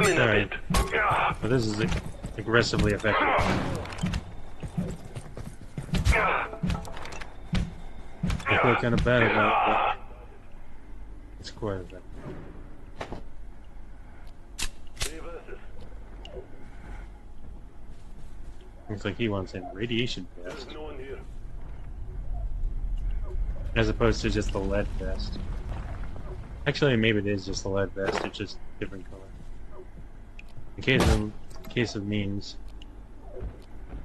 Alright. Well, this is aggressively effective. I feel kind of bad about it, but it's quite effective. Looks like he wants a radiation vest. As opposed to just the lead vest. Actually, maybe it is just the lead vest, it's just different color. In case of means,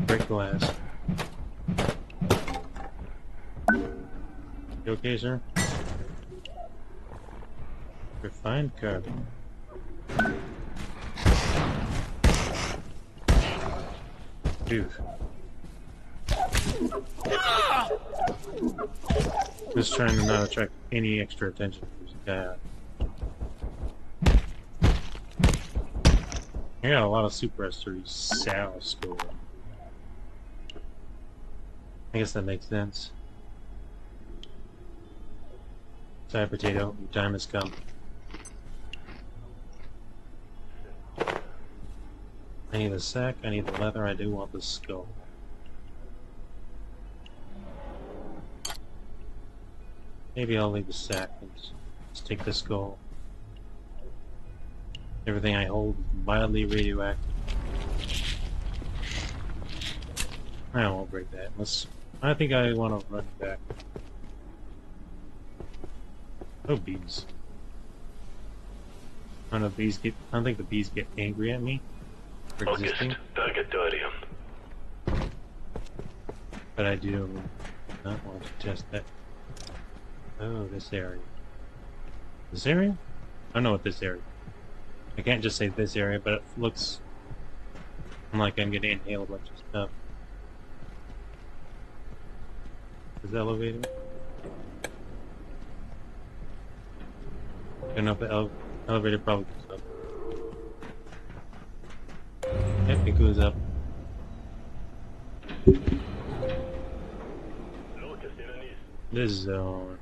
break glass. You okay, sir? Refined carbon. Dude. Just trying to not attract any extra attention from this guy. I got a lot of super S3 Sal score. I guess that makes sense. Sorry, potato, your time has come. I need the sack, I need the leather, I do want the skull. Maybe I'll leave the sack and just take the skull. Everything I hold is mildly radioactive. I won't break that. I think I want to run back. Oh, bees. I don't think the bees get angry at me for existing. But I do not want to test that. Oh, this area. This area? I don't know what this area. I can't just say this area, but it looks like I'm gonna inhale a bunch of stuff. Is the elevator? I don't know if the elevator probably goes up. Yep, it goes up. This zone.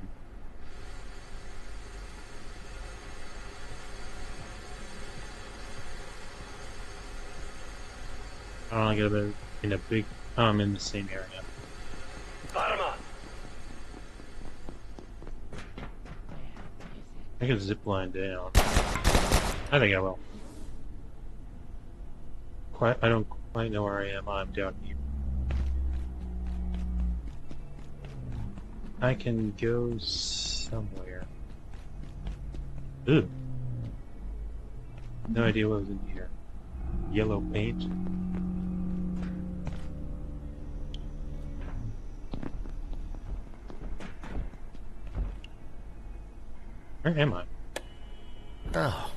I don't want to get in a big. I'm in the same area. I can zip line down. I think I will. I don't quite know where I am. I'm down here. I can go somewhere. Ugh. No idea what was in here. Yellow paint. Where am I? Oh.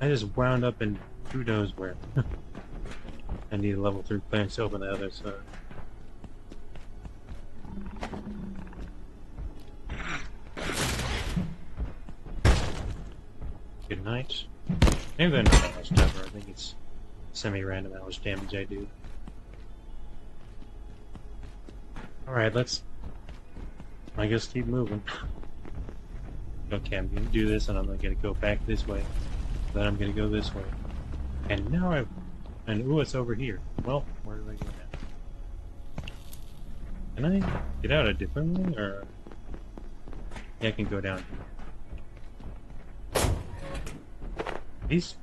I just wound up in who knows where. I need a level 3 clearance to open the other side. Good night. Maybe they're not that much tougher. I think it's semi-random how much damage I do. Alright, let's... I guess keep moving. Okay, I'm gonna do this and I'm gonna go back this way. Then I'm gonna go this way. And now I've... And ooh, it's over here. Well, where do I go now? Can I get out a different way, or... Yeah, I can go down here. These...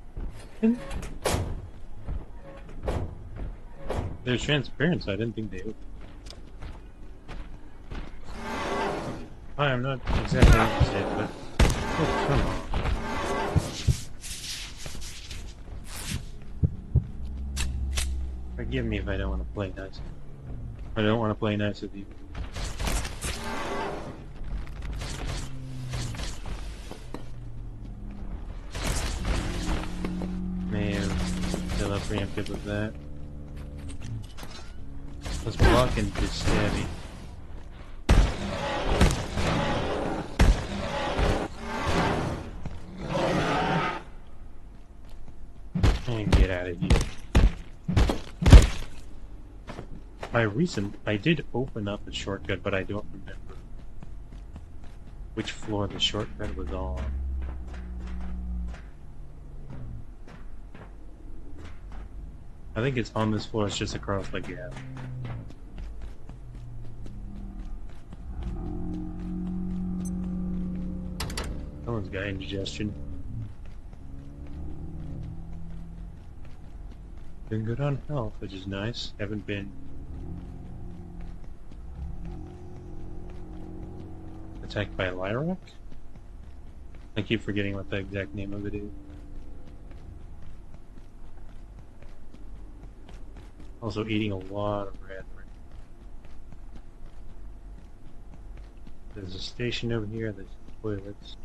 They're transparent, so I didn't think they opened. I am not exactly interested, but... Oh, come on. Forgive me if I don't want to play nice. I don't want to play nice with you. May have still preempted with that. Let's block and just stab you. And get out of here. I did open up a shortcut, but I don't remember which floor the shortcut was on. I think it's on this floor, it's just across the gap. Someone's got indigestion. Been good on health, which is nice. Haven't been attacked by a Lyrock? I keep forgetting what the exact name of it is. Also eating a lot of red. There's a station over here, there's toilets.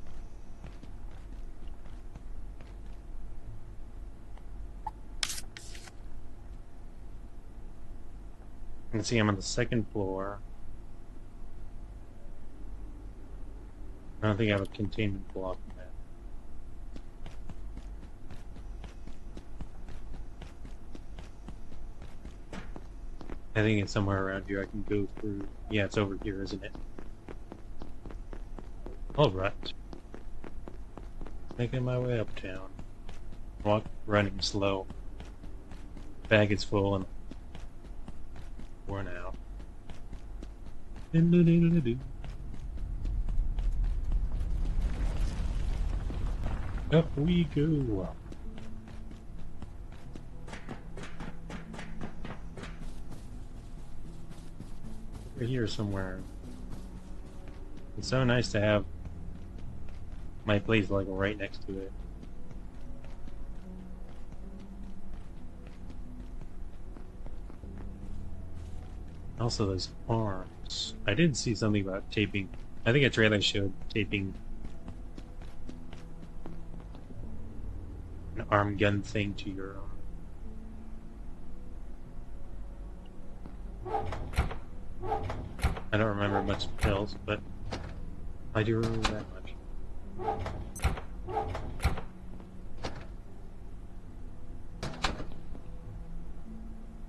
You can see I'm on the second floor. I don't think I have a containment block in that. I think it's somewhere around here I can go through. Yeah, it's over here, isn't it? Alright. Making my way uptown. Running slow. Bag is full and worn out. Up we go. Over here somewhere. It's so nice to have my place like right next to it. Also, those arms. I did see something about taping. I think a trailer showed taping an arm gun thing to your arm. I don't remember much else, but I do remember that much.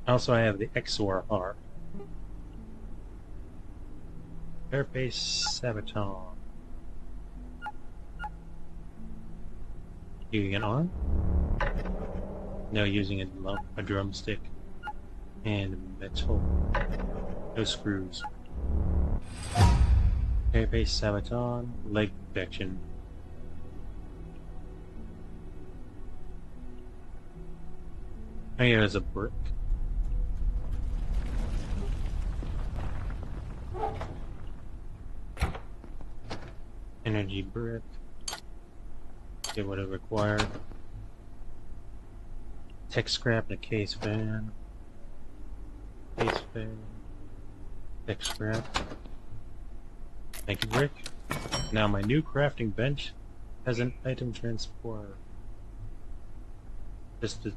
Also, I have the XOR harp. Carapace Sabaton. Using an arm? No, using a drumstick. And metal. No screws. Carapace Sabaton. Leg protection. Oh yeah, there's a brick. Energy brick. Get what it required. Tech scrap and a case fan. Case fan. Tech scrap. Thank you, brick. Now my new crafting bench has an item transporter. Just as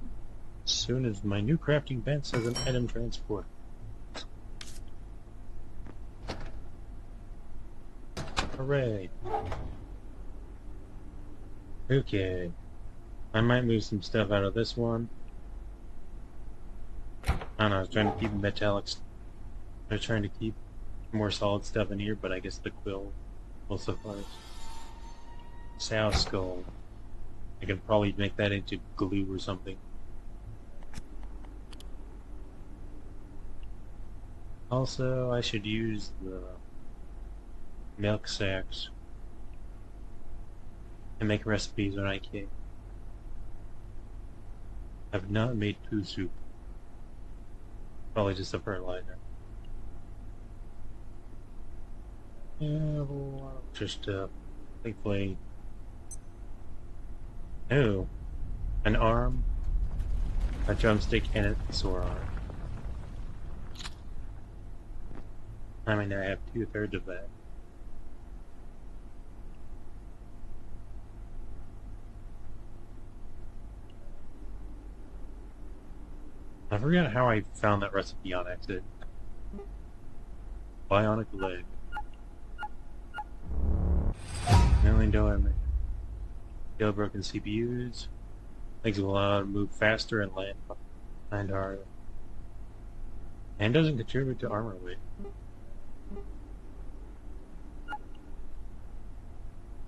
soon as my new crafting bench has an item transporter. Hooray! Okay. I might move some stuff out of this one. I don't know, I was trying to keep metallics. I was trying to keep more solid stuff in here, but I guess the quill will suffice. Sow skull. I could probably make that into glue or something. Also, I should use the milk sacks and make recipes when I can. I've not made poo soup. Probably just a fertilizer. Yeah, well, just thankfully. Oh, an arm, a drumstick, and a sore arm. I mean, I have 2/3 of that. I forgot how I found that recipe on accident. Bionic leg. $1 million. Jailbroken CPUs. Legs will allow to move faster and land harder. And doesn't contribute to armor weight.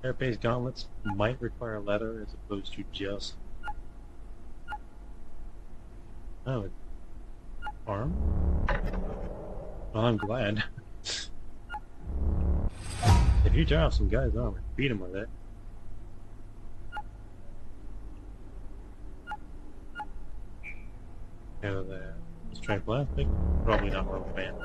Air-based gauntlets might require leather as opposed to just... Oh, arm? Well, I'm glad. If you tear off some guy's armor, beat him with it. Go there. Let's try plastic. Probably not rubber band.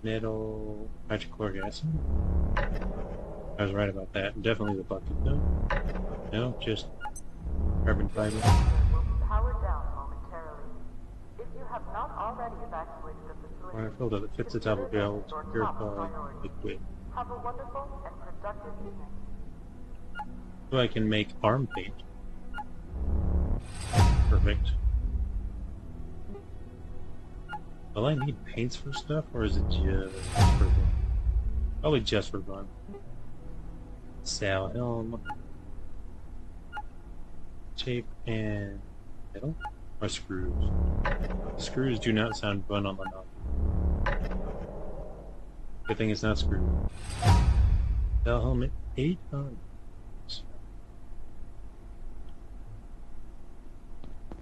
Metal, hydrochloric acid. I was right about that. Definitely the bucket though. No, just carbon fiber. Will be powered down momentarily. If you have not already evacuated the facility, Water filter that fits the top of barrel to purify liquid. have a wonderful and productive evening. So I can make arm paint. Perfect. Will I need paints for stuff, or is it just for fun? Probably just for fun. Sail helm. Tape and metal? Or screws? Screws do not sound fun on the knob. Good thing it's not screwed. Sail helmet 800.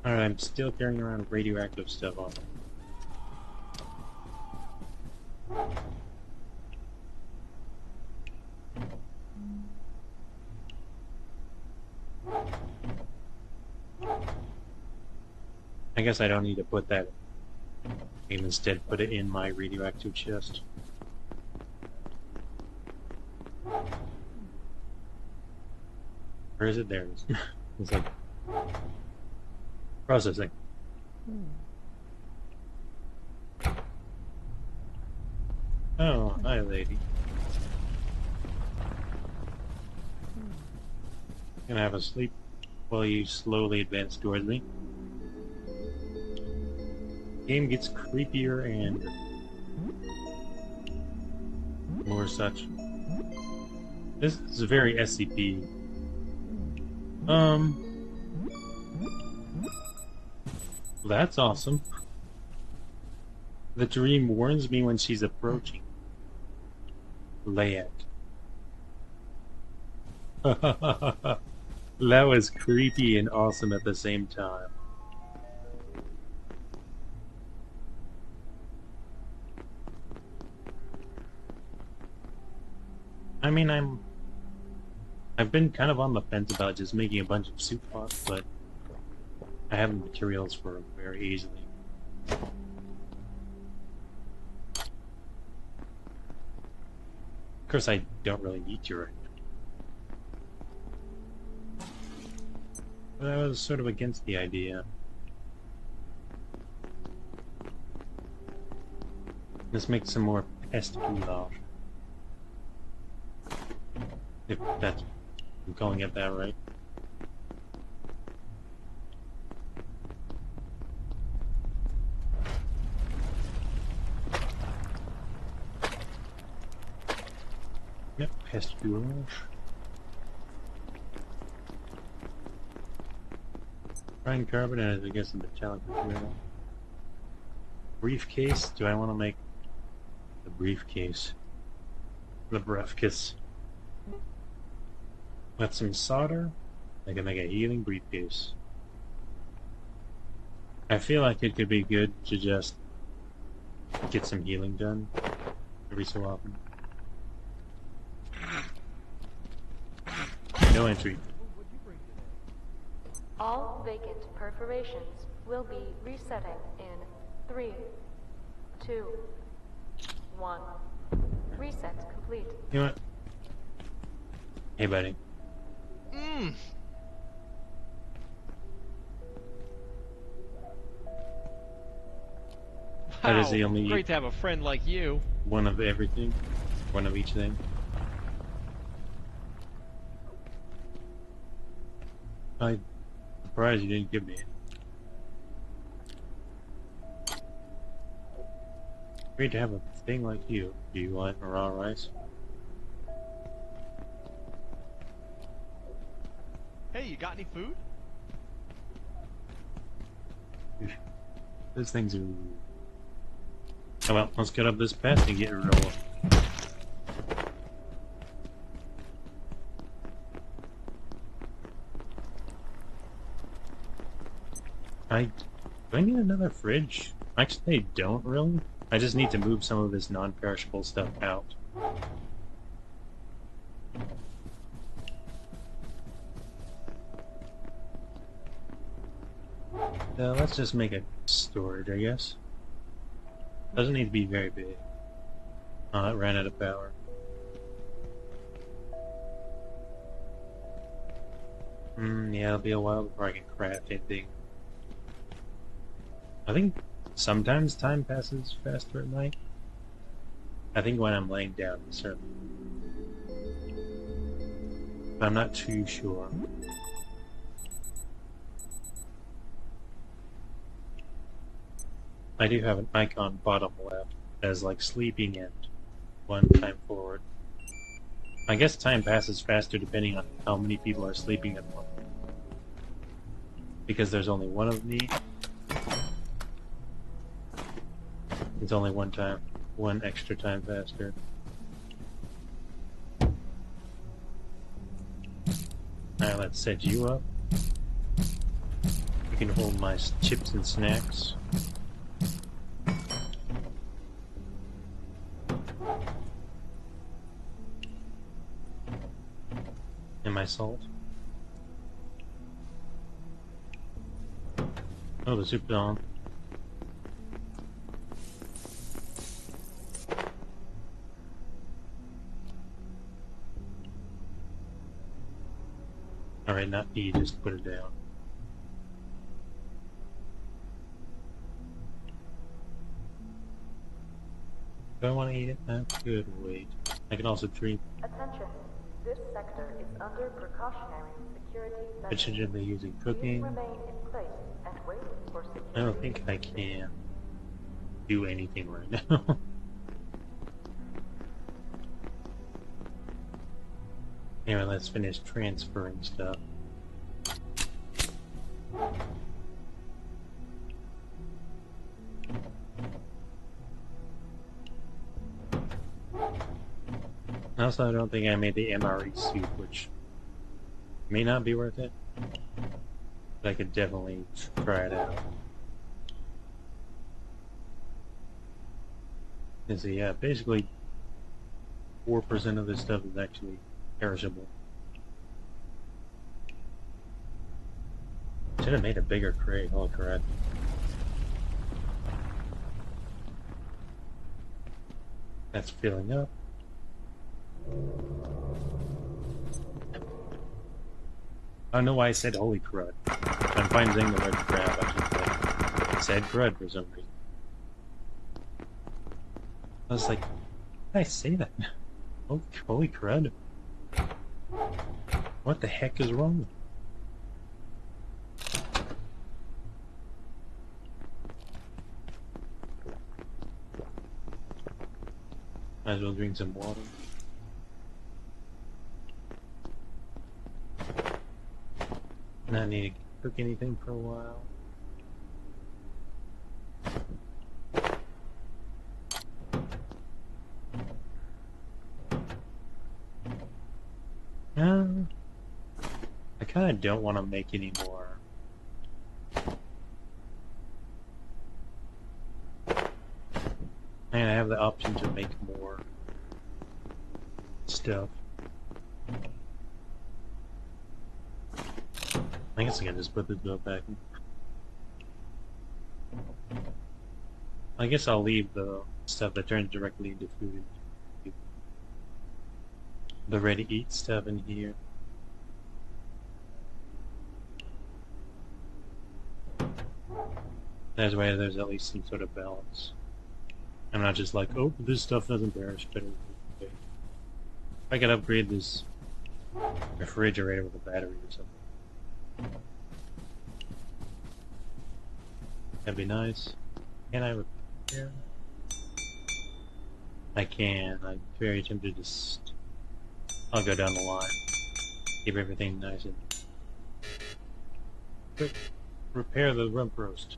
Alright, I'm still carrying around radioactive stuff on me. I guess I don't need to put that in. I can instead put it in my radioactive chest. Or is it there? It's like processing. Oh, hi lady. Gonna have a sleep while you slowly advance towards me. Game gets creepier and more such. This is very SCP. That's awesome. The dream warns me when she's approaching. Layout. That was creepy and awesome at the same time. I mean, I'm I've been kind of on the fence about just making a bunch of soup pots, but I have the materials for it very easily. Of course, I don't really need to right now. But I was sort of against the idea. Let's make some more pest goulash. If that's... I'm calling it that right. Yep, pest goulash. Fine carbonate, I guess, a metallic material. Briefcase? Do I want to make the briefcase? The briefcase. With some solder, I can make a healing briefcase. I feel like it could be good to just get some healing done every so often. No entry. All vacant perforations will be resetting in 3, 2, 1. Reset complete. You know what? Hey, buddy. That is the only great to have a friend like you. one of everything, one of each thing. I'm surprised you didn't give me it. Great to have a thing like you. Do you want raw rice? Hey, you got any food? Those things are... Oh well, let's get up this path and get it rolling. Do I need another fridge? Actually, I don't really. I just need to move some of this non-perishable stuff out. Let's just make a storage, I guess. Doesn't need to be very big. Oh, it ran out of power. Yeah, it'll be a while before I can craft anything. I think sometimes time passes faster at night. I think when I'm laying down, certainly. But I'm not too sure. I do have an icon bottom left as like sleeping and 1 time forward. I guess time passes faster depending on how many people are sleeping at once. Because there's only one of me. It's only one extra time faster. Alright, let's set you up. You can hold my chips and snacks. And my salt. Oh, the soup's on. Alright, not E, just put it down. Do I want to eat it? That's good, wait. I can also treat. Attention. This sector is under precautionary security measures. Particularly using cooking. Please remain in place and wait for security. I don't think I can do anything right now. Anyway, let's finish transferring stuff. Also, I don't think I made the MRE soup, which may not be worth it, but I could definitely try it out. And so yeah, basically 4% of this stuff is actually perishable. Should have made a bigger crate, oh crap. That's filling up. I don't know why I said holy crud. I'm finding the word crap, I just said crud for some reason. I was like, why did I say that? Holy crud. What the heck is wrong with me? Might as well drink some water. Not need to cook anything for a while. I kind of don't want to make any more. And I have the option to make more stuff. I guess I can just put this bill back in. I guess I'll leave the stuff that turns directly into food. The ready-to-eat stuff in here. That way there's at least some sort of balance. I'm not just like, oh, this stuff doesn't perish, but okay. I could upgrade this refrigerator with a battery or something. That'd be nice. Can I repair? I can. I'm very tempted to just... I'll go down the line. Keep everything nice and quick. Repair the rump roast.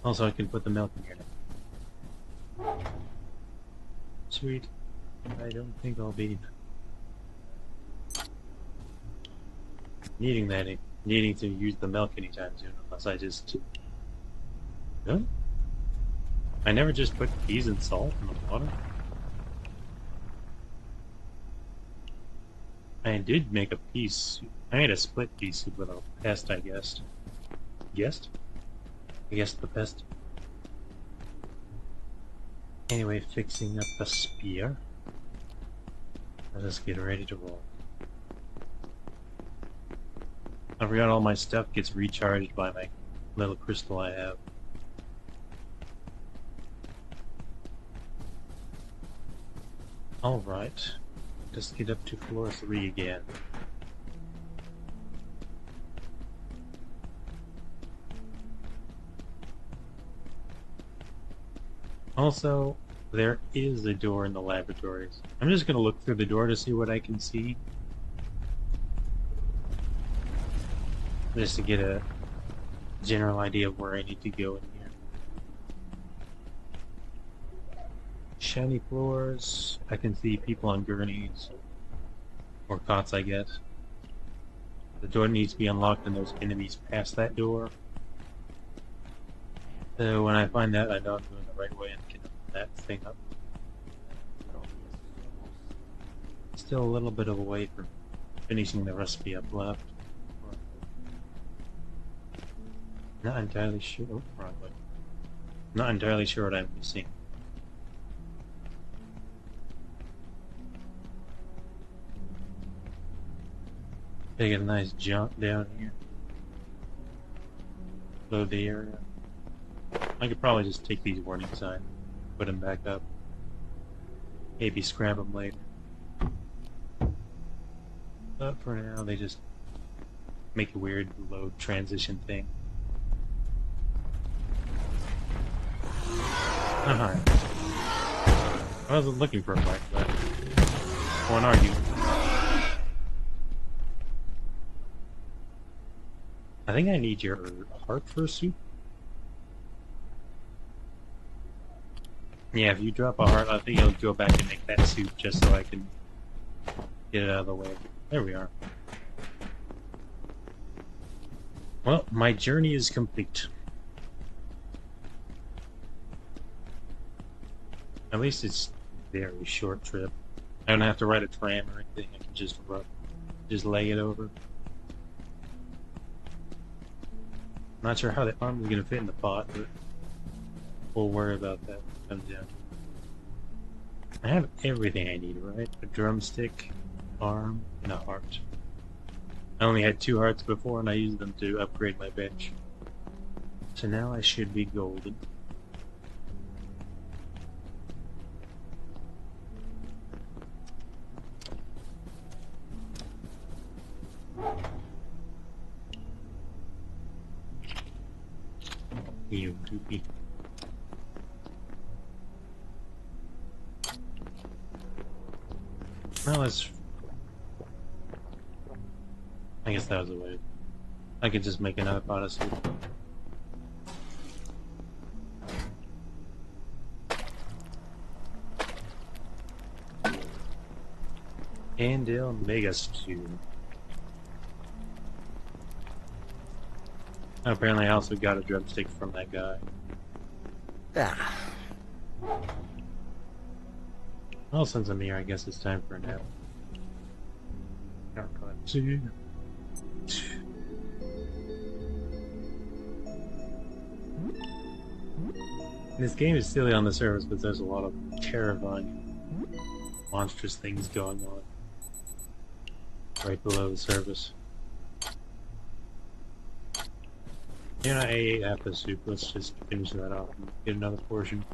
Also, I can put the milk in here now. Sweet. I don't think I'll be needing to use the milk anytime soon, unless I just... Really? I never just put peas and salt in the water? I did make a pea soup. I made a split pea soup with a pest, I guessed. Guessed? I guessed the pest. Anyway, fixing up a spear. Let us get ready to roll. I forgot all my stuff gets recharged by my little crystal I have. Alright. Let's get up to floor 3 again. Also, there is a door in the laboratories. I'm just gonna look through the door to see what I can see. Just to get a general idea of where I need to go in here. Shiny floors. I can see people on gurneys. Or cots, I guess. The door needs to be unlocked and there's enemies past that door. So when I find that, I know I'm doing the right way and can open that thing up. Still a little bit of a way from finishing the recipe up left. Not entirely sure. Oh, wrong way. Not entirely sure what I'm missing. Take a nice jump down here. Load the area. I could probably just take these warning signs, put them back up. Maybe scrap them later. But for now, they just make a weird load transition thing. I wasn't looking for a fight, but I won't argue. I think I need your heart for a soup. Yeah, if you drop a heart, I think you'll go back and make that soup just so I can get it out of the way. There we are. Well, my journey is complete. At least it's a very short trip. I don't have to ride a tram or anything. I can just lay it over. Not sure how the arm is gonna fit in the pot, but we'll worry about that when it comes down to it. I have everything I need, right? A drumstick, arm, and a heart. I only had 2 hearts before, and I used them to upgrade my bench. So now I should be golden. You doopy. Well, let's... I guess that was the way. I could just make another pot of soup. Andale Mega Stew. Apparently I also got a drumstick from that guy. Ah. Well, since I'm here, I guess it's time for a nap. See. This game is silly on the surface, but there's a lot of terrifying, monstrous things going on right below the surface. You know, I ate half the soup. Let's just finish that off and get another portion.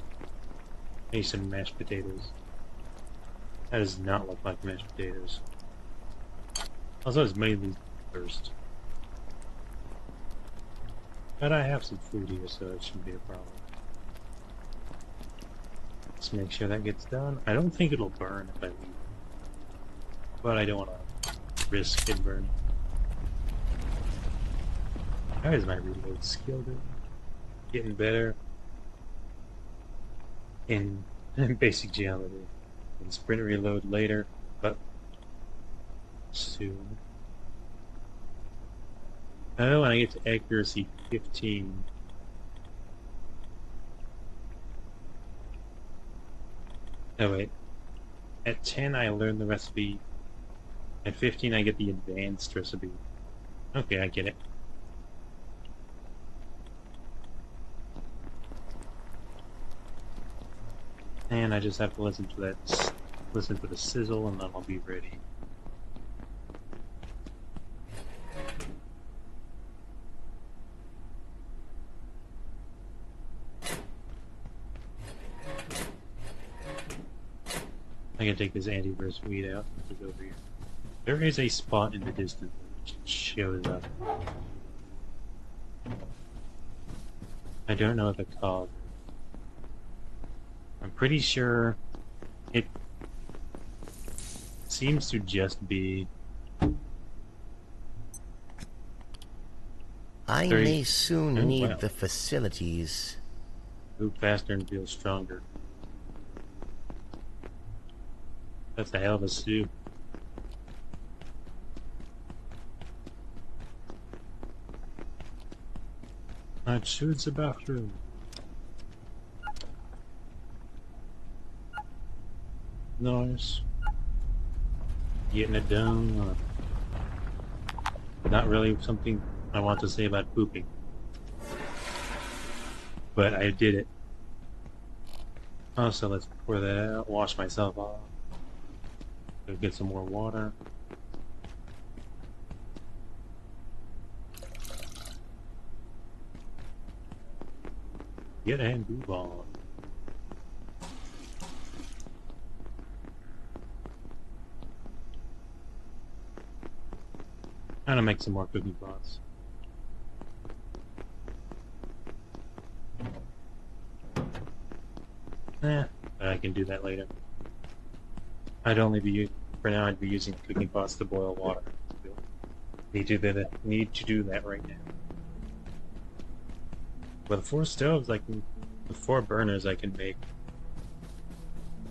Maybe some mashed potatoes. That does not look like mashed potatoes. Also, it's mainly thirst. But I have some food here, so it shouldn't be a problem. Let's make sure that gets done. I don't think it'll burn if I leave. But I don't want to risk it burning. How is my reload skill doing? Getting better in basic geometry. And sprint reload later, but soon. Oh, when I get to accuracy 15. Oh wait. At 10 I learn the recipe. At 15 I get the advanced recipe. Okay, I get it. And I just have to listen to that, listen for the sizzle, and then I'll be ready. I can take this antivirus weed out. Look over here. There is a spot in the distance that shows up. I don't know the cause. I'm pretty sure it seems to just be... I may soon need the facilities. Move faster and feel stronger. That's a hell of a stew. I'd choose the bathroom. Nice. Getting it done. Not really something I want to say about pooping. But I did it. Also, let's pour that out, wash myself off. Go get some more water. Get and move on. I'm gonna make some more cooking pots. I can do that later. For now I'd be using cooking pots to boil water. Need to do that right now. With 4 stoves, with 4 burners, I can make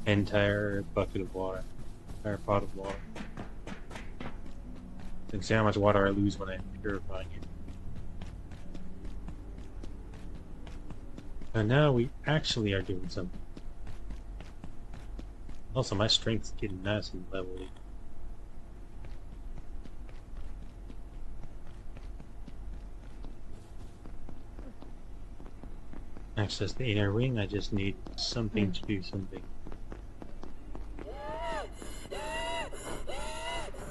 an entire bucket of water, entire pot of water. You can see how much water I lose when I'm purifying it. And now we actually are doing something. Also, my strength's getting nice and leveled. access the inner wing. I just need something to do something.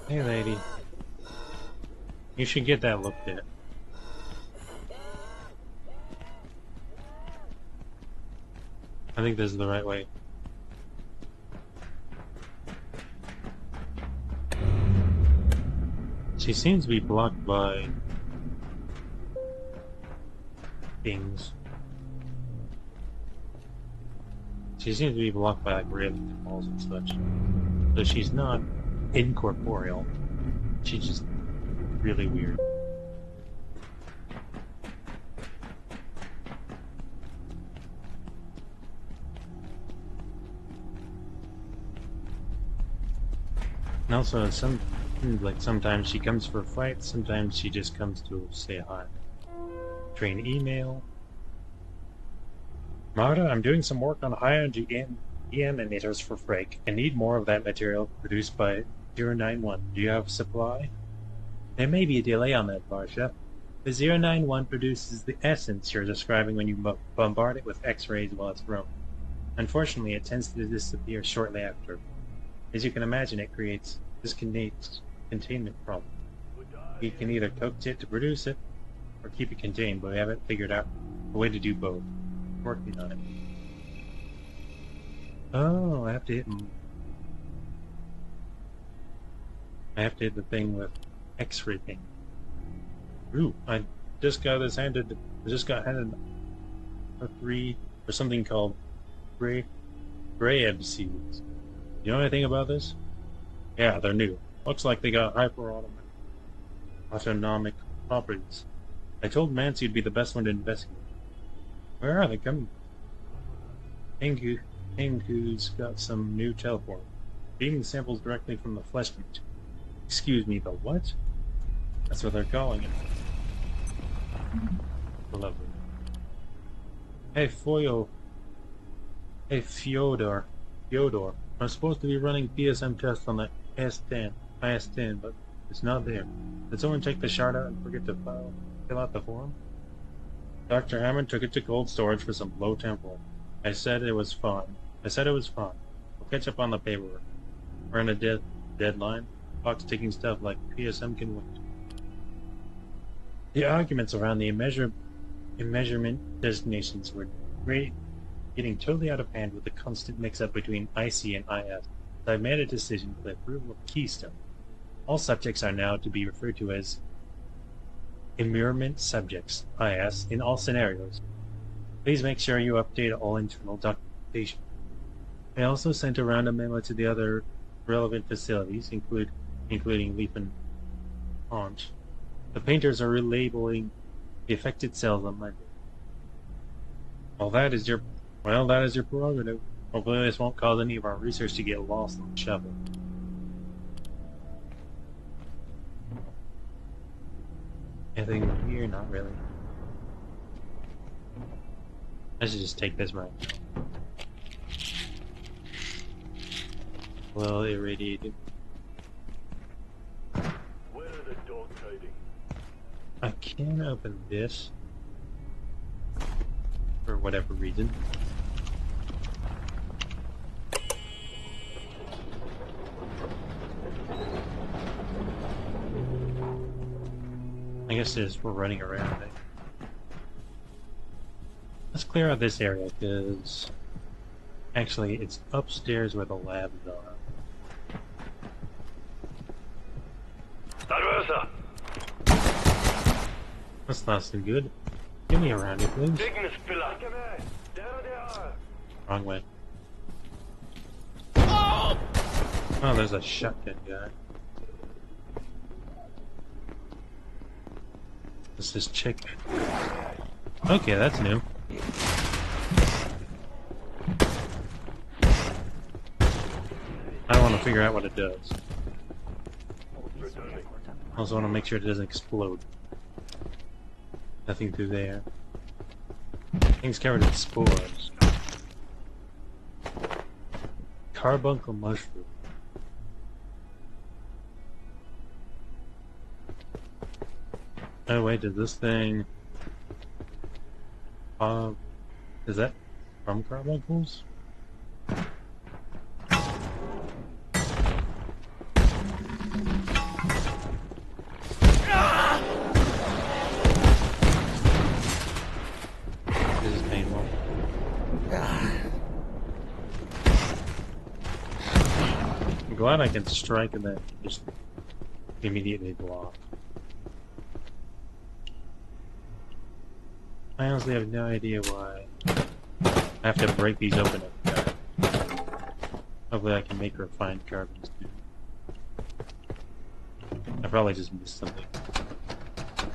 Hey lady. You should get that looked at. I think this is the right way. She seems to be blocked by things. She seems to be blocked by like railings and walls and such. So she's not incorporeal. She's just really weird. And also, sometimes she comes for a fight, sometimes she just comes to say hi. Train email. Marta, I'm doing some work on high-energy EM emitters for Frake, and need more of that material produced by 091. Do you have supply? There may be a delay on that, Varsha. The 091 produces the essence you're describing when you bombard it with X-rays while it's growing. Unfortunately, it tends to disappear shortly after. As you can imagine, it creates this containment problem. We can either coax it to produce it, or keep it contained, but we haven't figured out a way to do both. We're working on it. Oh, I have to hit the thing with X-ray thing. Ooh, I just got handed a 3 or something called Grayeb seeds. You know anything about this? Yeah, they're new. Looks like they got autonomic properties. I told Mance you'd be the best one to investigate. Where are they coming from? Anku's got some new teleport. Beaming samples directly from the flesh meat. Excuse me, the what? That's what they're calling it. Lovely. Hey, Hey, Fyodor. I'm supposed to be running PSM tests on the S10, but it's not there. Did someone take the shard out and forget to fill out the form? Dr. Hammond took it to cold storage for some low temporal. I said it was fine. We'll catch up on the paperwork. We're on a deadline. Clock's ticking stuff like PSM can wait. The arguments around the measurement designations were great, getting totally out of hand with the constant mix-up between IC and IS. So I've made a decision for the approval of Keystone. All subjects are now to be referred to as immurement subjects, IS, in all scenarios. Please make sure you update all internal documentation. I also sent around a memo to the other relevant facilities, including Leaf and Haunch. The painters are relabeling the affected cells on Monday. That is your prerogative. Hopefully this won't cause any of our research to get lost on the shuffle. Anything here? Not really. I should just take this right now. Well, irradiated. Where are the dog hiding? I can open this for whatever reason. I guess it's we're running around. Let's clear out this area because actually it's upstairs where the labs are. That's not so good. Give me around here, please. Wrong way. Oh, there's a shotgun guy. What's this chick? Okay, that's new. I want to figure out what it does. I also want to make sure it doesn't explode. Nothing through there. Things covered in spores. Carbuncle mushroom. Oh wait, did this thing Is that from Carbuncles? This is painful. I'm glad I can strike and then just immediately block. I honestly have no idea why I have to break these open every time. Hopefully I can make refined carbons too. I probably just missed something.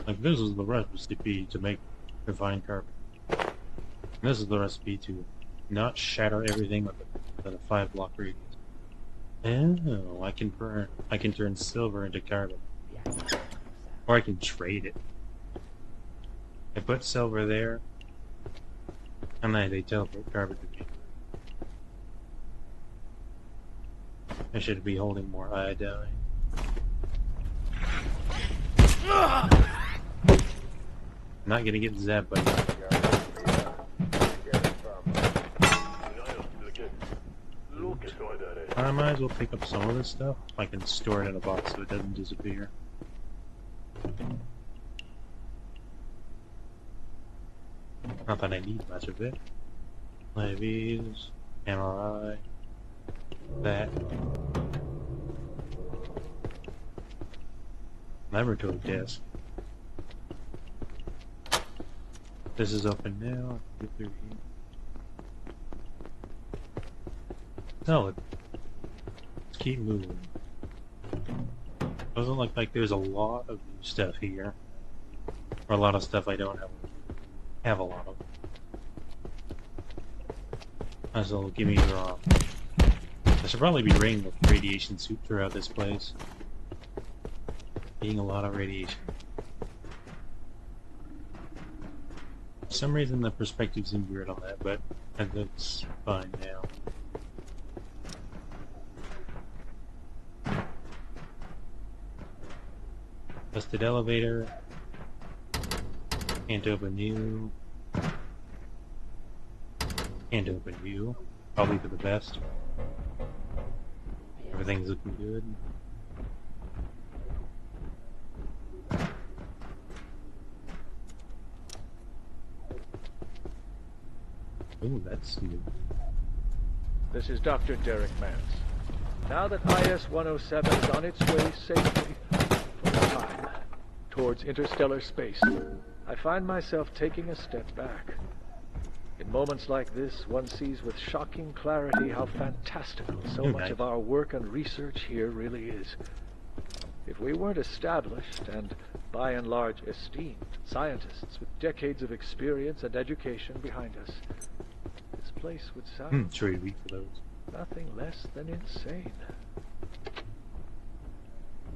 Like, this is the recipe to make refined carbon. And this is the recipe to not shatter everything with a 5-block radius. Oh, I can turn silver into carbon. Or I can trade it. I put silver there, and then they teleport carbon to me. I should be holding more iodine. I'm not gonna get zapped by that. I might as well pick up some of this stuff. I can store it in a box so it doesn't disappear. Not that I need much of it. IVs, MRI, that. Laboratory desk. This is open now. Get through here. No, let's keep moving. Doesn't look like there's a lot of new stuff here. Or a lot of stuff I don't have a lot of. As well, give me raw. I should probably be raiding with radiation suit throughout this place. Being a lot of radiation. For some reason the perspective seems weird on that, but that looks fine now. Busted elevator. Can't open new. Can't open new. Probably for the best. Everything's looking good. Ooh, that's new. This is Dr. Derek Mance. Now that IS-107 is on its way safely, for a time, towards interstellar space, I find myself taking a step back. In moments like this, one sees with shocking clarity how fantastical so much of our work and research here really is. If we weren't established and, by and large, esteemed scientists with decades of experience and education behind us, this place would sound trade week for those. Nothing less than insane.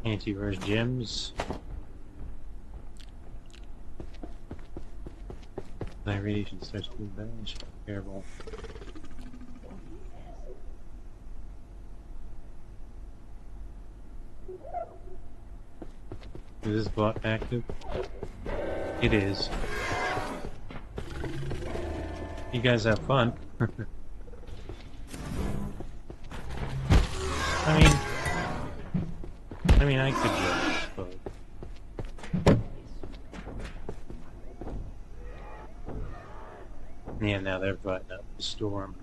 Antivirus gems. My radiation starts to vanish. Terrible. Is this bot active? It is. You guys have fun. I mean, I could just, but... Yeah, now they're fighting up the storm.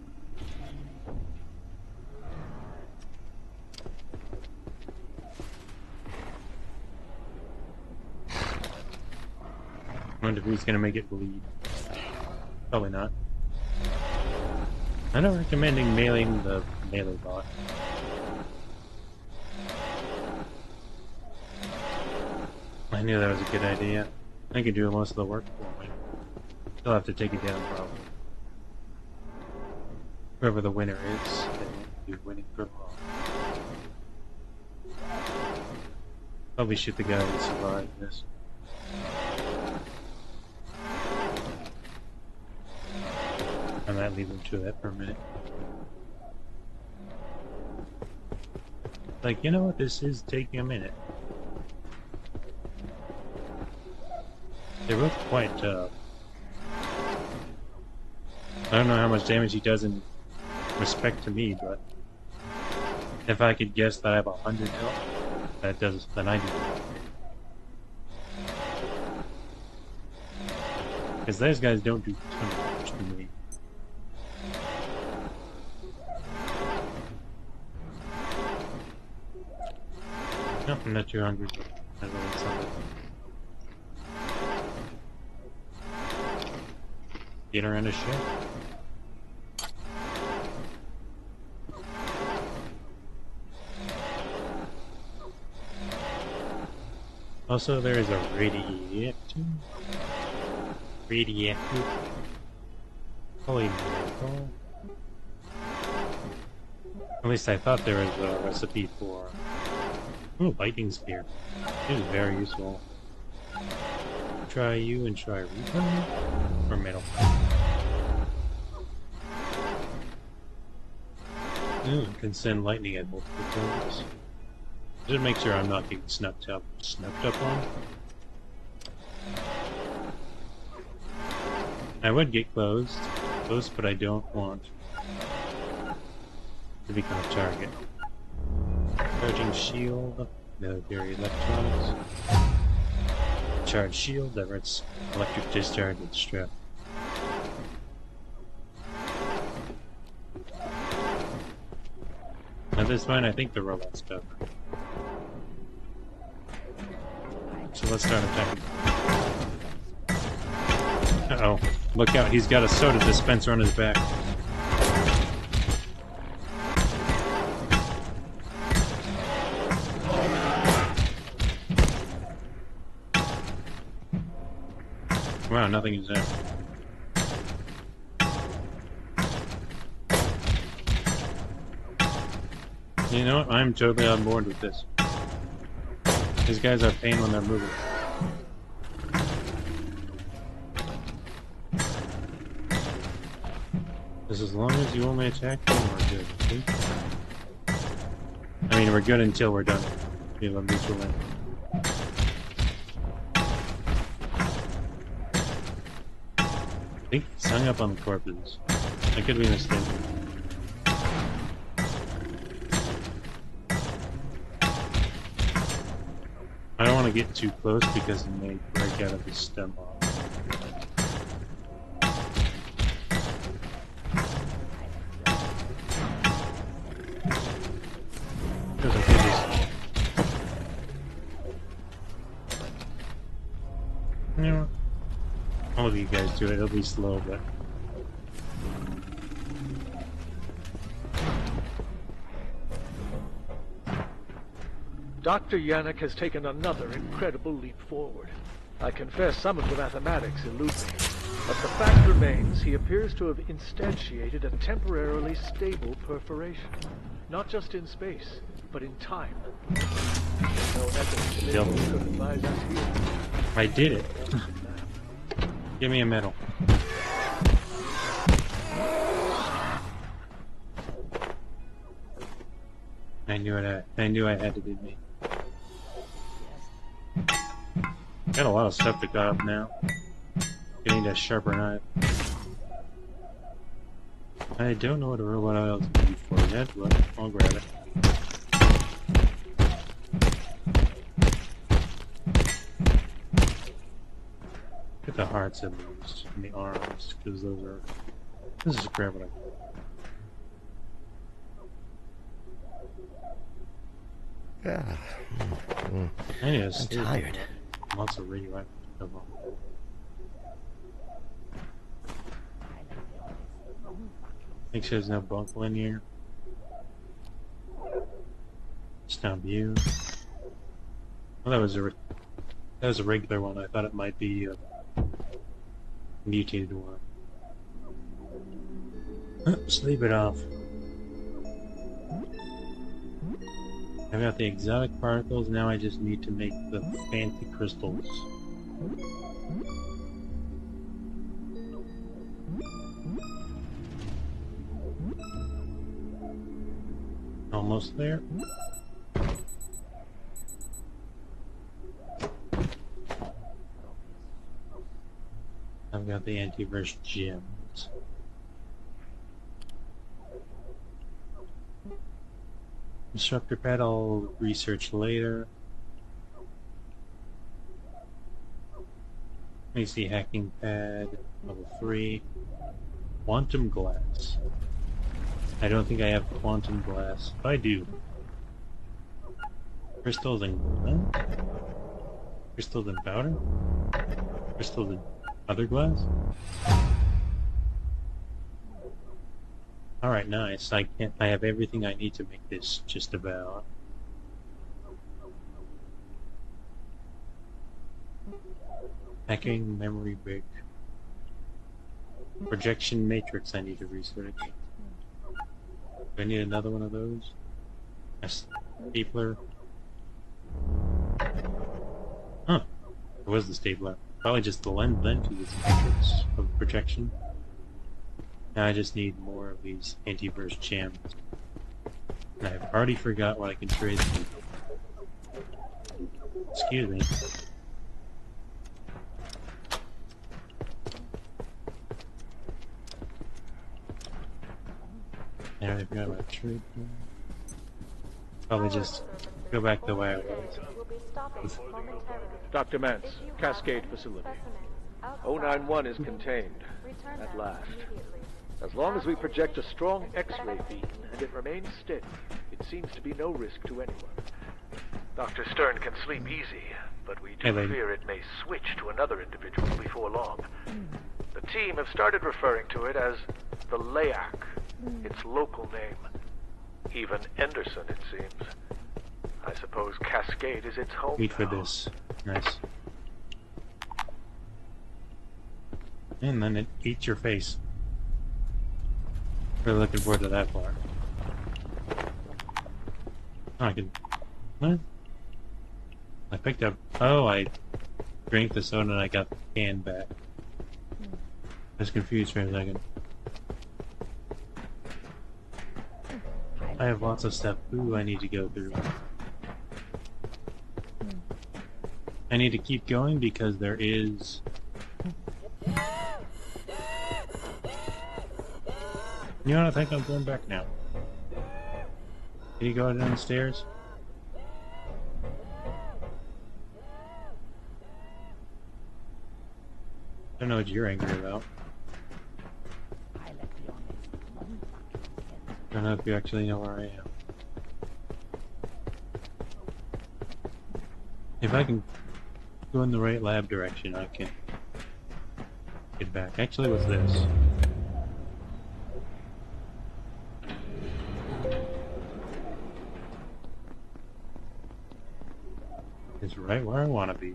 I wonder if he's gonna make it bleed. Probably not. I'm not recommending mailing the melee bot. I knew that was a good idea. I could do most of the work for me. He'll have to take it down probably. Whoever the winner is, they will be winning for long. Probably shoot the guy who survived this. I might leave him to that for a minute. Like, you know what, this is taking a minute. They're both quite tough. I don't know how much damage he does in respect to me, but if I could guess that I have 100 health, that does the 90. Because those guys don't do a ton of damage to me. Nope, I'm not 200. I don't know something. Get around a ship. Also, there is a radiator. Radioactive. Holy miracle. At least I thought there was a recipe for. Ooh, lightning spear. It is very useful. Try you and try recon or metal. Ooh, can send lightning at multiple points. Just make sure I'm not getting snuffed up on. I would get close, but I don't want to become a target. Charging shield, military electronics. Charge shield, diverts electric discharge with strap. At this point, I think the robot's better. So let's start attacking. Uh-oh. Look out, he's got a soda dispenser on his back. Wow, nothing is there. You know what? I'm totally on board with this. These guys are pain when they're moving. Just as long as you only attack them, we're good. See? I mean, we're good until we're done. We have a mutual end. I think he's hung up on the corpses. I could be mistaken. I don't want to get too close because he may break out of his stem off. Because I could just... You know what? All of you guys do it. It'll be slow, but... Dr. Yannick has taken another incredible leap forward. I confess some of the mathematics elude me, but the fact remains he appears to have instantiated a temporarily stable perforation. Not just in space, but in time. No ethics could advise us here. I did it. Give me a medal. I knew I had to be me. Got a lot of stuff to cut up now. Getting a sharper knife. I don't know what a robot oil is going for yet, but I'll grab it. Get the hearts at least, and the arms, because those are... This is grab what I... I'm tired. Lots of radioactive stuff on. Make sure there's no bunk linear. Stomp you. Well, that was a regular one. I thought it might be a mutated one. Sleep it off. I've got the exotic particles, now I just need to make the fancy crystals. Almost there. I've got the antiverse gems. Instructor pad I'll research later. Let me see, hacking pad, level 3. Quantum glass. I don't think I have quantum glass. If I do. Crystals and glass? Crystals and powder? Crystals and other glass? Alright, nice. I have everything I need to make this just about. Hacking memory brick. Projection matrix I need to research. Do I need another one of those? A stapler. Huh. Where was the stapler? Probably just the lens then to this matrix of projection. Now I just need more of these anti-burst gems. And I've already forgot what I can trade them. Excuse me. I already forgot what I trade them. Probably just go back the way I was. Dr. Mance, Cascade Facility. 091 is contained, at last. As long as we project a strong X-ray beam and it remains steady, it seems to be no risk to anyone. Dr. Stern can sleep easy, but we do fear it may switch to another individual before long. The team have started referring to it as the LAAC, its local name. Even Anderson, it seems. I suppose Cascade is its home. Wait for this. Nice. And then it eats your face. Really looking forward to that part. Oh, I can... What? I picked up... Oh, I drank the soda and I got the can back. I was confused for a second. I have lots of stuff. Ooh, I need to go through. I need to keep going because there is... You know what, I think I'm going back now. Can you go downstairs? I don't know what you're angry about. I don't know if you actually know where I am. If I can go in the right lab direction, I can get back. Actually, what's this? It's right where I want to be.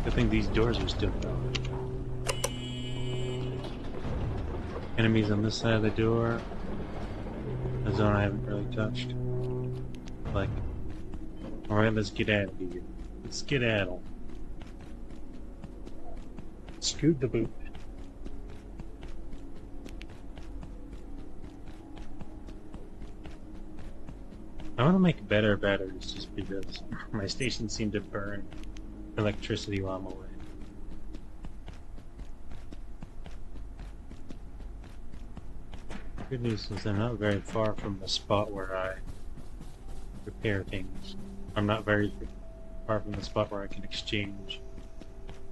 I think these doors are still open. Enemies on this side of the door. A zone I haven't really touched. Like, alright, let's get out of here. Let's skedaddle. Scoot the boot. I want to make better batteries just because my stations seem to burn electricity while I'm away. Good news is I'm not very far from the spot where I repair things. I'm not very far from the spot where I can exchange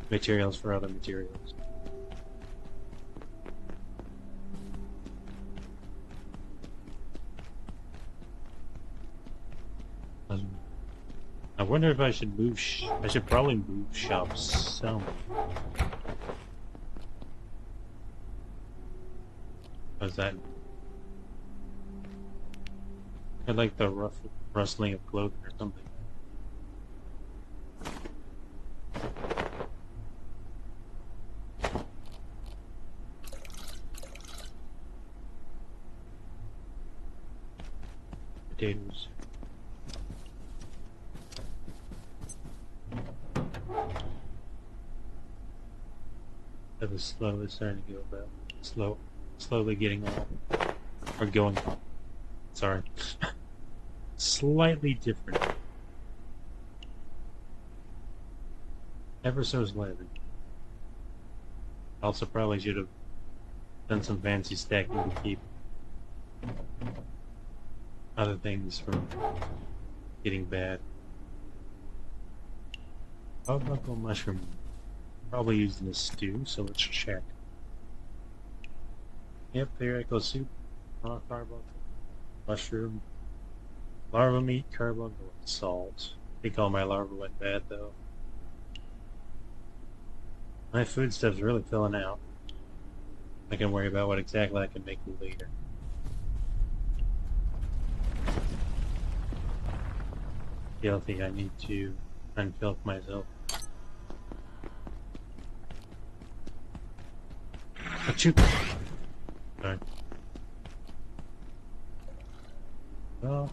materials for other materials. I wonder if I should move I should probably move shops somewhere. How's that? I like the rustling of clothing or something. Potatoes. That was slowly starting to go about. Slowly getting on. Or going on. Sorry. Slightly different. Ever so slightly. Also probably should have done some fancy stacking to keep other things from getting bad. Buckle mushroom. Probably used in a stew, so let's check. Yep, theoretical soup, carbuncle, mushroom, larva meat, carbuncle, and salt. I think all my larva went bad though. My food stuff's really filling out. I can worry about what exactly I can make later. Guilty, I need to unfilk myself. Achoo! Sorry. Well,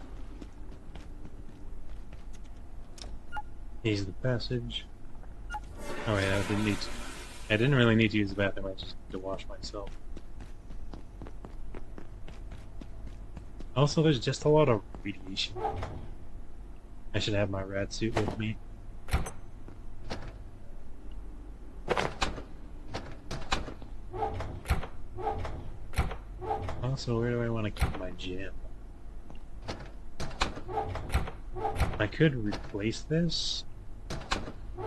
here's the passage. Oh wait, I didn't really need to use the bathroom, I just need to wash myself. Also, there's just a lot of radiation. I should have my rad suit with me. Also, where do I want to keep my gym? I could replace this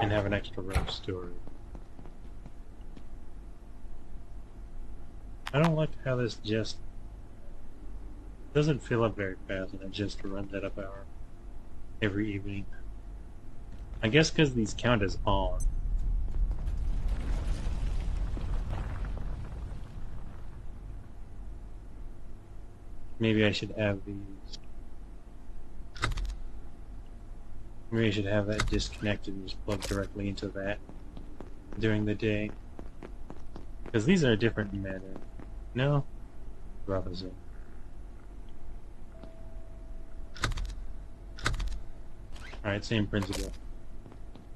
and have an extra row of storage. I don't like how this just doesn't fill up very fast and it just runs out of power every evening. I guess because these count as on. Maybe I should have these. Maybe I should have that disconnected and just plug directly into that during the day. Because these are a different matter. No? Opposite. Alright, same principle.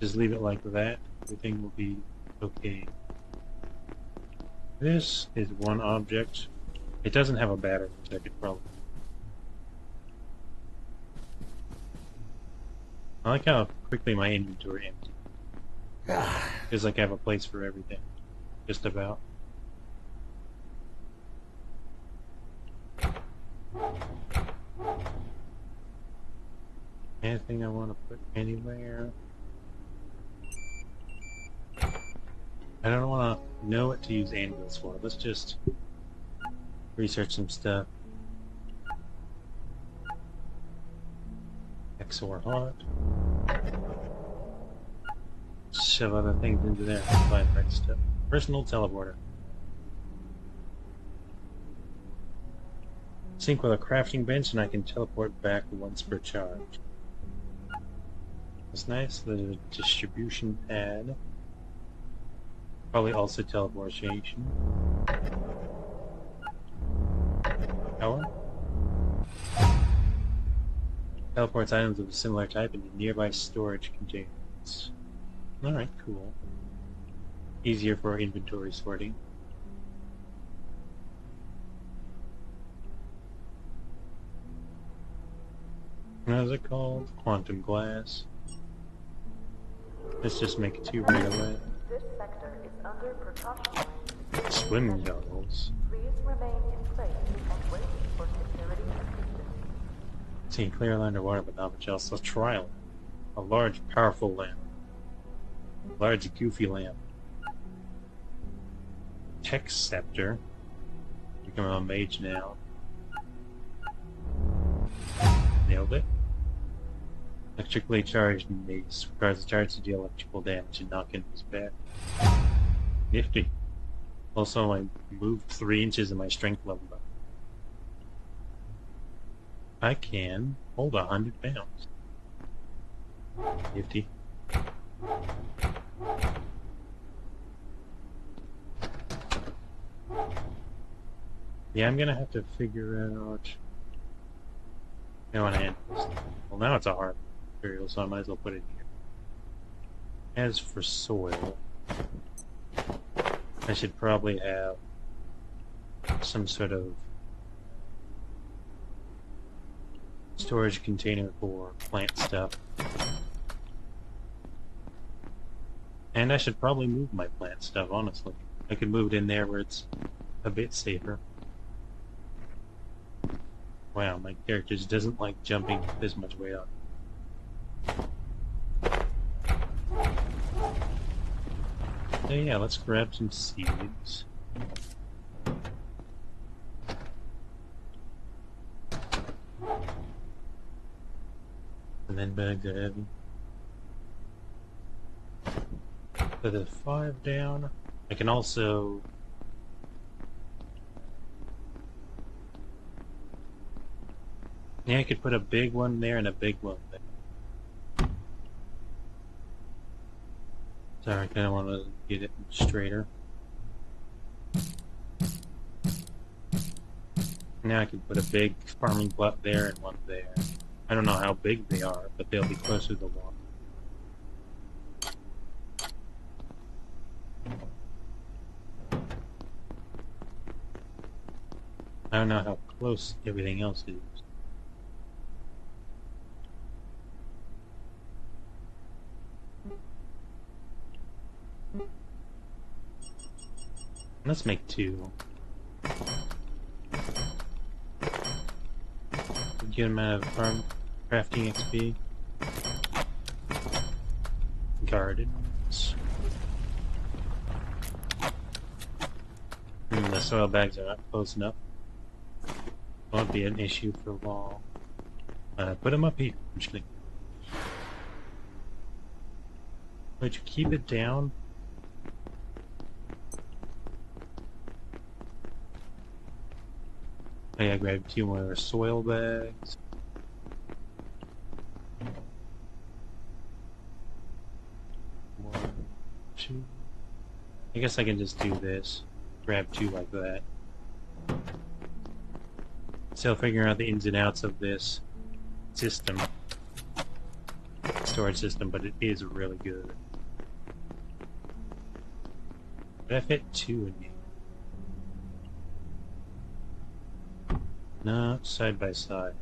Just leave it like that. Everything will be okay. This is one object. It doesn't have a battery, which I could probably. I like how quickly my inventory empties. Feels like I have a place for everything. Just about. Anything I want to put anywhere. I don't want to know what to use anvils for. Let's just research some stuff. XOR hot. Shove other things into there and find right stuff. Personal teleporter. Sync with a crafting bench and I can teleport back once per charge. That's nice. There's a distribution pad. Probably also teleportation. Power. Teleports items of a similar type into nearby storage containers. Alright, cool. Easier for inventory sorting. What is it called? Quantum glass. Let's just make 2 right away. This sector is under precautionary. Swimming goggles. Please remain in place and wait for security assistance. See, clear underwater, but not much else. Let's try it. A large, powerful lamp. Large, goofy lamp. Tech scepter. Become a mage now. Nailed it. Electrically charged mace. Requires a charge to deal electrical damage and knock enemies back. Nifty. Also, I moved 3 inches in my strength level up. I can hold 100 pounds. Nifty. Yeah, I'm gonna have to figure out. I want to handle this. Well, now it's a hard material, so I might as well put it here. As for soil, I should probably have some sort of storage container for plant stuff. And I should probably move my plant stuff, honestly. I could move it in there where it's a bit safer. Wow, my character just doesn't like jumping this much way up. So yeah, let's grab some seeds. And then bags are heavy. Put the 5 down. I can also... Yeah, I could put a big one there and a big one there. Sorry, I kinda want to get it straighter. Now I can put a big farming plot there and one there. I don't know how big they are, but they'll be closer to the wall. I don't know how close everything else is. Let's make 2. Good amount of farm crafting XP. Gardens. The soil bags are not close enough. Won't be an issue for long. Put them up here. I'm just kidding. Would you keep it down? Oh yeah, grab 2 more soil bags. One, 2. I guess I can just do this. Grab 2 like that. Still figuring out the ins and outs of this system. Storage system, but it is really good. Did I fit 2 in here? No, side by side.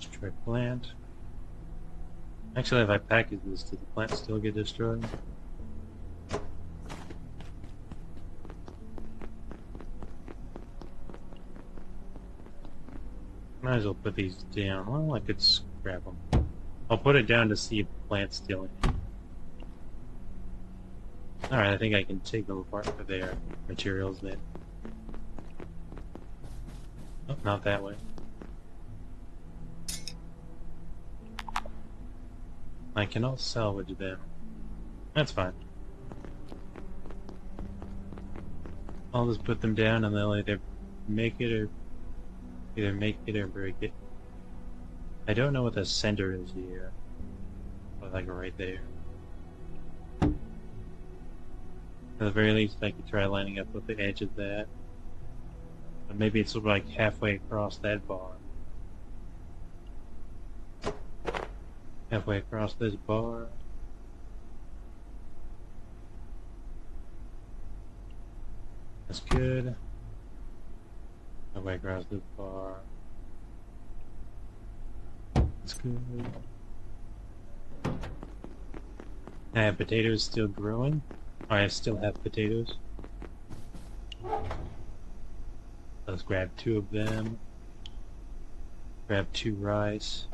Destroy plant. Actually, if I package this, does the plant still get destroyed? Might as well put these down. Well, I could scrap them. I'll put it down to see if the plant's still in it. Alright, I think I can take them apart for their materials then. Oh, not that way. I cannot salvage them. That's fine. I'll just put them down and they'll either make it or break it. I don't know what the center is here. But like right there. At the very least, I could try lining up with the edge of that. But maybe it's like halfway across that bar. Halfway across this bar. That's good. Halfway across this bar. That's good. I have potatoes still growing. I still have potatoes. Let's grab 2 of them. Grab 2 rice.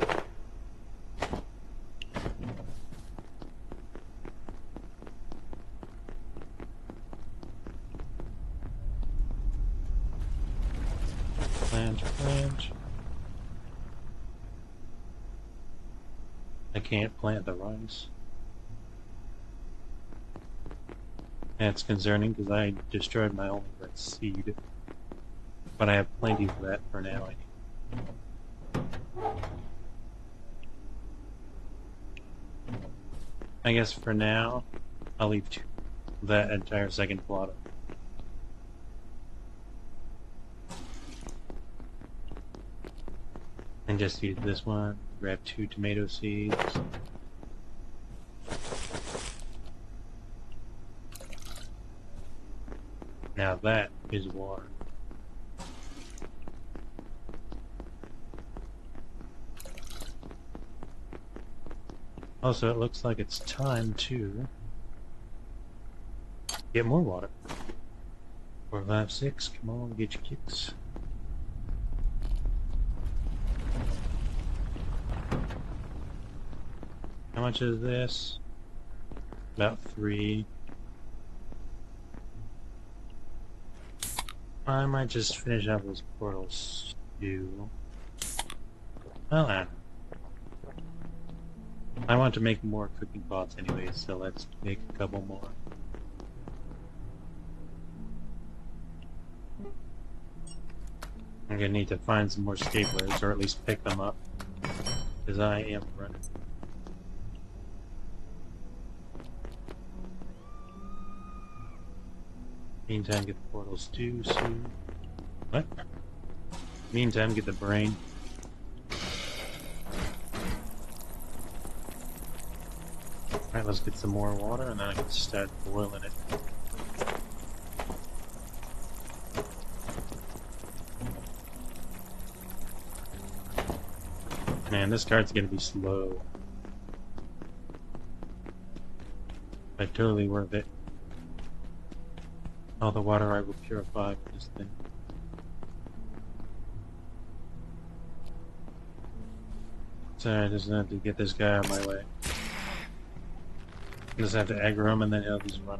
Plant. I can't plant the rice. That's concerning because I destroyed my only red seed. But I have plenty of that for now. I guess for now, I'll leave that entire second plot up. And just use this one, grab 2 tomato seeds. Now that is water. Also, it looks like it's time to get more water. 4, 5, 6, come on, get your kicks. How much is this? About 3. I might just finish up those portals too. Well, I don't know. I want to make more cooking pots anyway, so let's make a couple more. I'm gonna need to find some more staplers, or at least pick them up, because I am running. Meantime, get the portals too soon. What? Meantime, get the brain. Alright, let's get some more water, and then I can start boiling it. Man, this card's gonna be slow. But totally worth it. All the water I will purify with this thing. So I just have to get this guy out of my way. Just have to aggro him and then he'll just run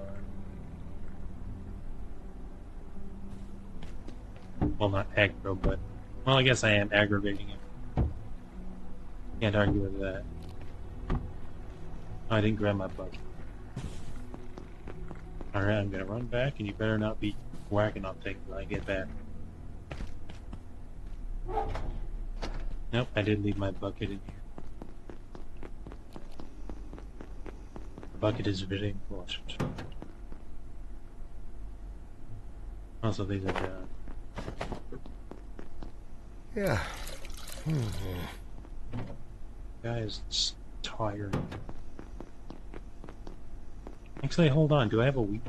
around. Well, not aggro, but... Well, I guess I am aggravating him. Can't argue with that. Oh, I didn't grab my bucket. Alright, I'm gonna run back, and you better not be whacking on things when I get back. Nope, I did leave my bucket in here. The bucket is very important. Also, these are done. Yeah. Guy is just tired. Actually, hold on. Do I have a wheat?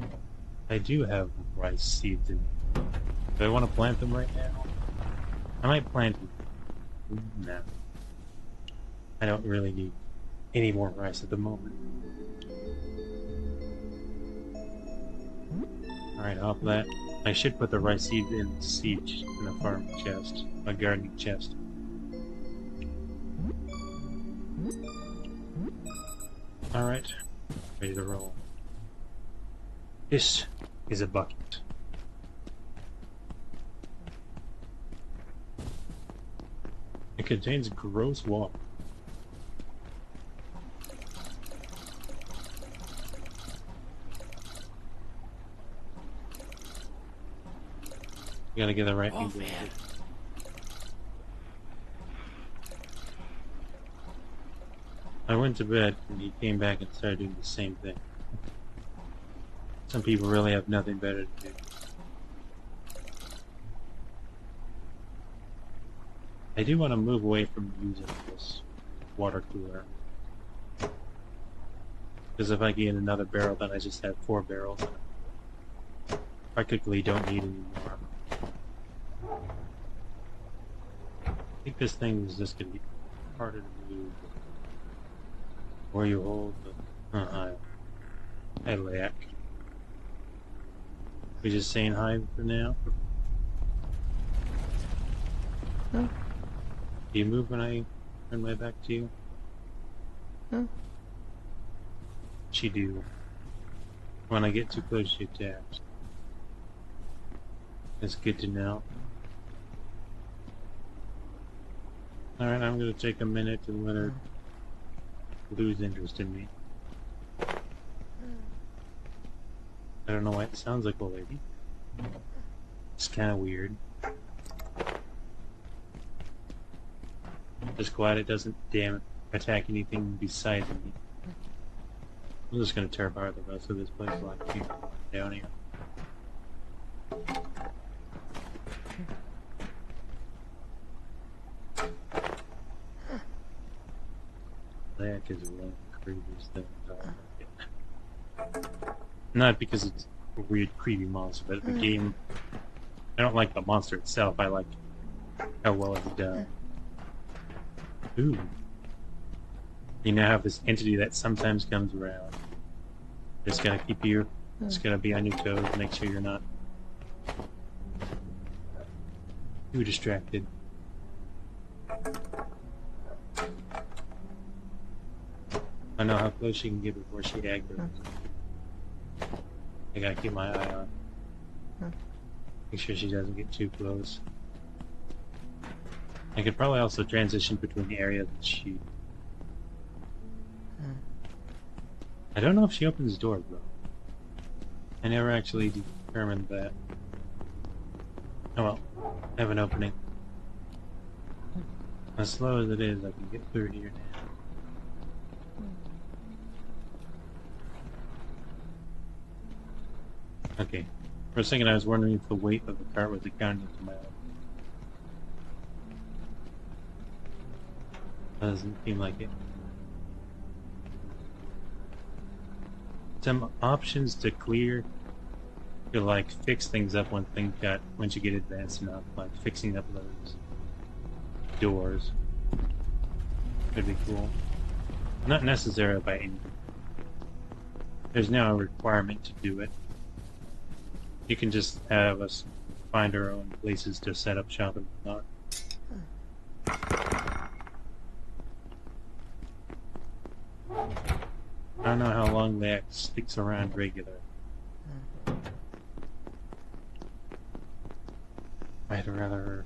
I do have rice seeds in me. Do I want to plant them right now? I might plant them. No. I don't really need any more rice at the moment. Alright, off that. I should put the rice seeds in the farm chest. A gardening chest. Alright. Ready to roll. This is a bucket. It contains gross water. You gotta get the right angle. I went to bed and he came back and started doing the same thing. Some people really have nothing better to do. I do want to move away from using this water cooler. Because if I get another barrel, then I just have 4 barrels. Practically don't need any more. I think this thing is just going to be harder to move. Where you hold the... I lack. We just saying hi for now? No. Do you move when I turn my back to you? No. She do. When I get too close, she attacks. That's good to know. Alright, I'm gonna take a minute to let her lose interest in me. I don't know why it sounds like a lady. It's kind of weird. Just glad it doesn't attack anything besides me. I'm just gonna tear apart the rest of this place while I keep down here. That is one of the creepiest things I've ever seen. Not because it's a weird, creepy monster, but the game... I don't like the monster itself, I like how well it's done. Ooh. You now have this entity that sometimes comes around. Just gotta keep you. Just gotta be on your toes. Make sure you're not too distracted. I know how close she can get before she aggroes. I gotta keep my eye on. Make sure she doesn't get too close. I could probably also transition between the areas that she... I don't know if she opens doors though. I never actually determined that. Oh well, I have an opening. As slow as it is, I can get through here now. Okay. For a second I was wondering if the weight of the cart was accounting for my own. Doesn't seem like it. Some options to clear to like fix things up when once you get advanced enough, like fixing up those doors. Could be cool. Not necessary by any. There's now a requirement to do it. You can just have us find our own places to set up shop and whatnot. I don't know how long that sticks around regular. I'd rather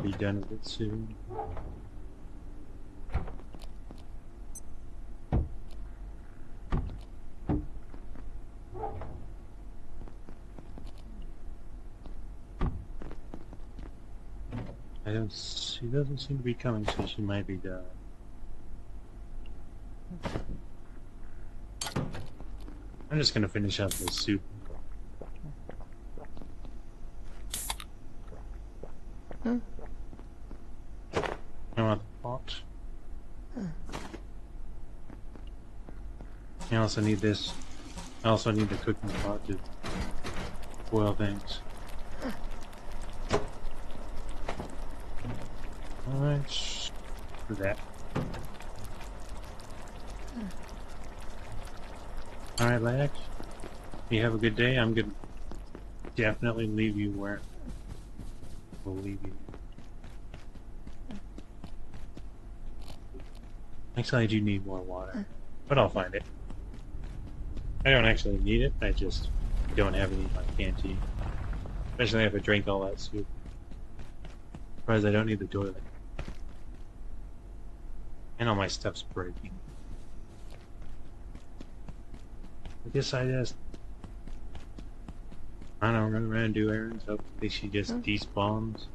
be done with it soon. She doesn't seem to be coming, so she might be done. I'm just gonna finish up this soup. I want the pot. I also need this. I also need the cooking pot to boil things. Alright, for that. Alright, Lax. You have a good day. I'm gonna definitely leave you where we'll leave you. Actually, I do need more water, but I'll find it. I don't actually need it, I just don't have any in my canteen. Especially if I drank all that soup. Surprised I don't need the toilet. And all my stuff's breaking. I guess I just... I don't run around and do errands, hopefully she just despawns.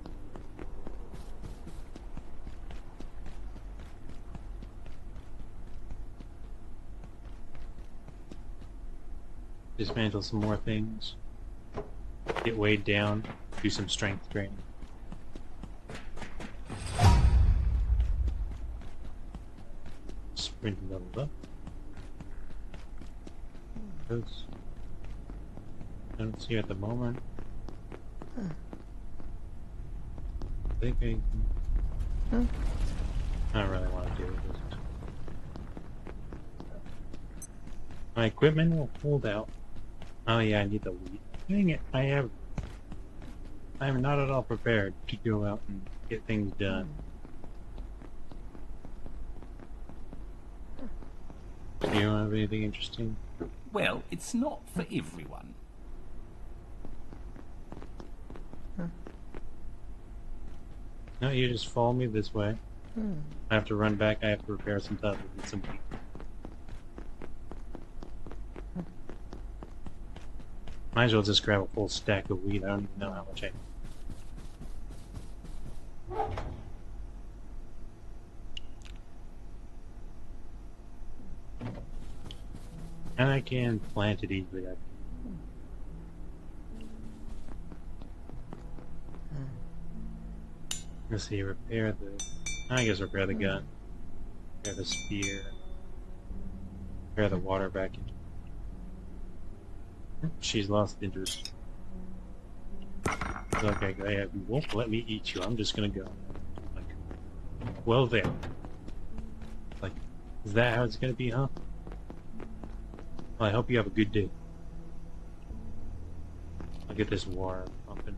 Dismantle some more things. Get weighed down. Do some strength training. Sprint leveled up. Those I don't see at the moment. I think I don't really want to do this. My equipment will hold out. Oh yeah, I need the wheat. Dang it, I am not at all prepared to go out and get things done. Do you have anything interesting? Well, it's not for everyone. No, you just follow me this way. I have to run back, I have to repair some stuff and get some wheat. Might as well just grab a full stack of wheat. I don't even know how much I need. And I can plant it easily. Let's see, repair the... I guess repair the gun. Repair the spear. Repair the water back into... She's lost interest. Okay, you won't let me eat you. I'm just gonna go. Like, well then. Is that how it's gonna be, huh? Well, I hope you have a good day. I'll get this war pumping.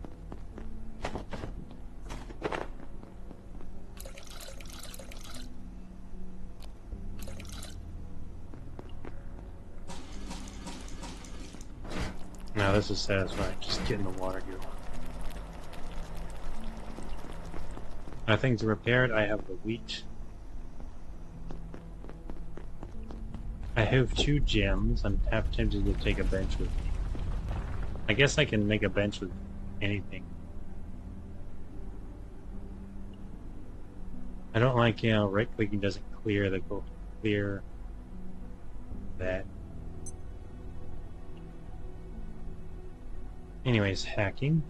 Now this is satisfying, just getting the water here. My things are repaired, I have the wheat. I have 2 gems, I'm half tempted to take a bench with me. I guess I can make a bench with anything. I don't like, you know, right-clicking doesn't clear that. Anyways, hacking.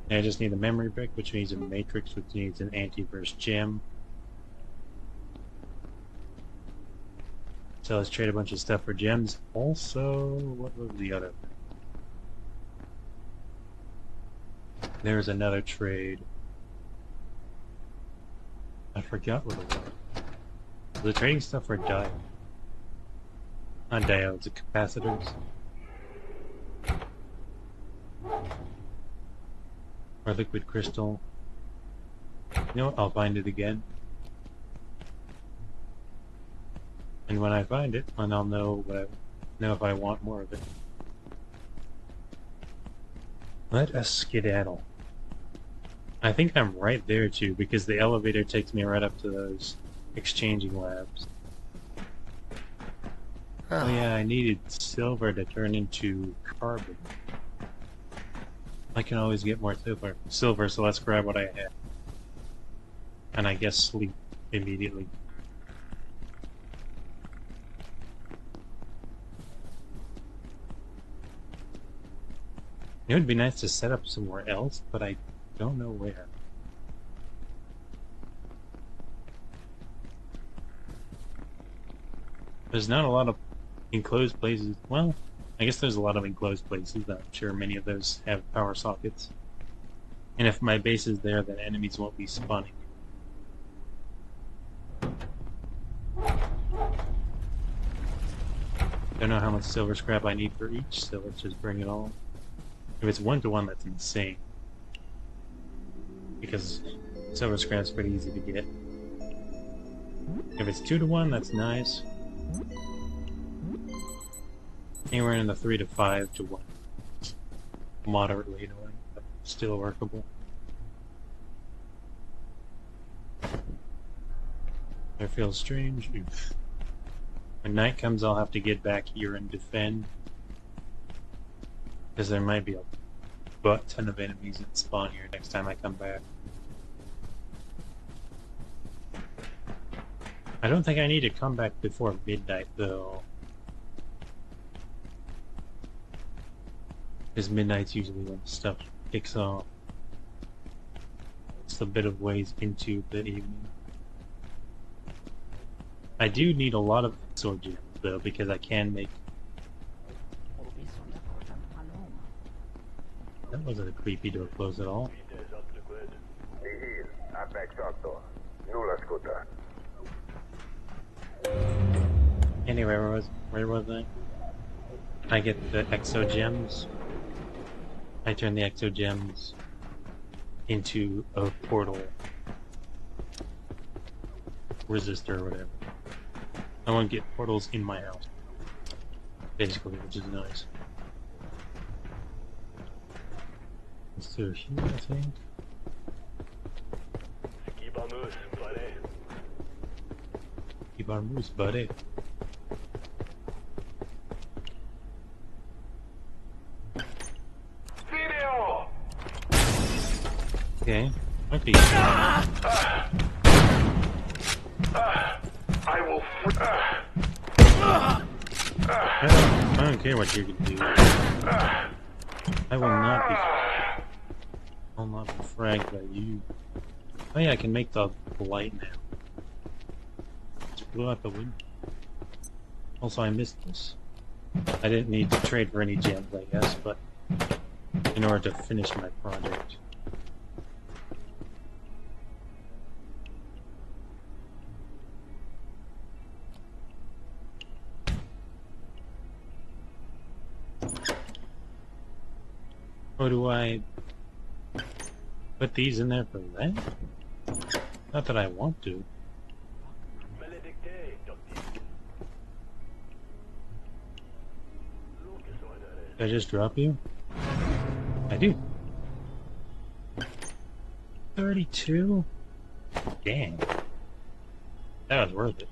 I just need a memory brick, which needs a matrix, which needs an antiverse gem. So let's trade a bunch of stuff for gems. Also, what was the other? There's another trade. I forgot what it was. The trading stuff for diodes. Not diodes, capacitors. Or liquid crystal. You know what? I'll find it again. And when I find it, then I'll know if I want more of it. Let us skedaddle. I think I'm right there too, because the elevator takes me right up to those exchanging labs. Oh yeah, I needed silver to turn into carbon. I can always get more silver, so let's grab what I have. And I guess sleep immediately. It would be nice to set up somewhere else, but I don't know where. There's not a lot of enclosed places. Well, I guess there's a lot of enclosed places. I'm sure many of those have power sockets. And if my base is there, then enemies won't be spawning. Don't know how much silver scrap I need for each, so let's just bring it all. If it's 1-to-1, that's insane. Because silver scrap's pretty easy to get. If it's 2-to-1, that's nice. Anywhere in the 3 to 5 to 1. Moderately annoying, but still workable. That feels strange. Oof. When night comes, I'll have to get back here and defend. Because there might be a butt-ton of enemies that spawn here next time I come back. I don't think I need to come back before midnight, though. Because midnight's usually when stuff kicks off. It's a bit of ways into the evening. I do need a lot of sword gems, though, because I can make... That wasn't a creepy door close at all. Anyway, where was I? I get the exo gems. I turn the exo gems into a portal resistor or whatever. I want to get portals in my house, basically, which is nice. Let's do it here, I think. Keep our moose, buddy. Keep our moose, buddy. Video! Okay. Okay. I will. I don't care what you can do. I will not be. I'll not be fragged by you. Oh yeah, I can make the light now. Just blew out the window. Also, I missed this. I didn't need to trade for any gems, I guess, but in order to finish my project. Or do I put these in there for that? Not that I want to. Did I just drop you? I do. 32? Damn. That was worth it.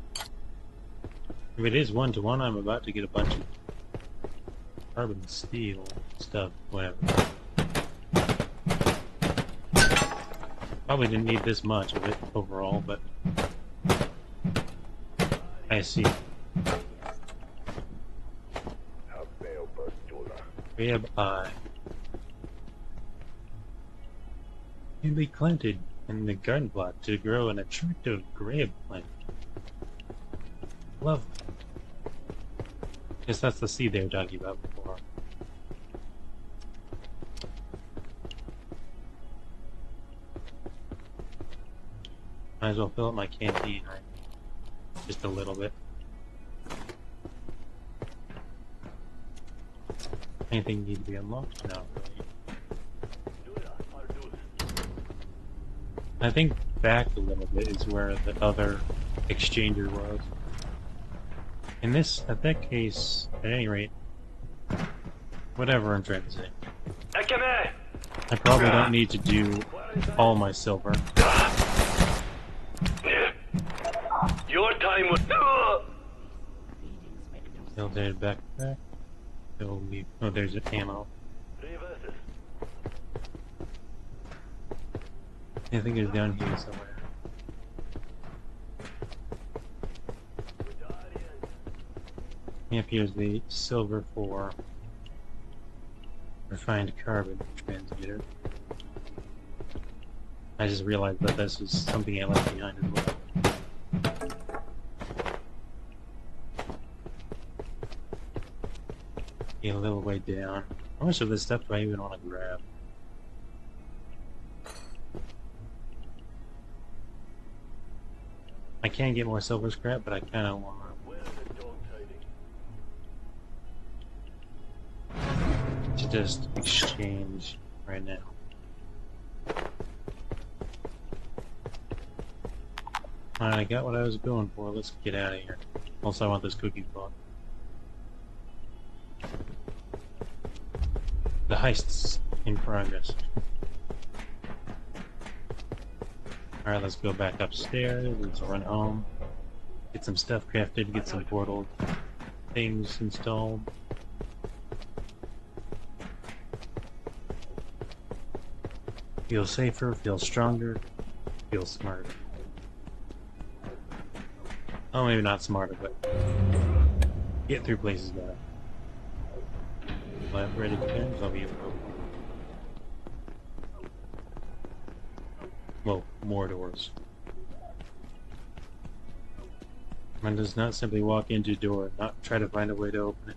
If it is 1-to-1, I'm about to get a bunch of carbon steel stuff, whatever. Probably didn't need this much of it overall, but I see. Rib eye can be planted in the garden plot to grow an attractive grab plant. Love. Guess that's the seed they were talking about before. Might as well fill up my canteen, right? Just a little bit. Anything need to be unlocked? No, really. I think back a little bit is where the other exchanger was. In this, at that case, at any rate, whatever I'm trying to say. I probably don't need to do all my silver. Your time was. Build backpack. Oh, there's an ammo. I think it's down here somewhere. Yep, here's the silver 4 refined carbon transmitter. I just realized that this was something I left behind as well. A little way down. How much of this stuff do I even want to grab? I can get more silver scrap, but I kind of want to just exchange right now. Alright, I got what I was going for. Let's get out of here. Also, I want this cookie clock. The heist's in progress. Alright, let's go back upstairs. Let's run home. Get some stuff crafted, get some portal things installed. Feel safer, feel stronger, feel smarter. Oh, maybe not smarter, but get through places better. Lab ready pins, I'll be able to open. Well, more doors. One does not simply walk into a door, not try to find a way to open it.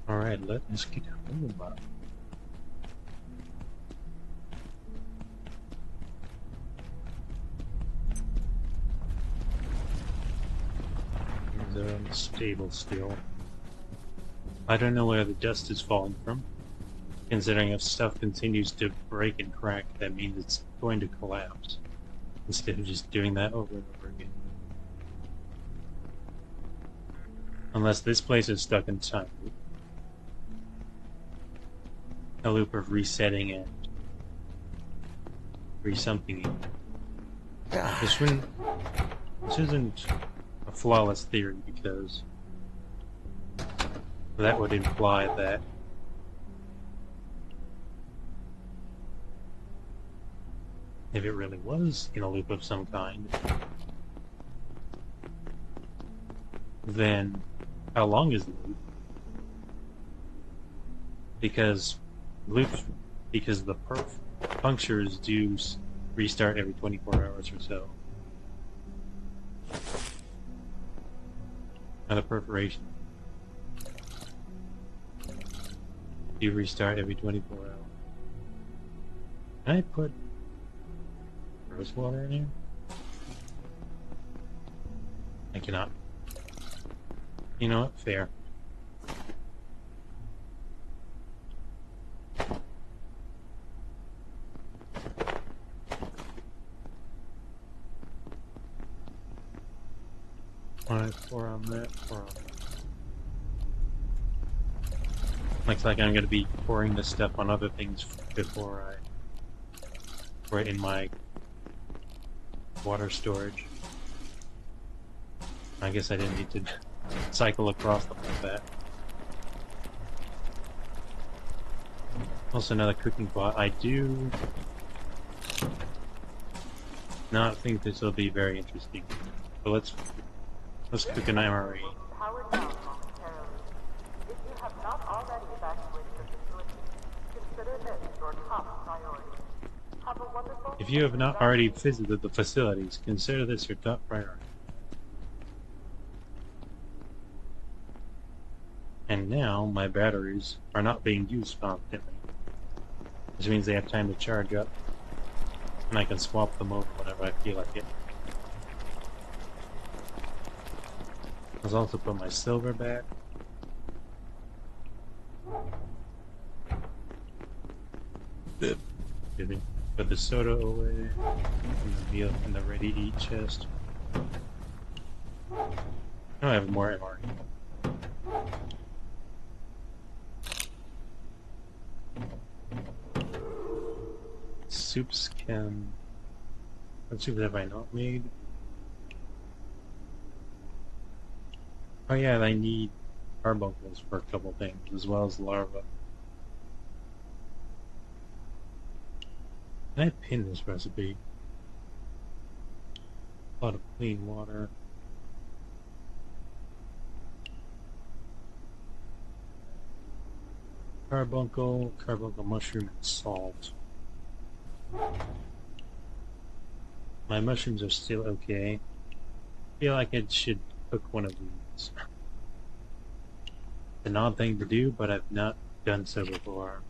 Alright, let us get home. They're unstable still. I don't know where the dust is falling from. Considering if stuff continues to break and crack, that means it's going to collapse. Instead of just doing that over and over again. Unless this place is stuck in time. A loop of resetting and re-something. This isn't a flawless theory because that would imply that if it really was in a loop of some kind, then how long is the loop? Because the punctures do restart every 24 hours or so. Not a perforation. You restart every 24 hours. Can I put rose water in here? I cannot. You know what? Fair. Alright, 4 on that, 4 on that. Looks like I'm going to be pouring this stuff on other things before I pour it in my water storage. I guess I didn't need to cycle across them like that. Also another cooking pot. I do not think this will be very interesting. But let's cook an MRE. Powered down momentarily. If you have not already evacuated the facility, consider this your top priority. Have a wonderful... If you have not already visited the facilities, consider this your top priority. And now my batteries are not being used constantly. Which means they have time to charge up. And I can swap them over whenever I feel like it. Let's also put my silver back. Put the soda away. And the meal in the ready-to-eat chest. Now I have more MRE. Soups can... What soups have I not made? Oh yeah, I need carbuncles for a couple things, as well as larvae. Can I pin this recipe? A lot of clean water. Carbuncle, mushroom, and salt. My mushrooms are still okay. I feel like I should cook one of these. It's an odd thing to do, but I've not done so before.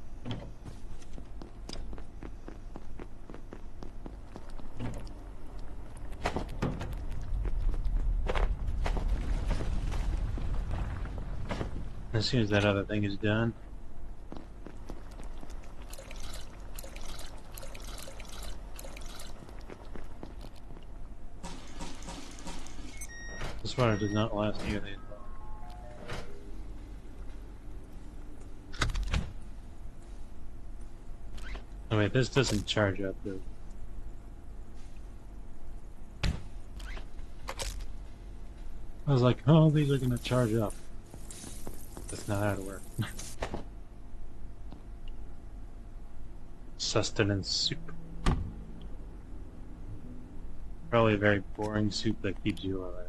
As soon as that other thing is done, this water does not last nearly as long. Oh wait, this doesn't charge up though. I was like, oh, these are gonna charge up. That's not how it works. Sustenance soup. Probably a very boring soup that keeps you alive.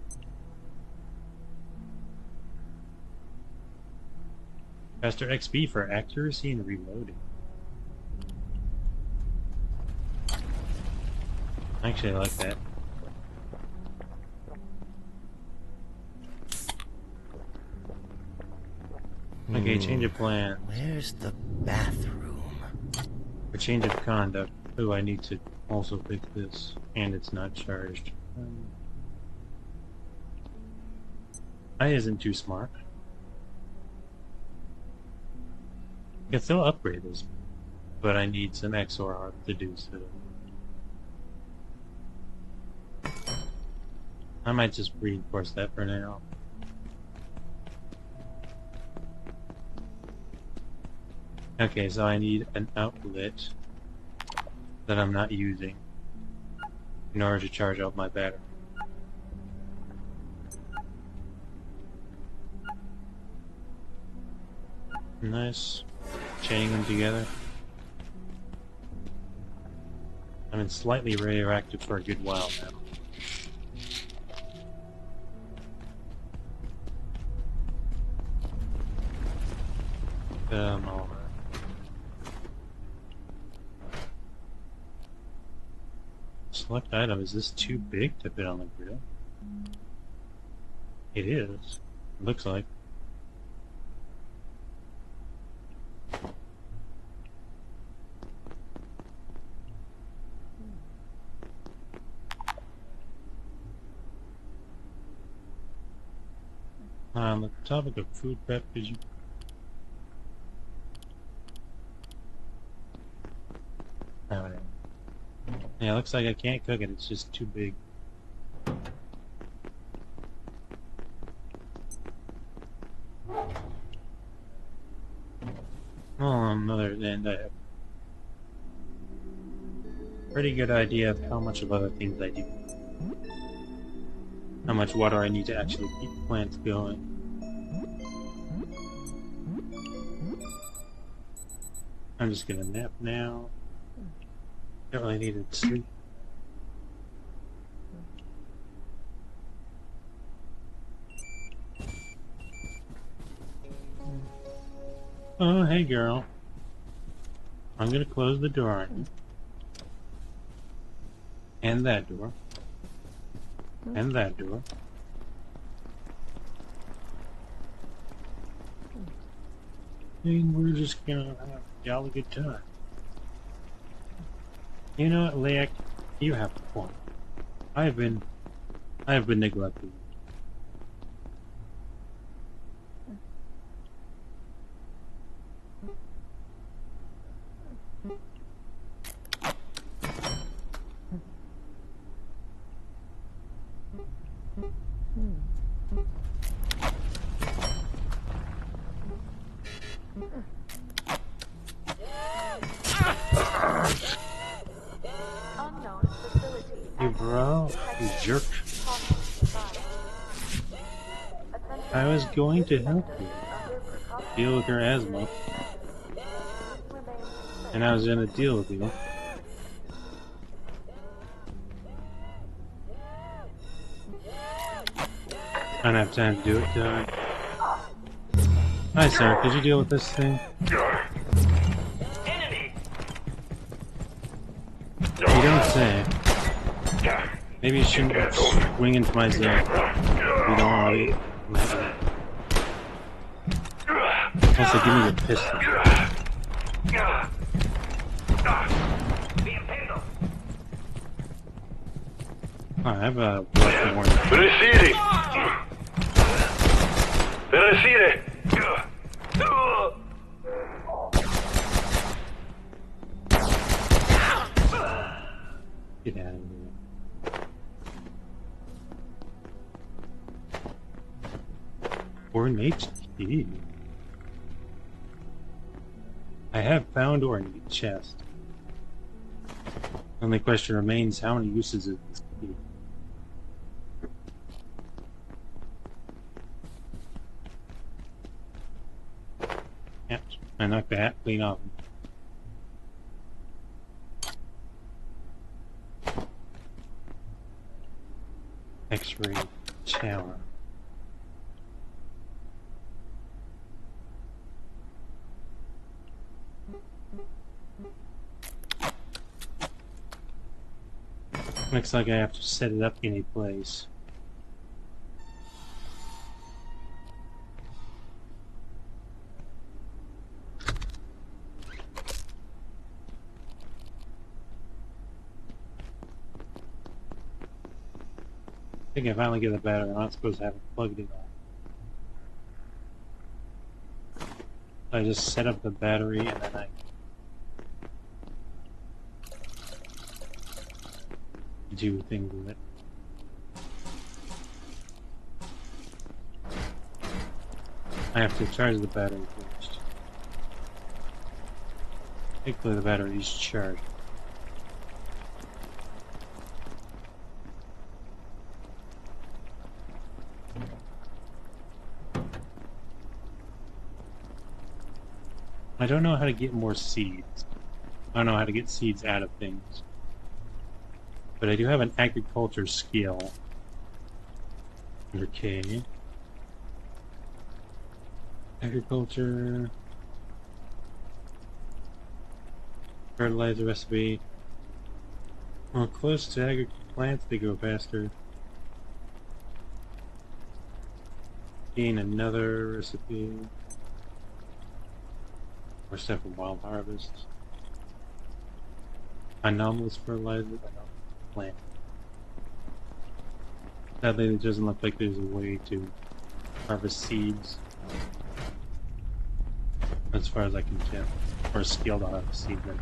Faster XP for accuracy and reloading. Actually, I like that. Okay, change of plans. Where's the bathroom? For change of conduct. Oh, I need to also fix this. And it's not charged. I isn't too smart. I can still upgrade this, but I need some XOR to do so. I might just reinforce that for now. Okay, so I need an outlet that I'm not using in order to charge up my battery. Nice. Chaining them together. I've been slightly radioactive for a good while now. All right. Select item. Is this too big to fit on the grill? It is. It looks like. On the topic of food prep, did you? Oh, yeah, looks like I can't cook it. It's just too big. Well, on the other end, I have a pretty good idea of how much of other things I do. How much water I need to actually keep plants going. I'm just gonna nap now. Don't really need to sleep. Oh, hey girl. I'm gonna close the door on you. And that door. And that door. And we're just gonna have a jolly good time. You know what, Leak? You have a point. I have been neglected. Unknown facility. You bro, you jerk. I was going to help you deal with your asthma. And I was gonna deal with you. I don't have time to do it, do I? Hi, sir. Could you deal with this thing? You don't say. Maybe you shouldn't swing into my zone. You don't want to. Also, give me your pistol. Oh, I have a weapon warning. Recede! Recede! Get out of here. Ornate key. I have found ornate chest. Only question remains, how many uses is this key? Yep, I knocked the hat clean off. X-ray tower. Looks like I have to set it up in a place. I think I finally get the battery. I'm not supposed to have it plugged in. I just set up the battery and then I do things with it. I have to charge the battery first. Thankfully the battery is charged. I don't know how to get more seeds. I don't know how to get seeds out of things. But I do have an agriculture skill. Under K. Agriculture. Fertilizer recipe. Well, close to plants, they go faster. Gain another recipe. More stuff from wild harvest. Anomalous fertilizer. Plant. Sadly, it doesn't look like there's a way to harvest seeds. As far as I can tell. Or skilled on harvest seeds, maybe.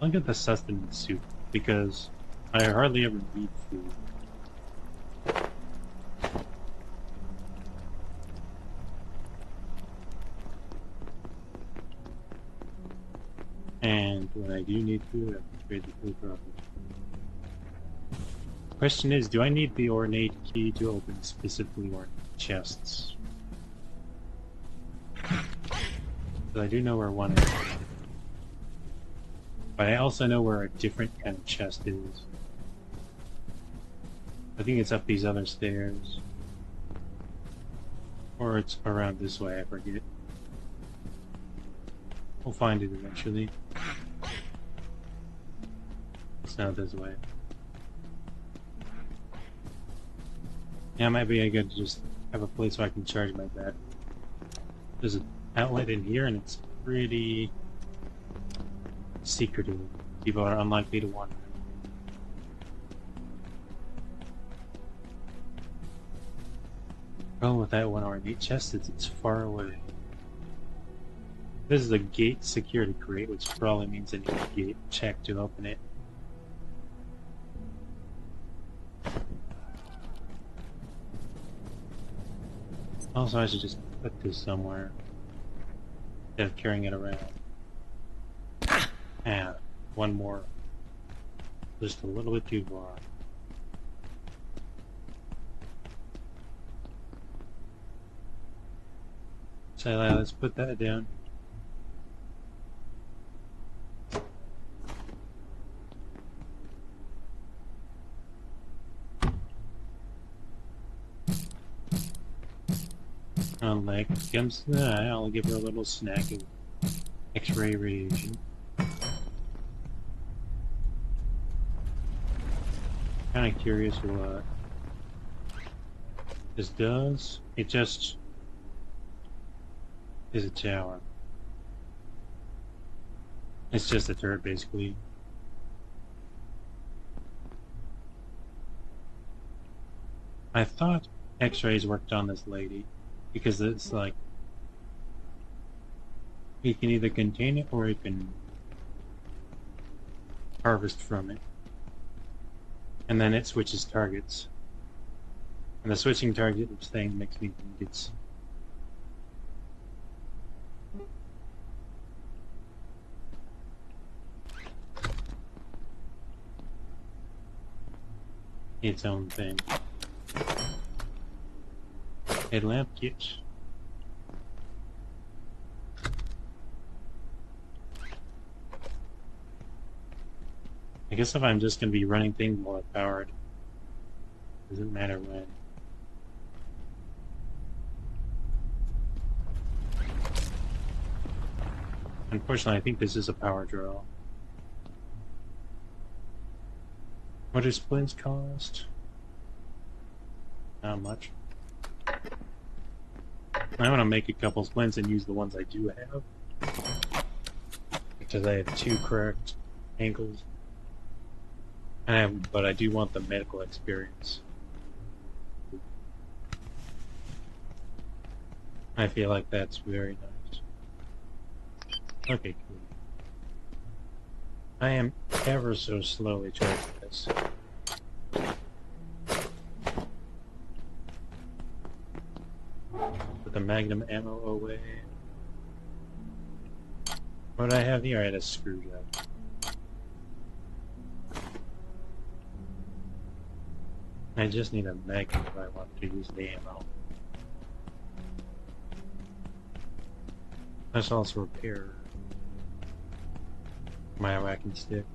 I'll get the sustenance soup because I hardly ever need food. And when I do need food, I can trade the food properly. Question is, do I need the ornate key to open specifically ornate chests? But I do know where one is. But I also know where a different kind of chest is. I think it's up these other stairs. Or it's around this way, I forget. We'll find it eventually. It's not this way. Yeah, maybe I could just have a place where I can charge my battery. There's an outlet in here and it's pretty secretive. People are unlikely to wander. Problem with that one ornate chest is it's far away. This is a gate security crate, which probably means I need a gate check to open it. Also, I should just put this somewhere instead of carrying it around. And one more. Just a little bit too far. So let's put that down. Like comes to that, I'll give her a little snack of X-ray radiation. Kind of curious what this does. It just is a tower. It's just a turret, basically. I thought X-rays worked on this lady. Because it's like, you can either contain it or you can harvest from it. And then it switches targets. And the switching target thing makes me think it's its own thing. A lamp kit. I guess if I'm just going to be running things while it's powered, doesn't matter when. Unfortunately, I think this is a power draw. What do splints cost? Not much. I want to make a couple splints and use the ones I do have. Because I have 2 cracked ankles. But I do want the medical experience. I feel like that's very nice. Okay, cool. I am ever so slowly charging this. Put the magnum ammo away. What do I have here? I had a screwdriver. I just need a magnum if I want to use the ammo. Let's also repair my whacking stick.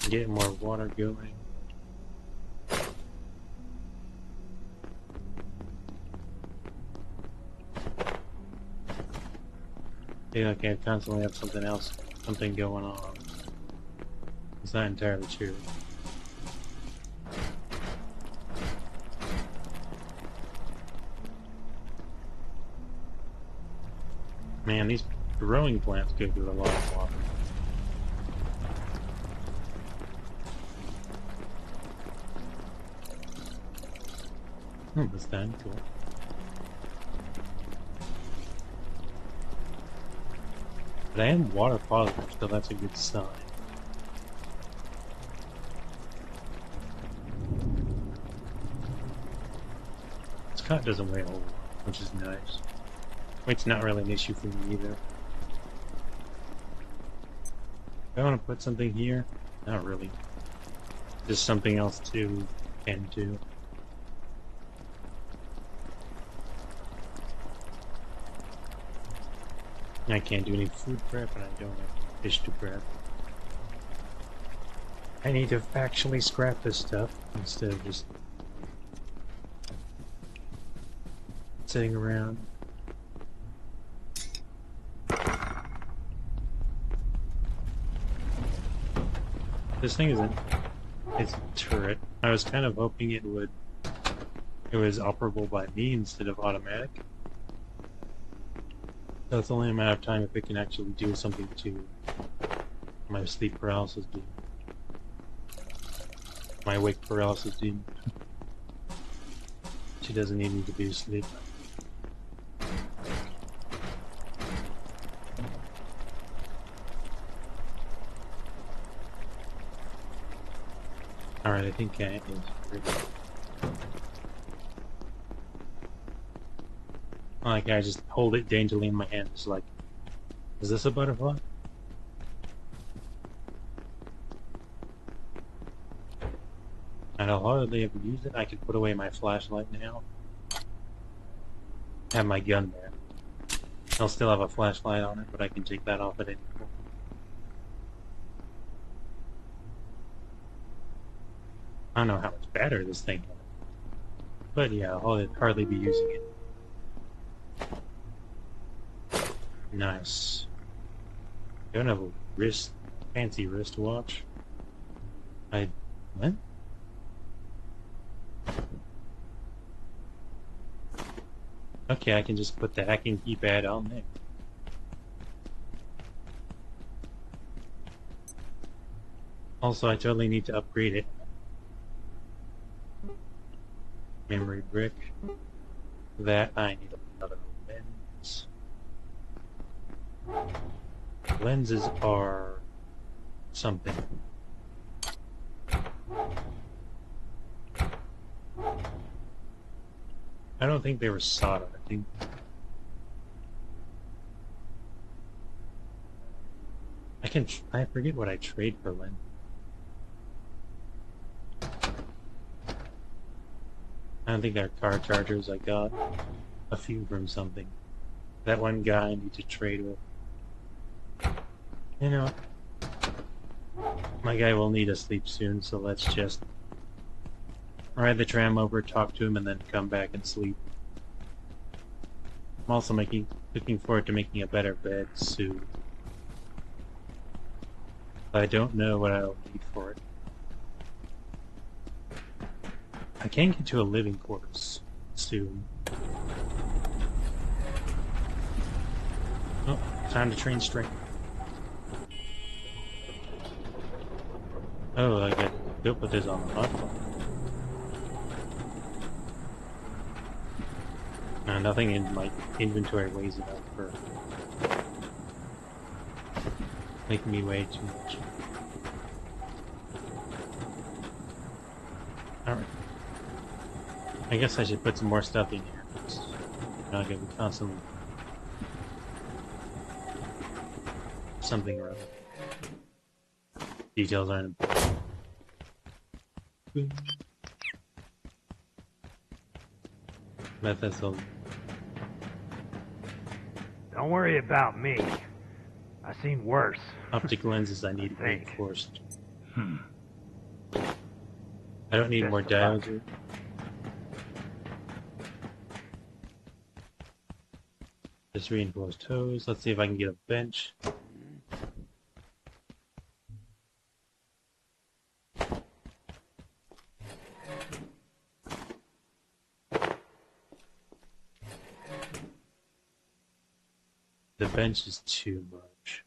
Get more water going. feel like I constantly have something going on. It's not entirely true. Man, these growing plants go through a lot of water. That's done. Cool. But I am water positive, so that's a good sign. This cot doesn't weigh a whole lot, which is nice. Weight's not really an issue for me either. Do I want to put something here? Not really. Just something else to tend to. I can't do any food prep, and I don't have fish to prep. I need to actually scrap this stuff instead of just sitting around. This thing isn't. It's a turret. I was kind of hoping it was operable by me instead of automatic. So it's only a matter of time if it can actually do something to my sleep paralysis demon. My wake paralysis demon. She doesn't need me to be asleep. Alright, I think I like I just hold it daintily in my hand, just like, is this a butterfly? And I'll hardly ever use it. I could put away my flashlight now. Have my gun there. I'll still have a flashlight on it, but I can take that off at any point. I don't know how much better this thing is. But yeah, I'll hardly be using it. Nice. Don't have a fancy wristwatch. What? Okay, I can just put the hacking keypad on there. Also, I totally need to upgrade it. Memory brick. That I need another lens. Lenses are something. I don't think they were solder. I forget what I trade for lens. I don't think they're car chargers. I got a few from something. That one guy I need to trade with. You know, my guy will need to sleep soon, so let's just ride the tram over, talk to him, and then come back and sleep. I'm also looking forward to making a better bed soon. But I don't know what I'll need for it. I can get to a living quarters soon. Oh, time to train strength. Oh, I got to put this on the platform. No, nothing in my inventory weighs enough for making me weigh too much. Alright. I guess I should put some more stuff in here. I'm not gonna be constantly something wrong. Details aren't important. But that's all. Don't worry about me. I've seen worse. Optic lenses I need reinforced. I don't need more Just reinforced hose. Let's see if I can get a bench. The bench is too much.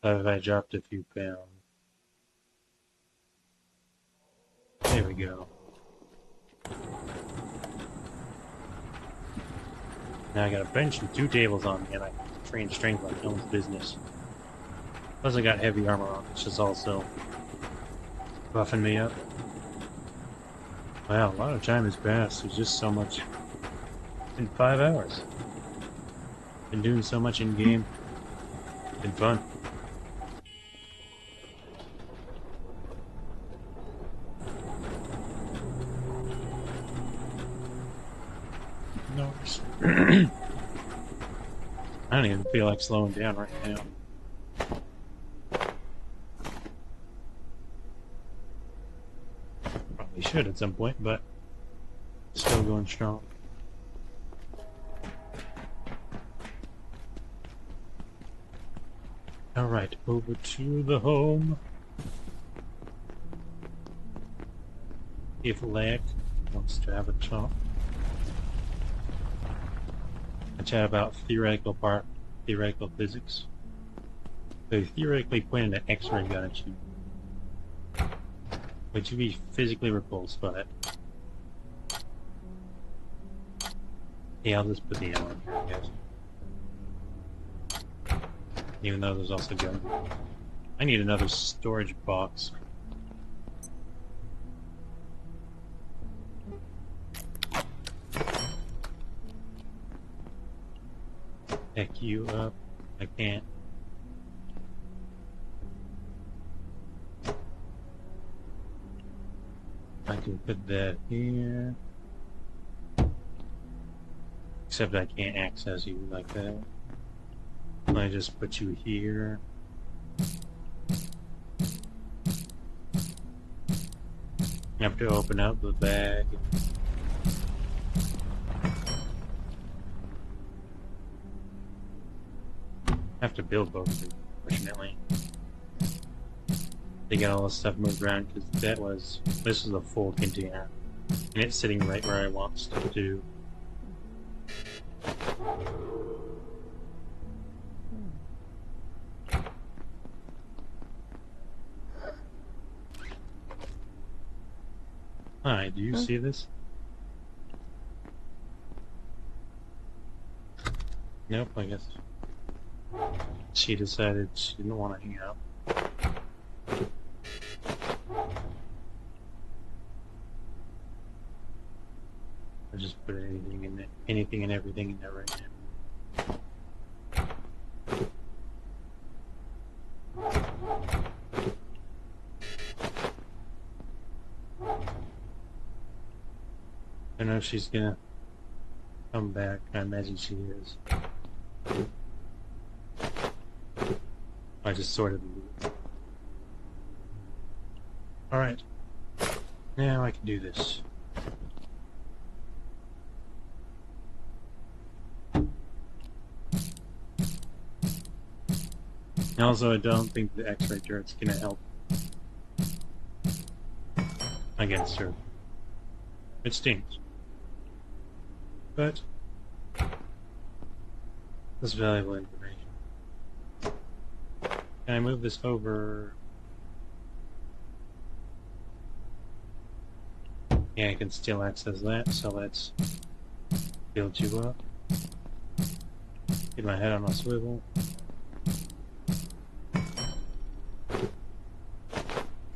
If I dropped a few pounds. There we go. Now I got a bench and 2 tables on me, and I can train strength like no one's business. Plus I got heavy armor on, which is also buffing me up. Wow, a lot of time has passed. There's just so much in 5 hours. Been doing so much in game. Been fun. No. I don't even feel like slowing down right now. Probably should at some point, but still going strong. Alright, over to the home. If Lack wants to have a talk. I chat about theoretical physics. So theoretically pointing an X-ray gun at you. Would you be physically repulsed by it? Yeah, I'll just put the ammo in here, I guess. Even though there's also gun. I need another storage box. Pick you up. I can't. I can put that here. Except I can't access you like that. I just put you here. You have to open up the bag. I have to build both of them, fortunately. They got all the stuff moved around because this is a full container. And it's sitting right where I want stuff to. Hi, do you see this? Nope, I guess she decided she didn't want to hang out. I just put anything and everything in there right now. I know she's gonna come back. I imagine she is. I just sorted the loot. Alright. Now I can do this. Also, I don't think the X-ray turret's gonna help against her. It stinks. But this is valuable information. Can I move this over? Yeah, I can still access that, so let's build you up. Get my head on a swivel.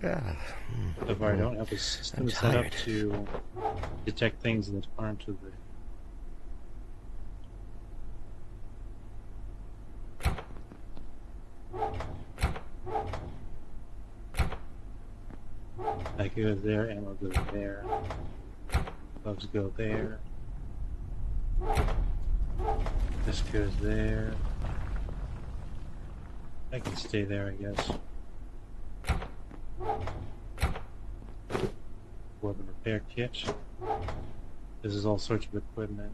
So far I don't have a system set up to detect things that aren't of the That goes there, ammo goes there. Gloves go there. This goes there. I can stay there, I guess. Weapon repair kit. This is all sorts of equipment.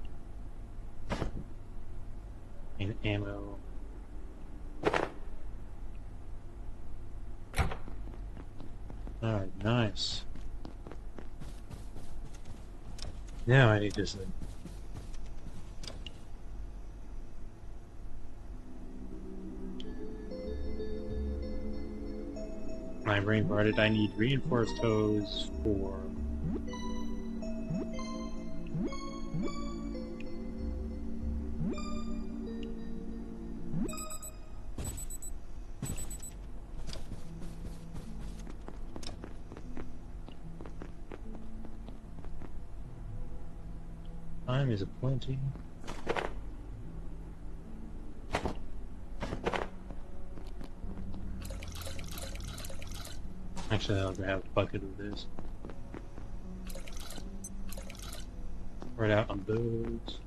And ammo. Alright, nice. Now I need this thing. My brain farted. I need reinforced hose for... Time is aplenty. Actually, I'll grab a bucket of this. Right out on those.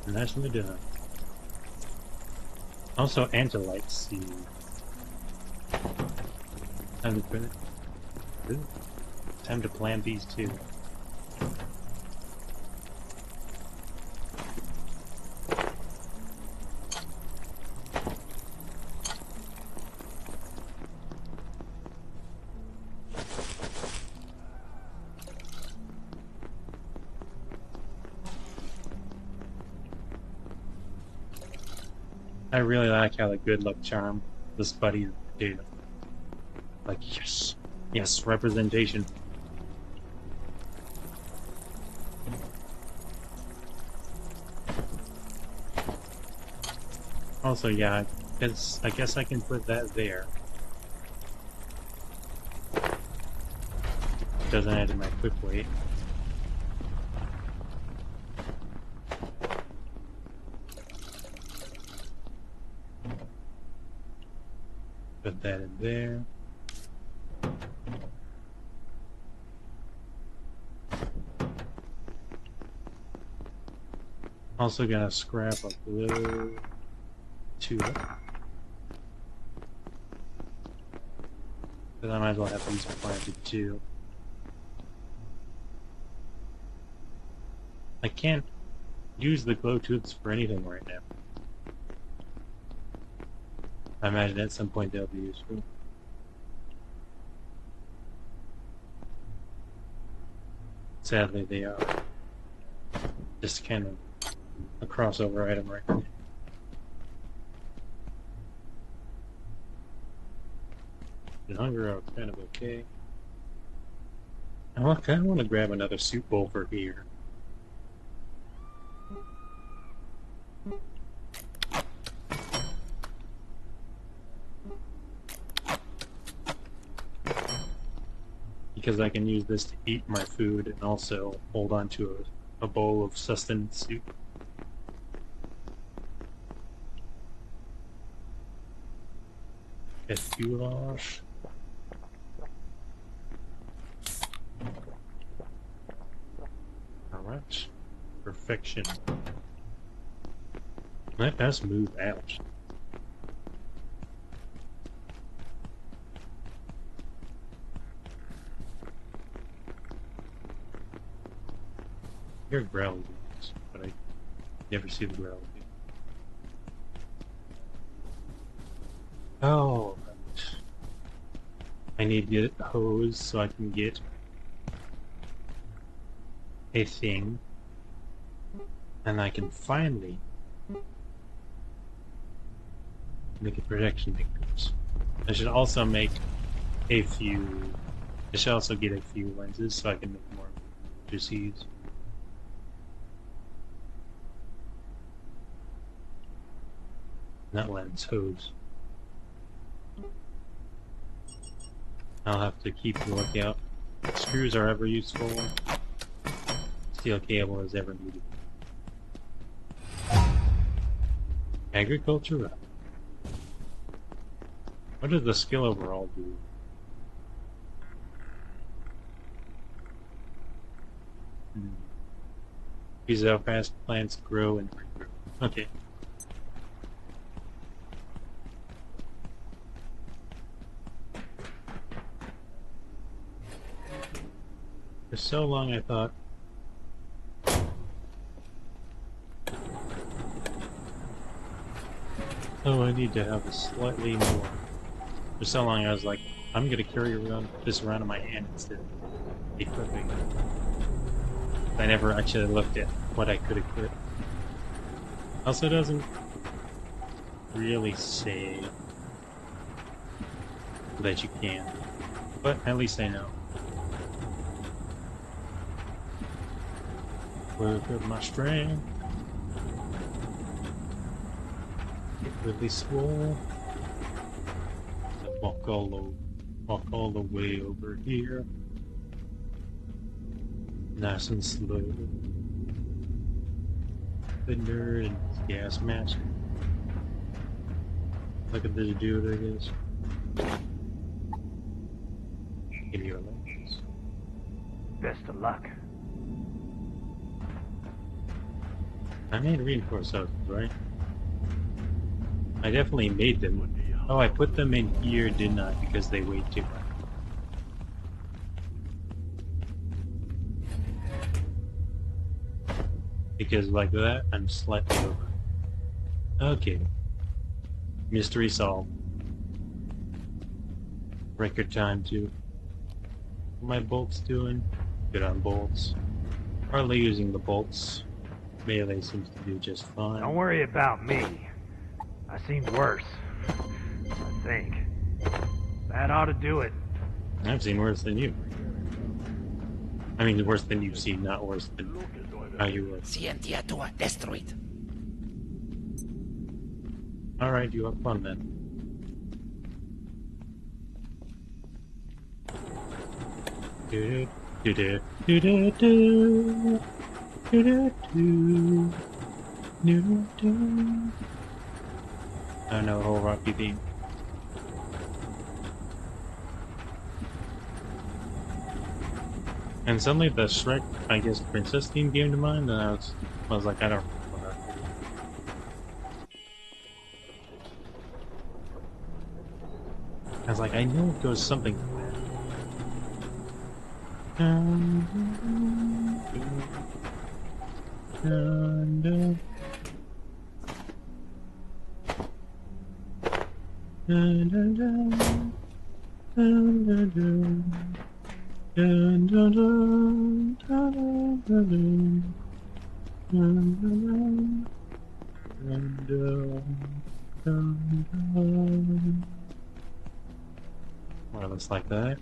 Nicely done. Also, Angelite seed. Time to put it. Ooh. Time to plant these too. I really like how the good luck charm this buddy did. Like, yes, yes, representation. Also, yeah, I guess I can put that there. Doesn't add to my quick weight. Put that in there. Also gonna scrap a blue tulip. But I might as well have these planted too. I can't use the glow tubes for anything right now. I imagine at some point they'll be useful. Sadly, they are just kind of a crossover item right now. The hunger out's kind of okay. I kind of want to grab another soup bowl for here. Because I can use this to eat my food and also hold on to a bowl of sustenance soup. Goulash. Alright. Perfection. Let us move out. Here's gravel beans, but I never see the gravel beans. Oh, right. I need to get a hose so I can get a thing, and I can finally make a protection matrix. I should also make a few. I should also get a few lenses so I can make more juices. Not lens, hose. I'll have to keep a lookout. Screws are ever useful. Steel cable is ever needed. Agriculture. What does the skill overall do? These are how fast plants grow and regrow. Okay. so long I thought... Oh, I need to have a slightly more... For so long I was like, I'm gonna carry this around in my hand instead of equipping it. I never actually looked at what I could equip. Also, it doesn't really say that you can, but at least I know. Work up my strength. Get really swole. Walk all the way over here. Nice and slow. The nerd and his gas mask. Look at this dude, I guess. Give you a lens. Best of luck. I made reinforced houses, right? I definitely made them. Oh, I put them in here, didn't I? Because they weighed too much. Because like that, I'm slightly over. Okay. Mystery solved. Record time too. What are my bolts doing? Good on bolts. Hardly using the bolts. Melee seems to do just fine. Don't worry about me. I seen worse. I think. That ought to do it. I've seen worse than you. I mean, worse than you've seen, not worse than how you were. Scientiatua destruit. Alright, you have fun then. Do do do do do do do do do do. I don't know, a whole rocky theme. And suddenly the Shrek, I guess, princess theme came to mind, and I was like, I don't remember that. I was like, I know it goes something like more or less like that.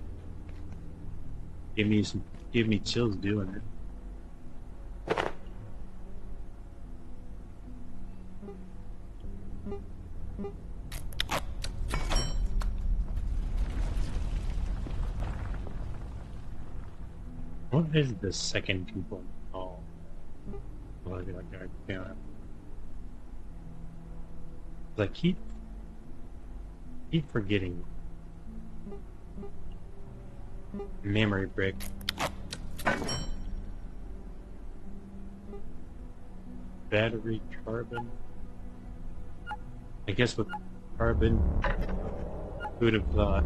Give me chills doing it. What is the second component called? Well, I feel like I can't. I keep forgetting. Memory brick. Battery carbon. I guess with carbon, who'd have thought?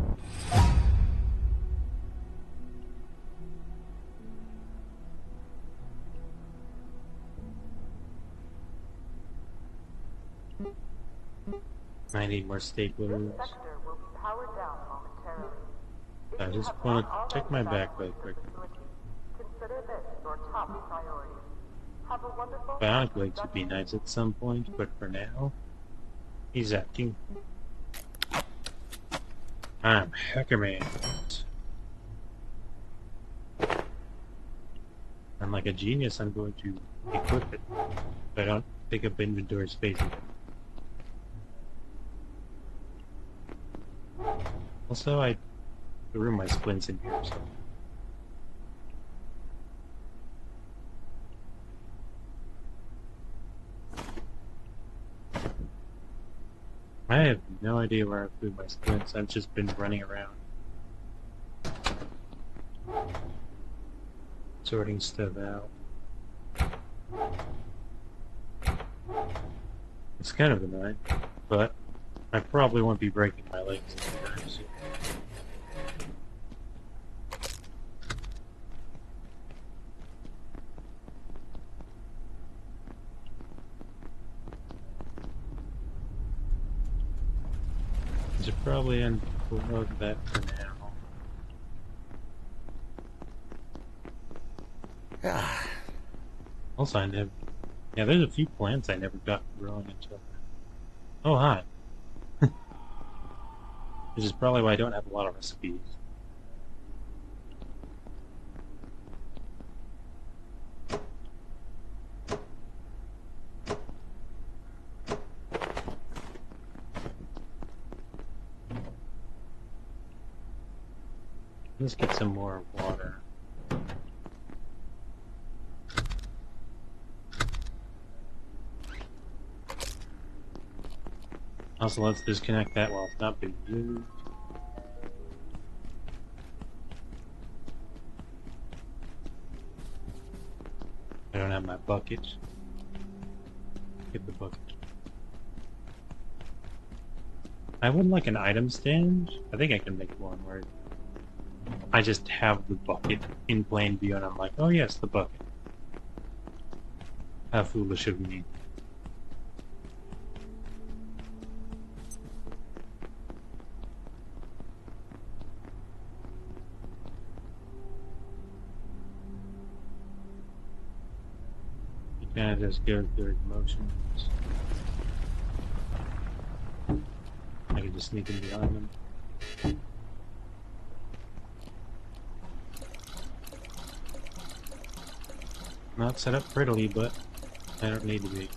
I need more staplers. I just want to check my back really quick. Consider this your top priority. Have a wonderful... Bionic legs would be nice at some point, but for now, he's acting. I'm Hackerman. I'm like a genius, I'm going to equip it, but I don't take up inventory space. Also, I threw my splints in here, so... I have no idea where I threw my splints, I've just been running around. Sorting stuff out. It's kind of annoying, but I probably won't be breaking my legs anytime soon. Probably unplug that for now. Also, I never. Yeah, there's a few plants I never got growing until now. Oh, hi. Which is probably why I don't have a lot of recipes. Let's get some more water. Also, let's disconnect that while it's not being used. I don't have my bucket. Get the bucket. I would like an item stand. I think I can make one where I just have the bucket in plain view and I'm like, oh yes, the bucket. How foolish of me. You kind of just go through motions. I can just sneak in behind them. Not set up prettily, but I don't need to be.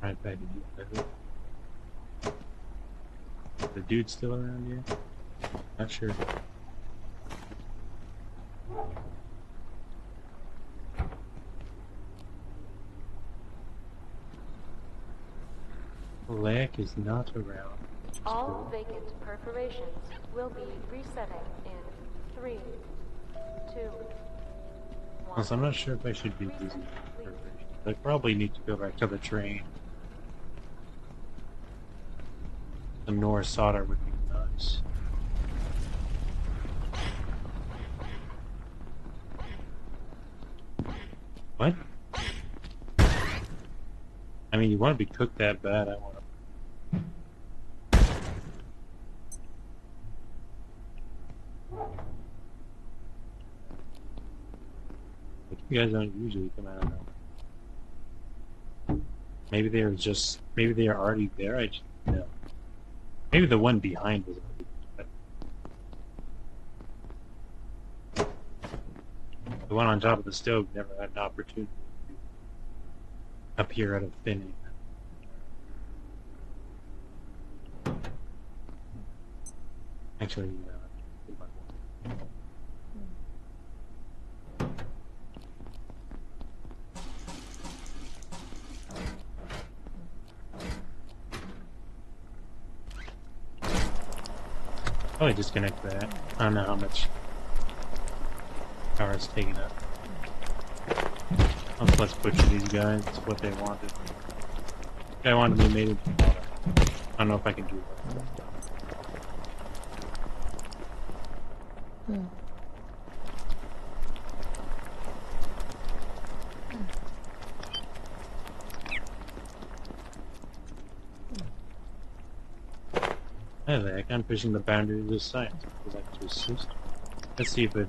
Right back in here. The dude's still around here? Not sure. Lack is not around. All vacant perforations will be resetting in 3, 2, 1. Also, I'm not sure if I should be using perforations. I probably need to go back to the train. Some Norse solder would be nice. What? I mean, you want to be cooked that bad, I want to. Like, you guys don't usually come out of that. Maybe they are just, maybe they are already there, I just don't know. Maybe the one behind was already there. The one on top of the stove never had an opportunity to appear out of thin air. Actually, probably disconnect that. I don't know how much power it's taking up. Let's butcher these guys. It's what they wanted. They wanted me made into water. I don't know if I can do that. Hi there, I'm pushing the boundaries of science. Would like to assist. Let's see if an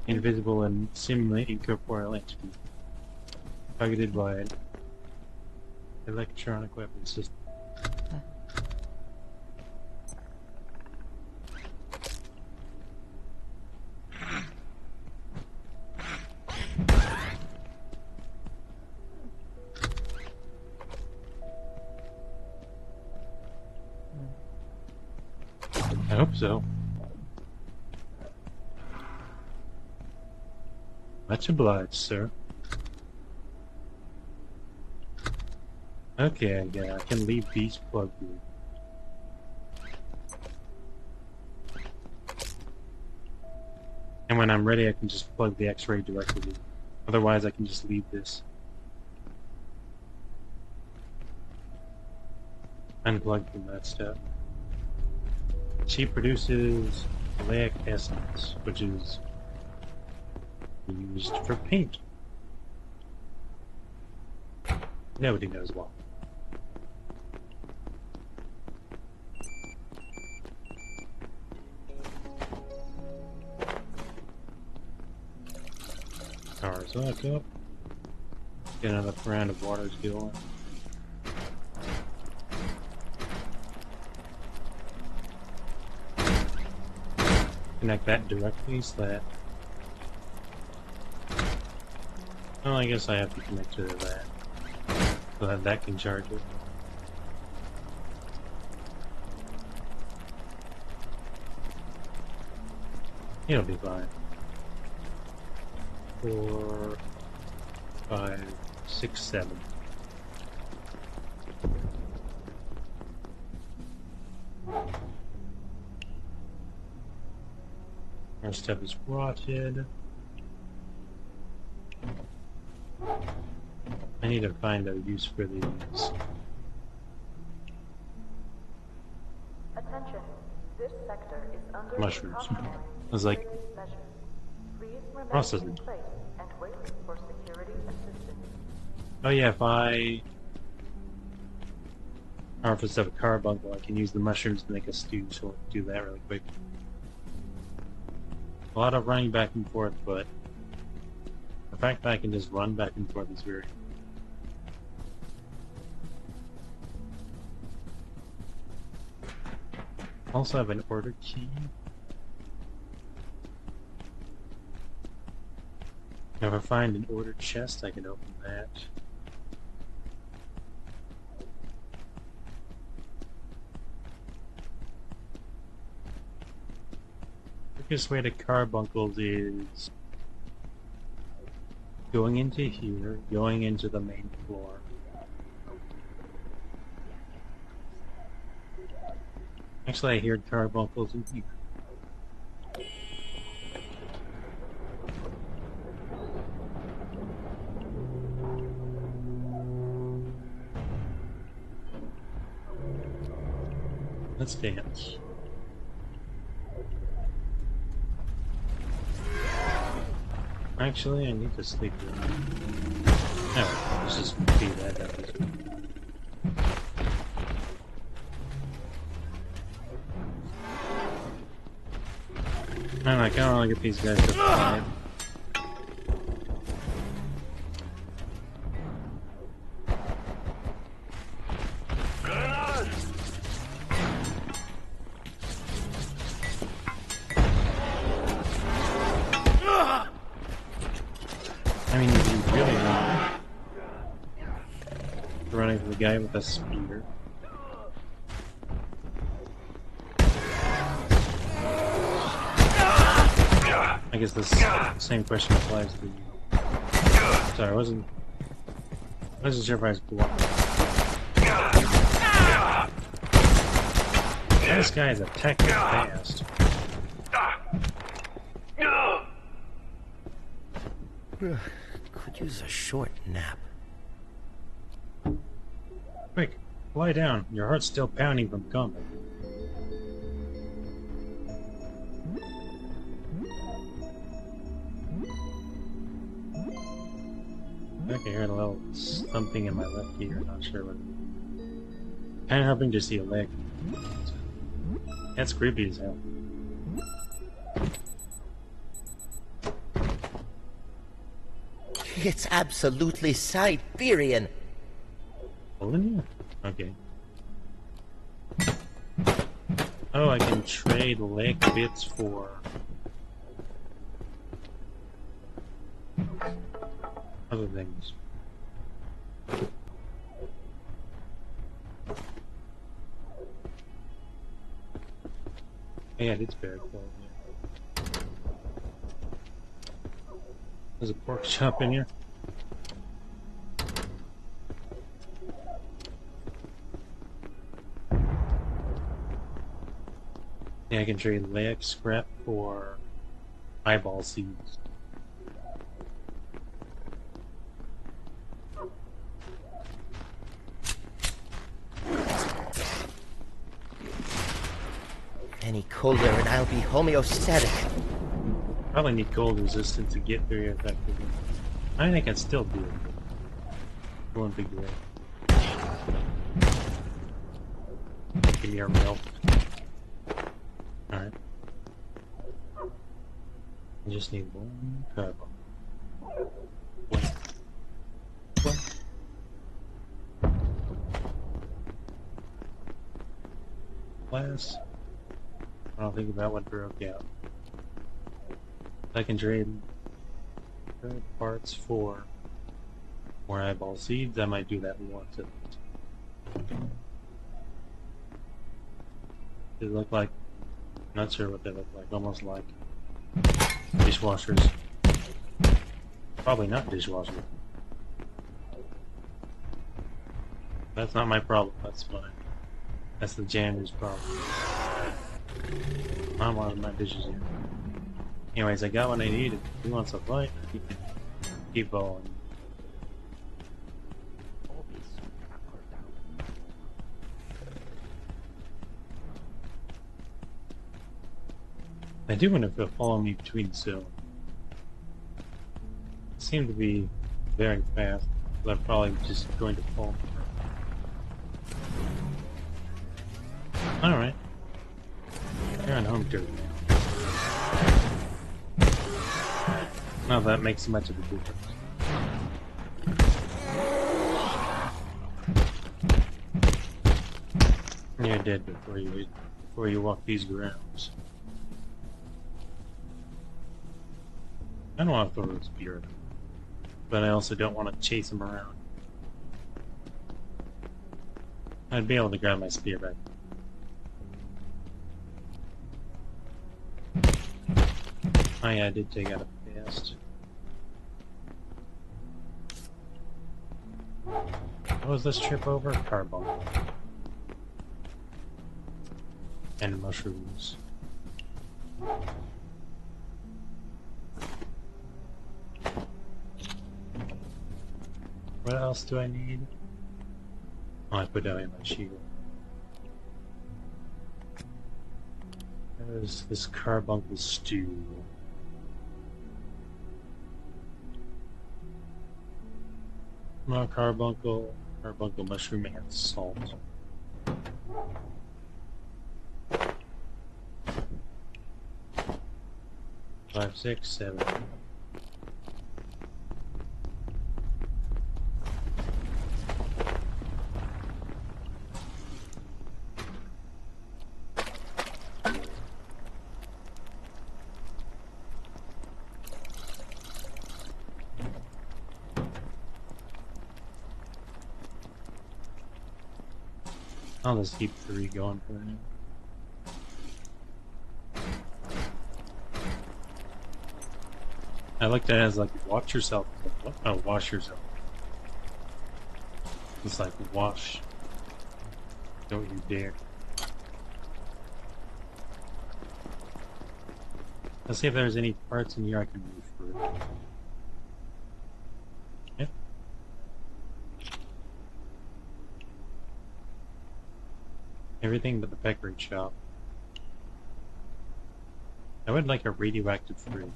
invisible and seemingly incorporeal entity targeted by an electronic weapon system. I hope so. Much obliged, sir. Okay, yeah, I can leave these plugged in. And when I'm ready, I can just plug the X-ray directly in. Otherwise, I can just leave this unplugged from that stuff. She produces oleic essence, which is used for paint. Nobody knows why. Power's up. Get another round of water going. Connect that directly so that... Well, I guess I have to connect to that. So that that can charge it. It'll be fine. 4, 5, 6, 7. Our stuff is rotted. I need to find a use for these. Attention. This sector is under Mushrooms. precautionary I was like, security measures. Please remain processing. in place and wait for security assistance. Oh yeah, or if it's a carbuncle, I can use the mushrooms to make a stew, so I'll do that really quick. A lot of running back and forth, but the fact that I can just run back and forth is weird. Also have an order key. If I find an order chest, I can open that. Quickest way to carbuncles is going into here, going into the main floor. Actually, I hear carbuncles in here. Let's dance. Actually, I need to sleep here. Oh, let's just do that. I don't know, I kinda wanna get these guys to fight. I mean, if you really want running for the guy with a spear. I guess the same question applies to you. Sorry, I wasn't sure if I was blocking. This guy is attacking fast. Could use a short nap. Quick, lie down. Your heart's still pounding from combat. I can hear a little thumping in my left ear, not sure what. Kind of hoping to see a leg. That's creepy as hell. It's absolutely Siberian. Bologna? Okay. Oh, I can trade leg bits for other things. Yeah, it's very cool. Yeah. There's a pork chop in here. Yeah, I can trade leg scrap for eyeball seeds. Any colder and I'll be homeostatic. Probably need cold resistance to get very effectively. I think I can still do it. One big way. Give me our milk. Alright. I just need one carbon. One. Last. I don't think about what broke out. I can trade parts for more eyeball seeds. I might do that once at least. They look like, not sure what they look like, almost like dishwashers. Probably not dishwashers. That's not my problem, that's mine. That's the janitor's problem. I don't want my dishes here. Anyways, I got what I needed. If he wants to fight, he can keep going. I do wonder if they'll follow me between zones. They seem to be very fast, but I'm probably just going to fall. Alright. You're on home turf now. Not that makes much of a difference. You're dead before you walk these grounds. I don't want to throw a spear at him, but I also don't want to chase him around. I'd be able to grab my spear back. Oh yeah, I did take out a fast. What was this trip over? Carbon. And mushrooms. What else do I need? Oh, I put down in my shield. There's this carbuncle stew. More carbuncle mushroom, and salt. Five, 6, 7. I'll just keep 3 going for now. I looked at it as like, watch yourself. What? Oh, wash yourself. It's like, wash. Don't you dare. Let's see if there's any parts in here I can move through. Yep. Everything but the peccary shop. I would like a radioactive fridge.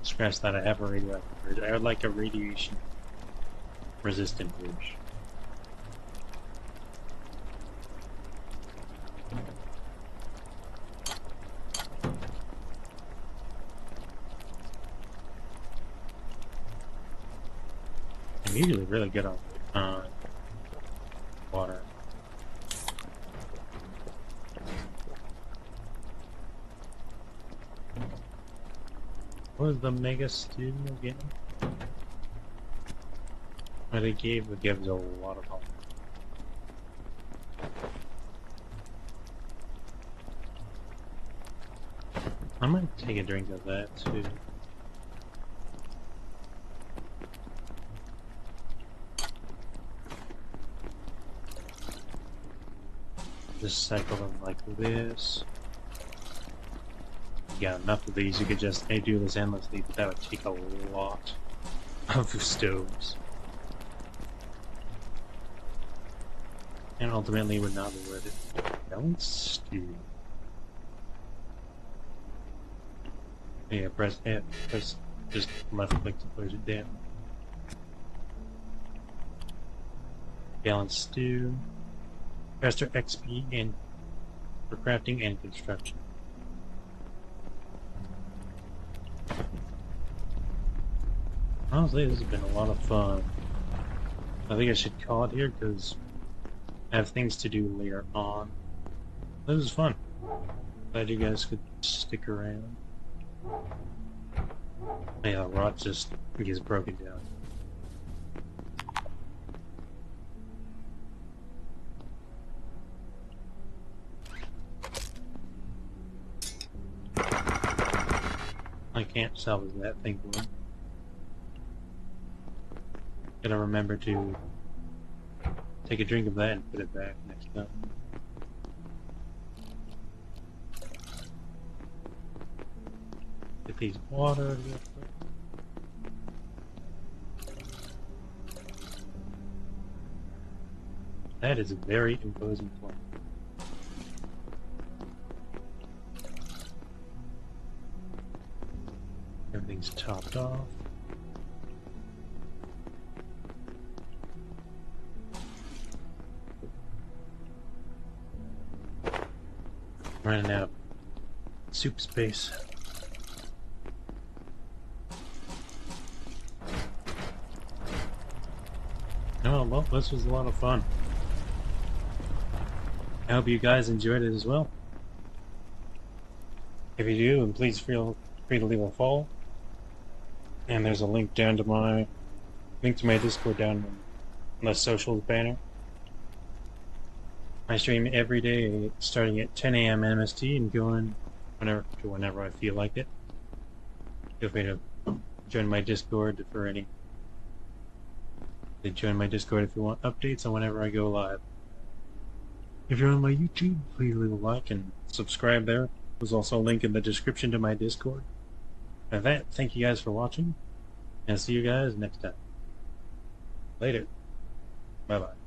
Scratch that, I have a radioactive fridge. I would like a radiation resistant fridge. I'm usually really good on water. What was the mega stew again? What it gives a lot of help. I might take a drink of that too. Just cycle them like this. You got enough of these, you could just do this endlessly, but that would take a lot of stoves. And ultimately would not be worth it. Balance stew. Yeah, press F. Press just left click to push it down. Balance stew. Faster XP and for crafting and construction. Honestly, this has been a lot of fun. I think I should call it here because I have things to do later on. This was fun. Glad you guys could stick around. Yeah, the rot just gets broken down. I can't salvage that thing for him. Gotta remember to take a drink of that and put it back next time. Get these water real quick. That is a very imposing plant. Everything's topped off. Running out of soup space. Oh, well, this was a lot of fun. I hope you guys enjoyed it as well. If you do, then please feel free to leave a follow. And there's a link down to my Discord down in the socials banner. I stream every day starting at 10 a.m. MST and going whenever I feel like it. Feel free to join my Discord for any. Join my Discord if you want updates on whenever I go live. If you're on my YouTube, please leave a like and subscribe there. There's also a link in the description to my Discord. With that, thank you guys for watching, and see you guys next time. Later. Bye-bye.